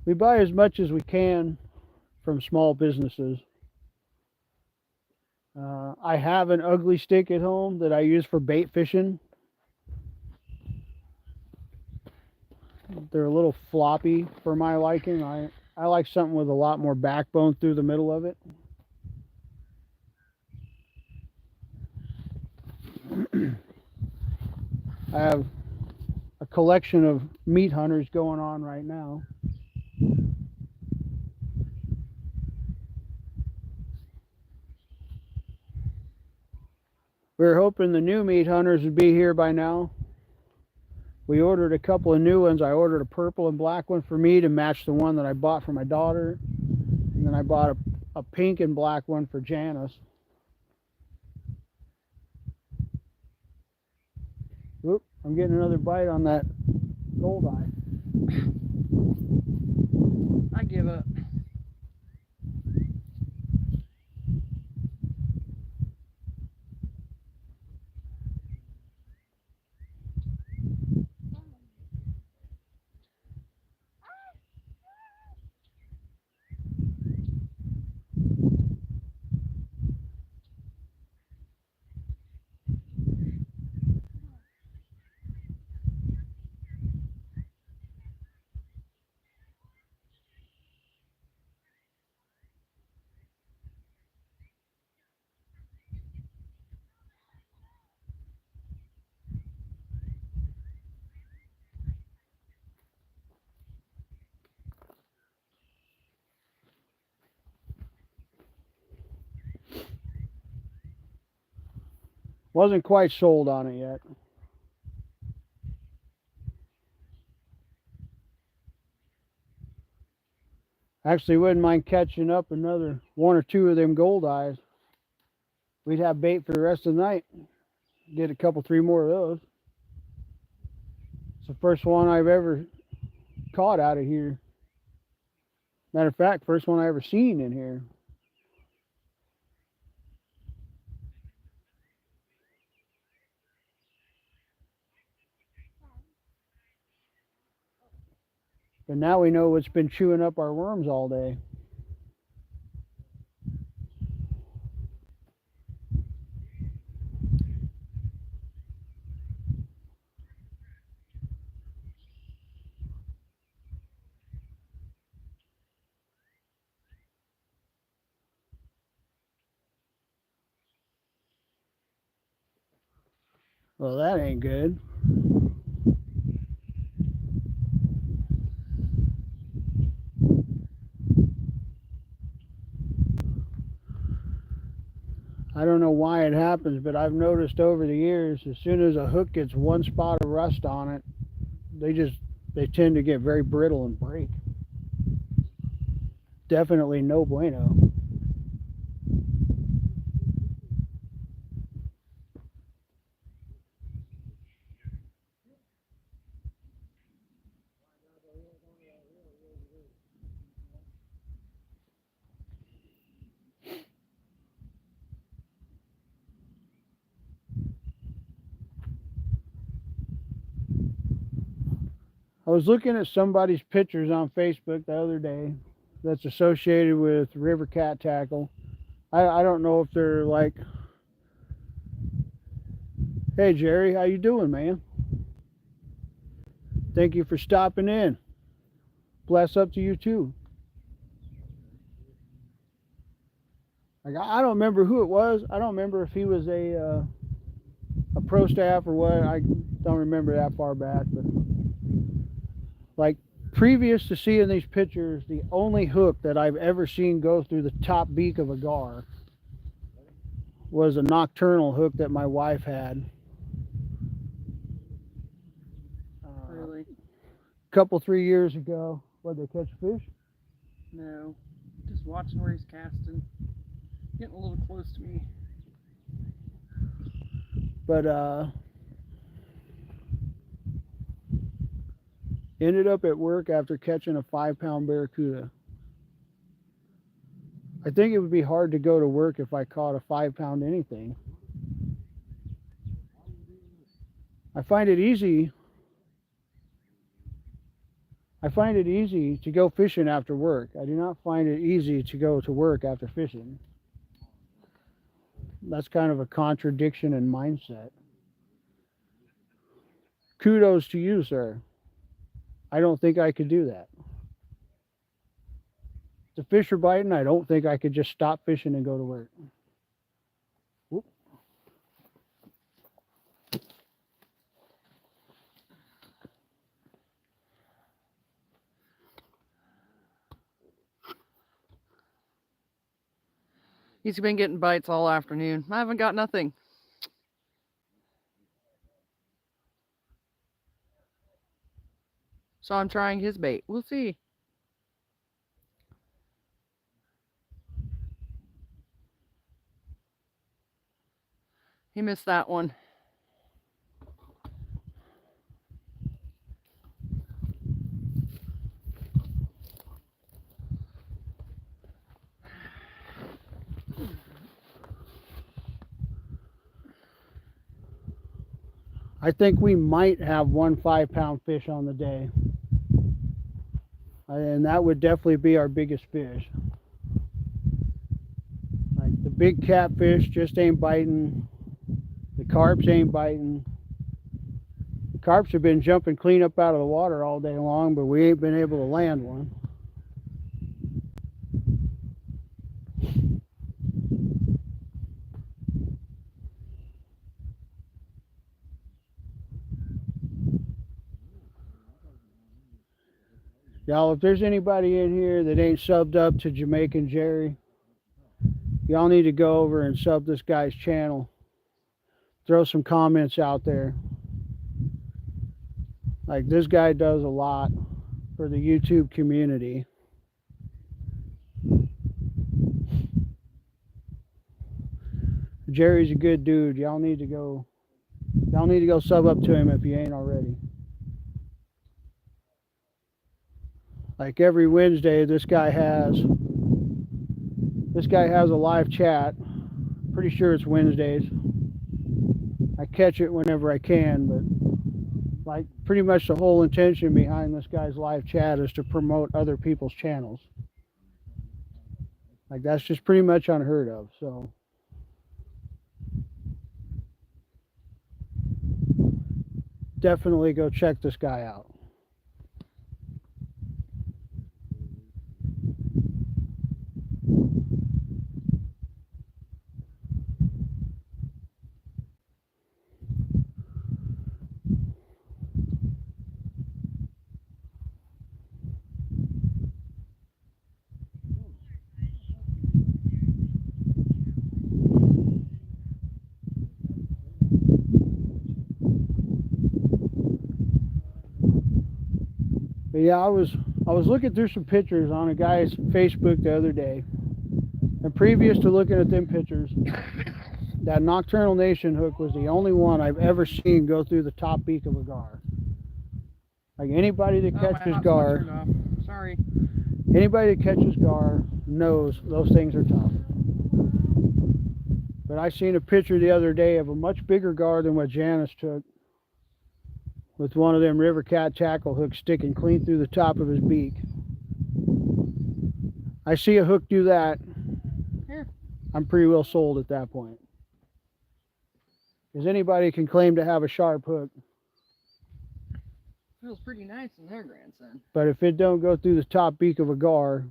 We buy as much as we can from small businesses. I have an ugly stick at home that I use for bait fishing. They're a little floppy for my liking. I like something with a lot more backbone through the middle of it. I have a collection of meat hunters going on right now. We were hoping the new meat hunters would be here by now. We ordered a couple of new ones. I ordered a purple and black one for me to match the one that I bought for my daughter. And then I bought a pink and black one for Janice. Oop, I'm getting another bite on that goldeye. I give up. Wasn't quite sold on it yet. Actually, wouldn't mind catching up another one or two of them gold eyes. We'd have bait for the rest of the night. Get a couple, three more of those. It's the first one I've ever caught out of here. Matter of fact, first one I ever seen in here. But now we know what's been chewing up our worms all day. Well, that ain't good. I don't know why it happens, but I've noticed over the years, as soon as a hook gets one spot of rust on it, they tend to get very brittle and break. Definitely no bueno. I was looking at somebody's pictures on Facebook the other day that's associated with river cat tackle. I don't know if they're like, hey Jerry, how you doing, man? Thank you for stopping in. Bless up to you too. Like, I don't remember who it was. I don't remember if he was a pro staff or what. I don't remember that far back, but like previous to seeing these pictures, the only hook that I've ever seen go through the top beak of a gar was a nocturnal hook that my wife had. Really? Couple 3 years ago. What, they catch fish? No. Just watching where he's casting. Getting a little close to me. But ended up at work after catching a 5-pound barracuda. I think it would be hard to go to work if I caught a 5-pound anything. I find it easy to go fishing after work. I do not find it easy to go to work after fishing. That's kind of a contradiction in mindset. Kudos to you, sir. I don't think I could do that. If the fish are biting, I don't think I could just stop fishing and go to work. Whoop. He's been getting bites all afternoon. I haven't got nothing. So I'm trying his bait. We'll see. He missed that one. I think we might have one 5-pound fish on the day. And that would definitely be our biggest fish. Like the big catfish just ain't biting. The carps ain't biting. The carps have been jumping clean up out of the water all day long, but we ain't been able to land one. Y'all, if there's anybody in here that ain't subbed up to Jamaican Jerry, y'all need to go over and sub this guy's channel. throw some comments out there. Like, this guy does a lot for the YouTube community. Jerry's a good dude. Y'all need to go sub up to him if you ain't already. Like, every Wednesday this guy has a live chat. Pretty sure it's Wednesdays. I catch it whenever I can, but like, pretty much the whole intention behind this guy's live chat is to promote other people's channels. Like, that's just pretty much unheard of. So definitely go check this guy out. But yeah, I was looking through some pictures on a guy's Facebook the other day, and previous to looking at them pictures, that Nocturnal Nation hook was the only one I've ever seen go through the top beak of a gar. Like, anybody that catches gar, Sorry. anybody that catches gar knows those things are tough. But I seen a picture the other day of a much bigger gar than what Janice took, with one of them river cat tackle hooks sticking clean through the top of his beak. I see a hook do that, I'm pretty well sold at that point. Because anybody can claim to have a sharp hook, Feels pretty nice in there, grandson. but if it don't go through the top beak of a gar,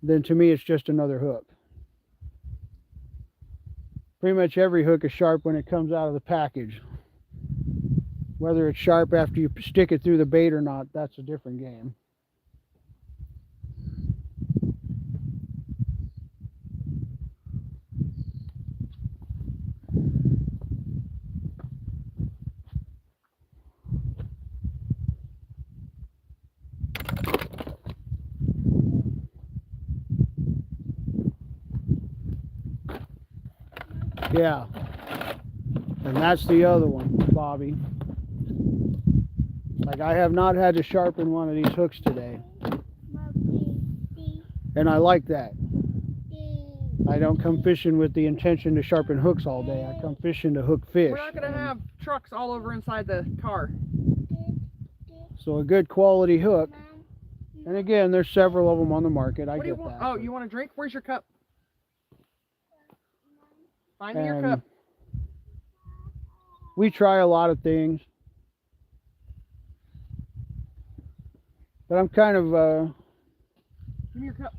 then to me it's just another hook. Pretty much every hook is sharp when it comes out of the package. Whether it's sharp after you stick it through the bait or not, that's a different game. Yeah. And that's the other one, Bobby. Like, I have not had to sharpen one of these hooks today. And I like that. I don't come fishing with the intention to sharpen hooks all day. I come fishing to hook fish. We're not going to have trucks all over inside the car. So a good quality hook. And again, there's several of them on the market. I What do you get want? that. Oh, you want a drink? Where's your cup? Find me your And cup. we try a lot of things. But I'm kind of, Give me your cup.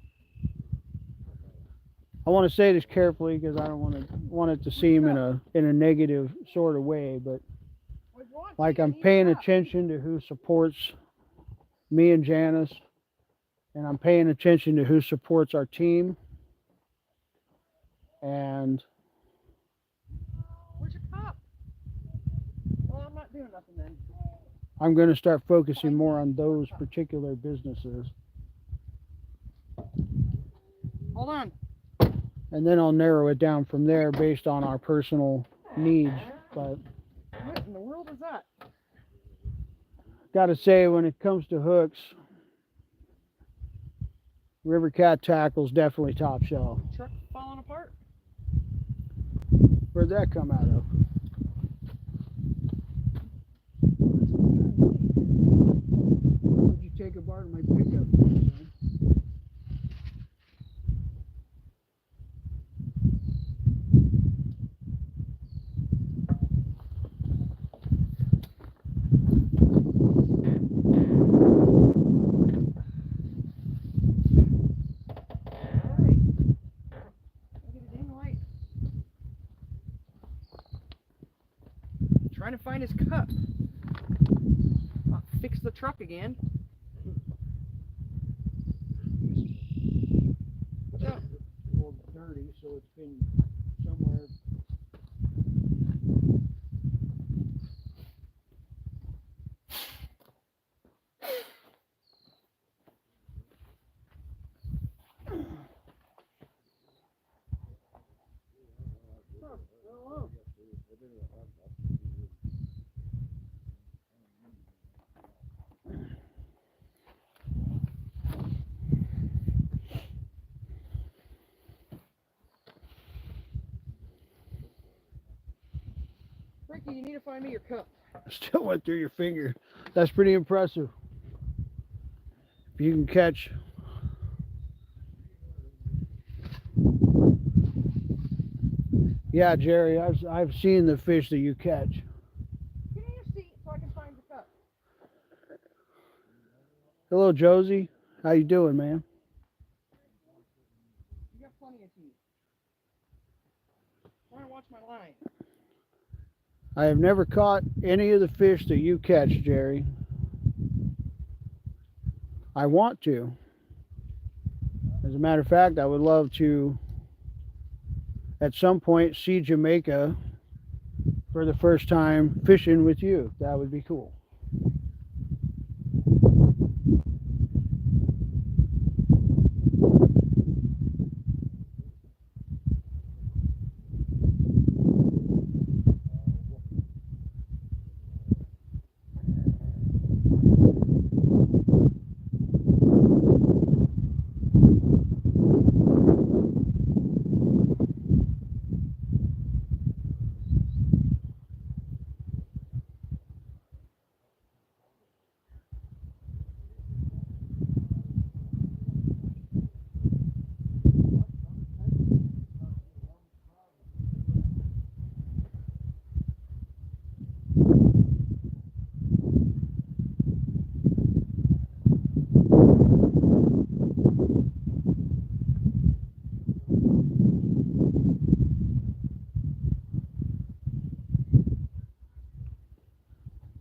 I want to say this carefully because I don't want it to seem in a negative sort of way, but like, I'm paying attention to who supports me and Janice, and I'm paying attention to who supports our team. And Where's your cup? Well, I'm not doing nothing then. I'm going to start focusing more on those particular businesses. Hold on. And then I'll narrow it down from there based on our personal needs. But What in the world is that? gotta say, when it comes to hooks, River Cat Tackle's definitely top shelf. Truck falling apart? Where'd that come out of? Why'd you take apart my pickup? Trying to find his cup. I'll fix the truck again. It's a little dirty, so it's been somewhere Ricky, you need to find me your cup. Still went through your finger. That's pretty impressive. If you can catch. Yeah, Jerry, I've seen the fish that you catch. Get in your seat so I can find your cup. Hello, Josie. How you doing, man? You got plenty of teeth. I want to watch my line. I have never caught any of the fish that you catch, Jerry. I want to. As a matter of fact, I would love to, at some point, see Jamaica for the first time fishing with you. That would be cool.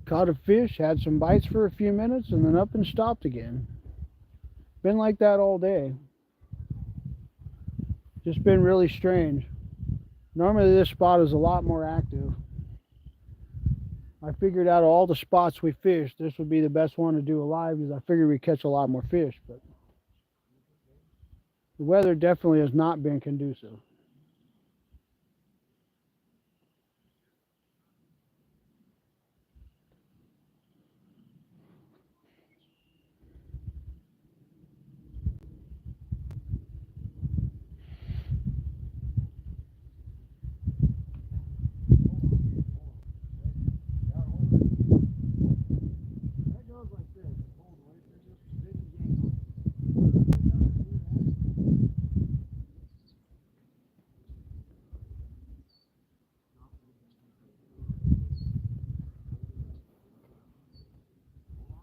Caught a fish, had some bites for a few minutes, and then up and stopped again. Been like that all day. Just been really strange. Normally this spot is a lot more active. I figured out all the spots we fished, this would be the best one to do alive because I figured we'd catch a lot more fish, but the weather definitely has not been conducive.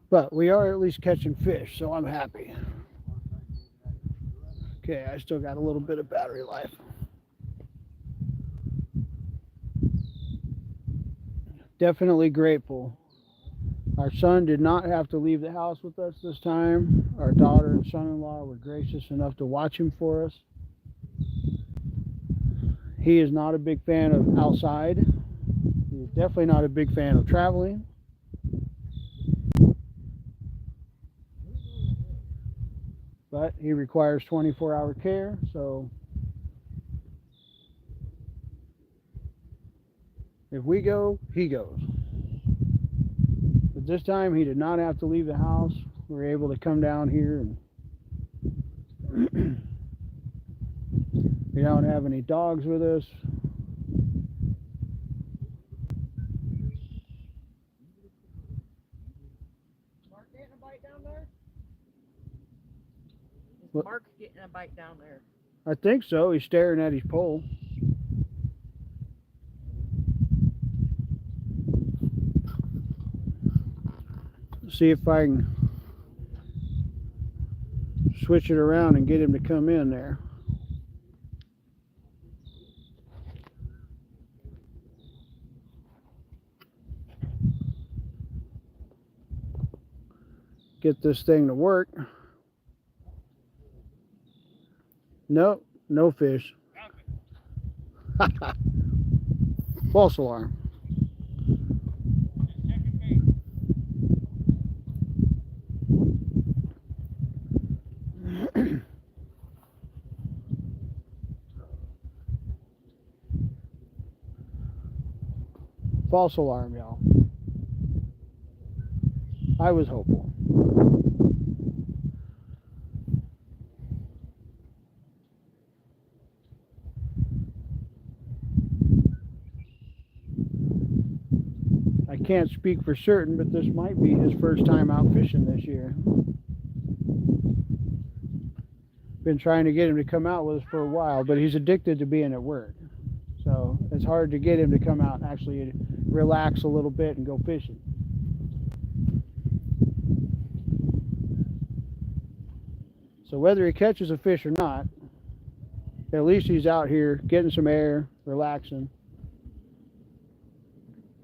But we are at least catching fish, so I'm happy. Okay, I still got a little bit of battery life. Definitely grateful. Our son did not have to leave the house with us this time. Our daughter and son-in-law were gracious enough to watch him for us. He is not a big fan of outside. He's definitely not a big fan of traveling. But he requires 24-hour care, so if we go, he goes. But this time he did not have to leave the house. We were able to come down here and we don't have any dogs with us. Mark getting a bite down there? Is What? Mark getting a bite down there? I think so. He's staring at his pole. See if I can switch it around and get him to come in there. Get this thing to work. Nope, no fish. False alarm. False alarm, y'all. I was hopeful. can't speak for certain, but this might be his first time out fishing this year. Been trying to get him to come out with us for a while, but he's addicted to being at work. So it's hard to get him to come out and actually relax a little bit and go fishing. So whether he catches a fish or not, at least he's out here getting some air, relaxing.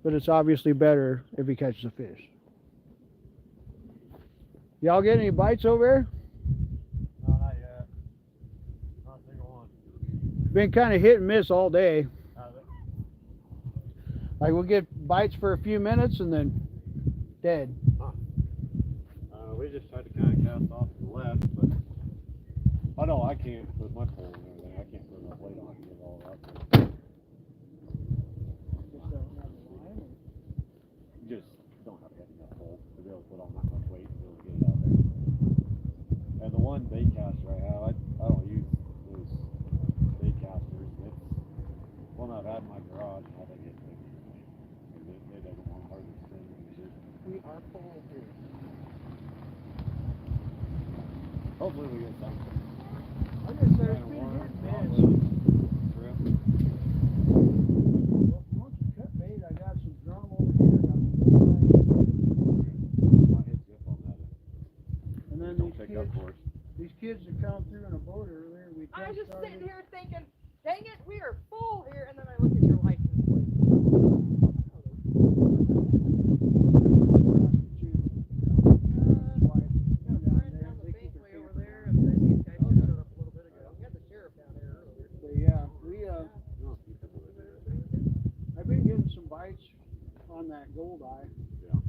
But it's obviously better if he catches a fish. Y'all get any bites over there? No, not yet. Not a single one. Been kind of hit and miss all day. Like we'll get bites for a few minutes and then dead. We just tried to kind of cast off to the left, but I know I can't with my pole and everything. I can't put my blade on and get all that. Just don't have enough pole to be able to put on that much weight to be able to get it out there. And the one bait caster I have, I don't use those bait casters. It's one I've had in my garage. I think it's they doesn't want hard to spin and shit. We are full here. Hopefully we get something. I'm gonna say it's been hit and miss. Well, once you cut bait, I got some drum over here. Got some I hit Jeff on that. and then Don't pick up for us. these kids that come through in a boat earlier. We I was just started- sitting here thinking, dang it, we are full here, and then I look at your license plate. I've been getting some bites on that gold eye. Yeah.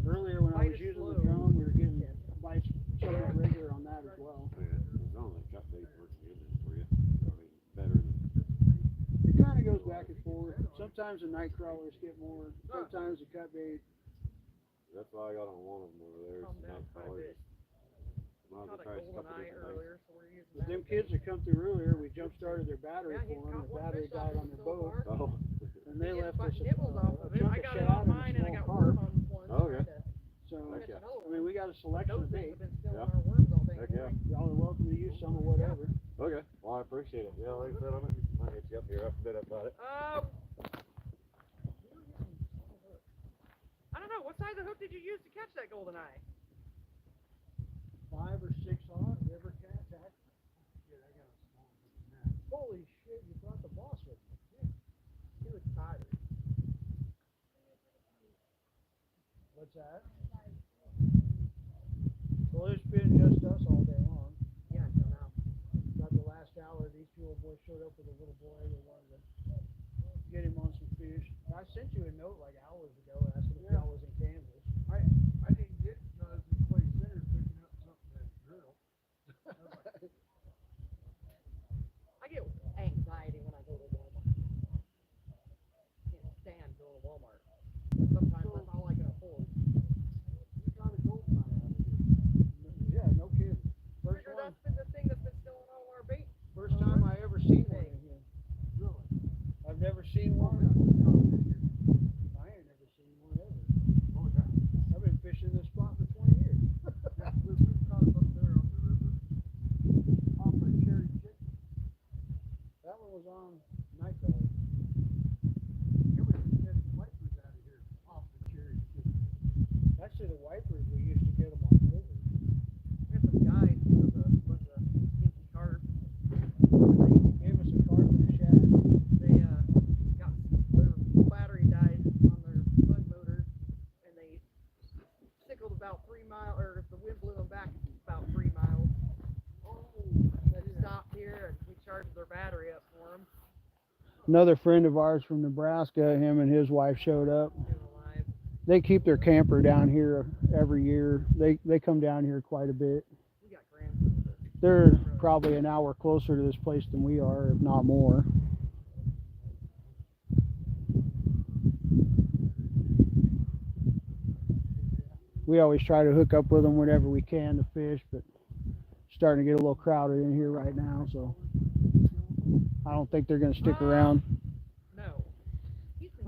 Earlier when I Bite was is using slow. the drum, we were getting bites somewhat regular on that as well. As long as cut bait works good for you. I mean, better than. It kind of goes back and forth. Sometimes the night crawlers get more. Sometimes the cut bait. That's why I got on one of them over there. Calm It's down not quite a probably. bit. Might as well Caught try a a couple golden eye different things. earlier, so we're using But that. them kids that come through earlier, we jump started their battery Yeah, he's for them. caught The one battery fish off died it on their so boat, far. Oh. and they He left gets us nibbles off of it. chunk I of got it shad on mine, and I and a got small worm carp. on one. Oh, okay. So, Heck yeah. I mean, we got a selection Those of things bait. have been stealing Yeah. our worms all day. Heck yeah. Y'all are welcome to use some or whatever. Okay. Well, I appreciate it. Yeah, like I said, I might hit you up here after a bit about it. I don't know. What size of hook did you use to catch that golden eye? 5 or 6 aught, river cat tack. Yeah, I got a small one than that. Holy shit, you brought the boss with you. He was tired. What's that? Well, it's been just us all day long. Yeah, until now. About the last hour, these two old boys showed up with a little boy. They wanted to get him on some fish. I sent you a note like hours ago asking if y'all was in Kansas. I didn't get because the place there picking up something that's drill. I get anxiety when I go to Walmart. Can't stand going to Walmart. Sometimes that's all I can afford. We got a golden eye out of here. Yeah, no kidding. First Figure one, that's been the thing that's been stealing all our bait. first time I ever seen one in here. Really? I've never seen one. I ain't never seen one ever. Oh, yeah. I've been fishing this spot for 20 years. Yeah, we've caught them up there on the river. Off of Cherry Chicken. That one was on Nightcrawler. Yeah, we can catch wipers out of here off the Cherry Chicken. Actually, the wipers, we used to get them on rivers. We had some guys with a stinky carp. Gave us a carp and a shad. They got their battery died on their bug motor, and they sickled about 3 miles, or the wind blew them back about 3 miles. And they stopped here, and we charged their battery up for them. Another friend of ours from Nebraska, him and his wife showed up. They were alive. They keep their camper down here every year. They come down here quite a bit. We got grandsons. They're probably an hour closer to this place than we are, if not more. We always try to hook up with them whenever we can to fish, but it's starting to get a little crowded in here right now, so I don't think they're going to stick around. No.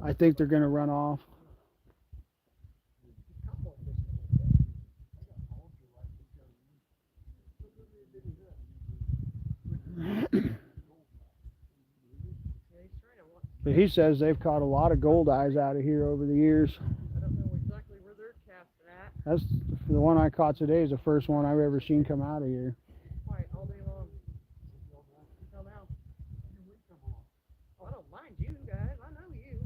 I think they're going to run off. But he says they've caught a lot of gold eyes out of here over the years. I don't know exactly where they're casting at. That's the one I caught today is the first one I've ever seen come out of here. Quiet all day long. Until now. Oh, I don't mind you guys. I know you.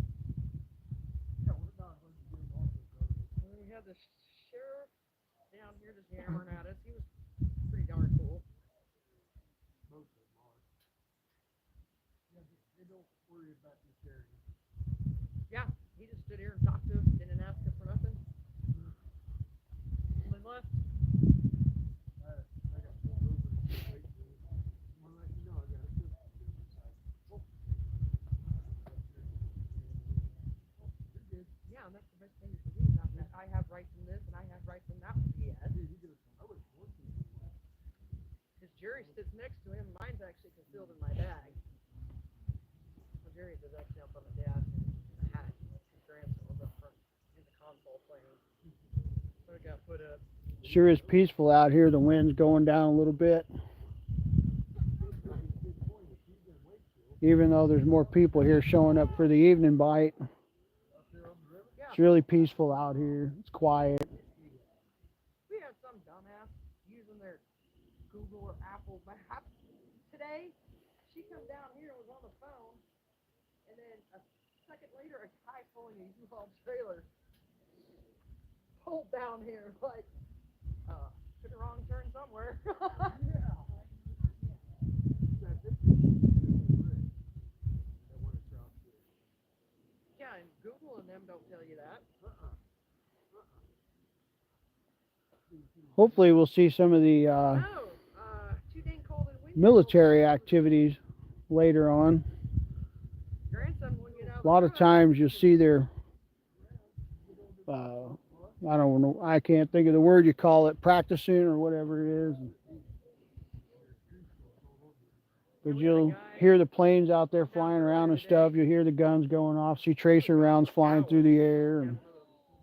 And then we had the sheriff down here just yammering at us. He was pretty darn cool. Yeah, he just stood here and talked to us, didn't ask us for nothing. And then left. Yeah, and that's the best thing you can do. Not that I have rights in this and I have rights in that one. Yes. His Jerry sits next to him. Mine's actually concealed in my bag. Well, Jerry's is actually up on the dash and a hat. His grandson was up front in the console playing. So it got put up. Sure is peaceful out here. The wind's going down a little bit. Even though there's more people here showing up for the evening bite. It's really peaceful out here. It's quiet. We had some dumbass using their Google or Apple map today. She come down here and was on the phone, and then a second later, a guy pulling a U-Haul trailer pulled down here like, took a wrong turn somewhere. Yeah, and Google and them don't tell you that. Hopefully we'll see some of the No, too dang cold and windy. military activities later on. Grandson wouldn't get out A lot of times you'll see their, I don't know, I can't think of the word you call it, practicing or whatever it is. But you'll hear the planes out there flying around and stuff. You'll hear the guns going off, see tracer rounds flying through the air. And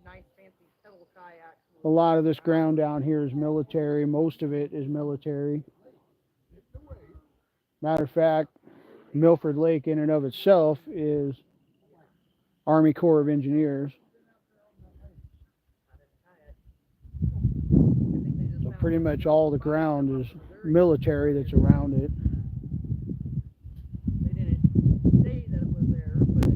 nice fancy pedal kayaks. a lot of this ground down here is military. Most of it is military. Matter of fact, Milford Lake in and of itself is Army Corps of Engineers. So pretty much all the ground is military that's around it. They didn't say that it was there, but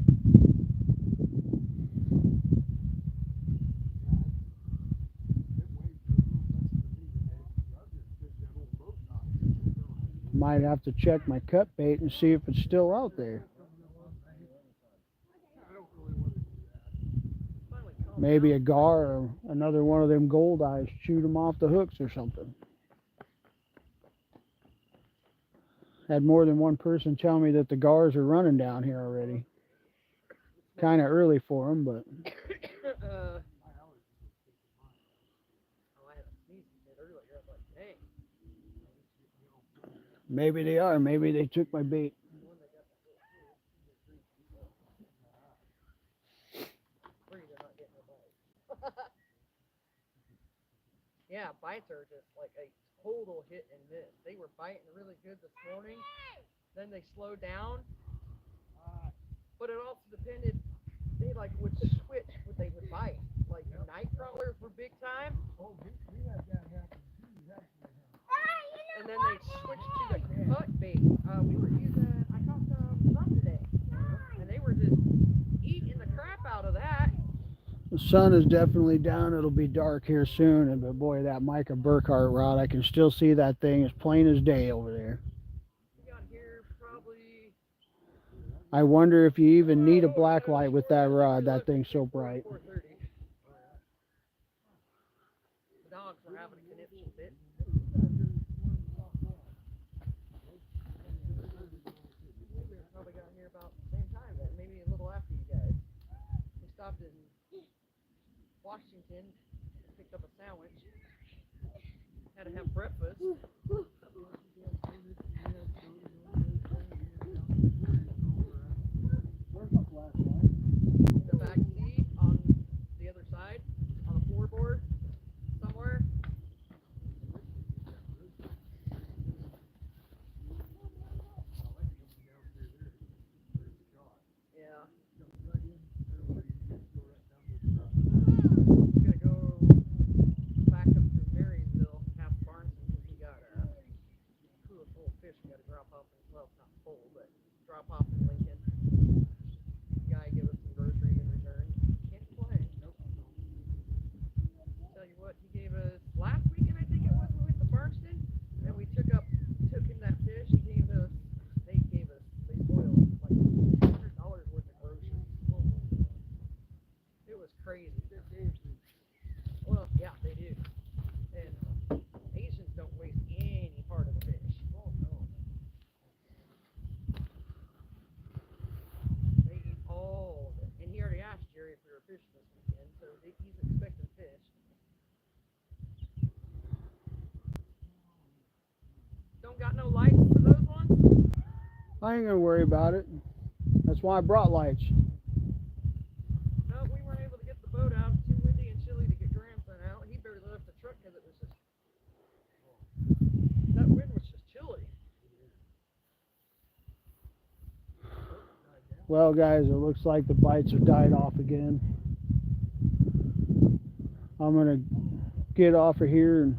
Might have to check my cut bait and see if it's still out there. Maybe a gar or another one of them gold eyes chewed them off the hooks or something. Had more than one person tell me that the gars are running down here already. Kind of early for them, but oh, I had a sneeze earlier. I was like, dang. maybe they are. Maybe they took my bait. Yeah, bites are just like a total hit and miss. They were biting really good this morning, then they slowed down. But it also depended. They like would switch what they would bite. Like the night crawlers were big time. And then they switched to the cut bait. We were using. I caught some today, and they were just eating the crap out of that. The sun is definitely down. It'll be dark here soon. And but boy, that Micah Burkhart rod, I can still see that thing as plain as day over there. We got here probably. I wonder if you even need a black light with that rod. That thing's so bright. 4:30. The dogs were having a conniption fit. Probably got here about the same time, then maybe a little after you guys. We stopped in Washington, picked up a sandwich, had to have breakfast. The back seat on the other side, on the floorboard, somewhere. Yeah. drop off in Lincoln. Guy gave us some groceries in return. Can't complain. Nope. Tell you what, he gave us last weekend, I think it was, we went to Barnston, and we took him that fish. They spoiled like $100 worth of groceries. It was crazy. Well, yeah, they do. And Asians don't waste any part of the fish. Oh no. They eat all of it. And he already asked Jerry if we were fishing this weekend, so he's expecting fish. Don't got no lights for those ones? I ain't gonna worry about it. That's why I brought lights. No, we weren't able to get the boat out. Too windy and chilly to get grandson out. He barely left the truck because it was just, that wind was just chilly. Well, guys, it looks like the bites have died off again. I'm gonna get off of here and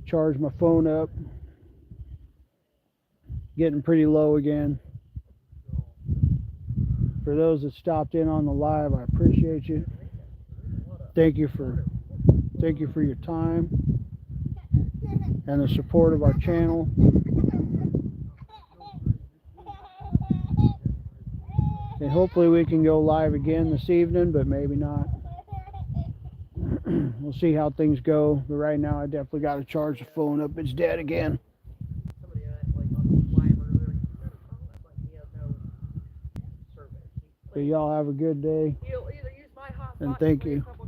charge my phone up. Getting pretty low again. For those that stopped in on the live, I appreciate you. Thank you for your time and the support of our channel. And hopefully we can go live again this evening, but maybe not. We'll see how things go. But right now I definitely got to charge the phone up. It's dead again. Somebody like on the live earlier, he got a phone. That's like he has no service. So y'all have a good day. He'll either use my hotspot And thank for a you. couple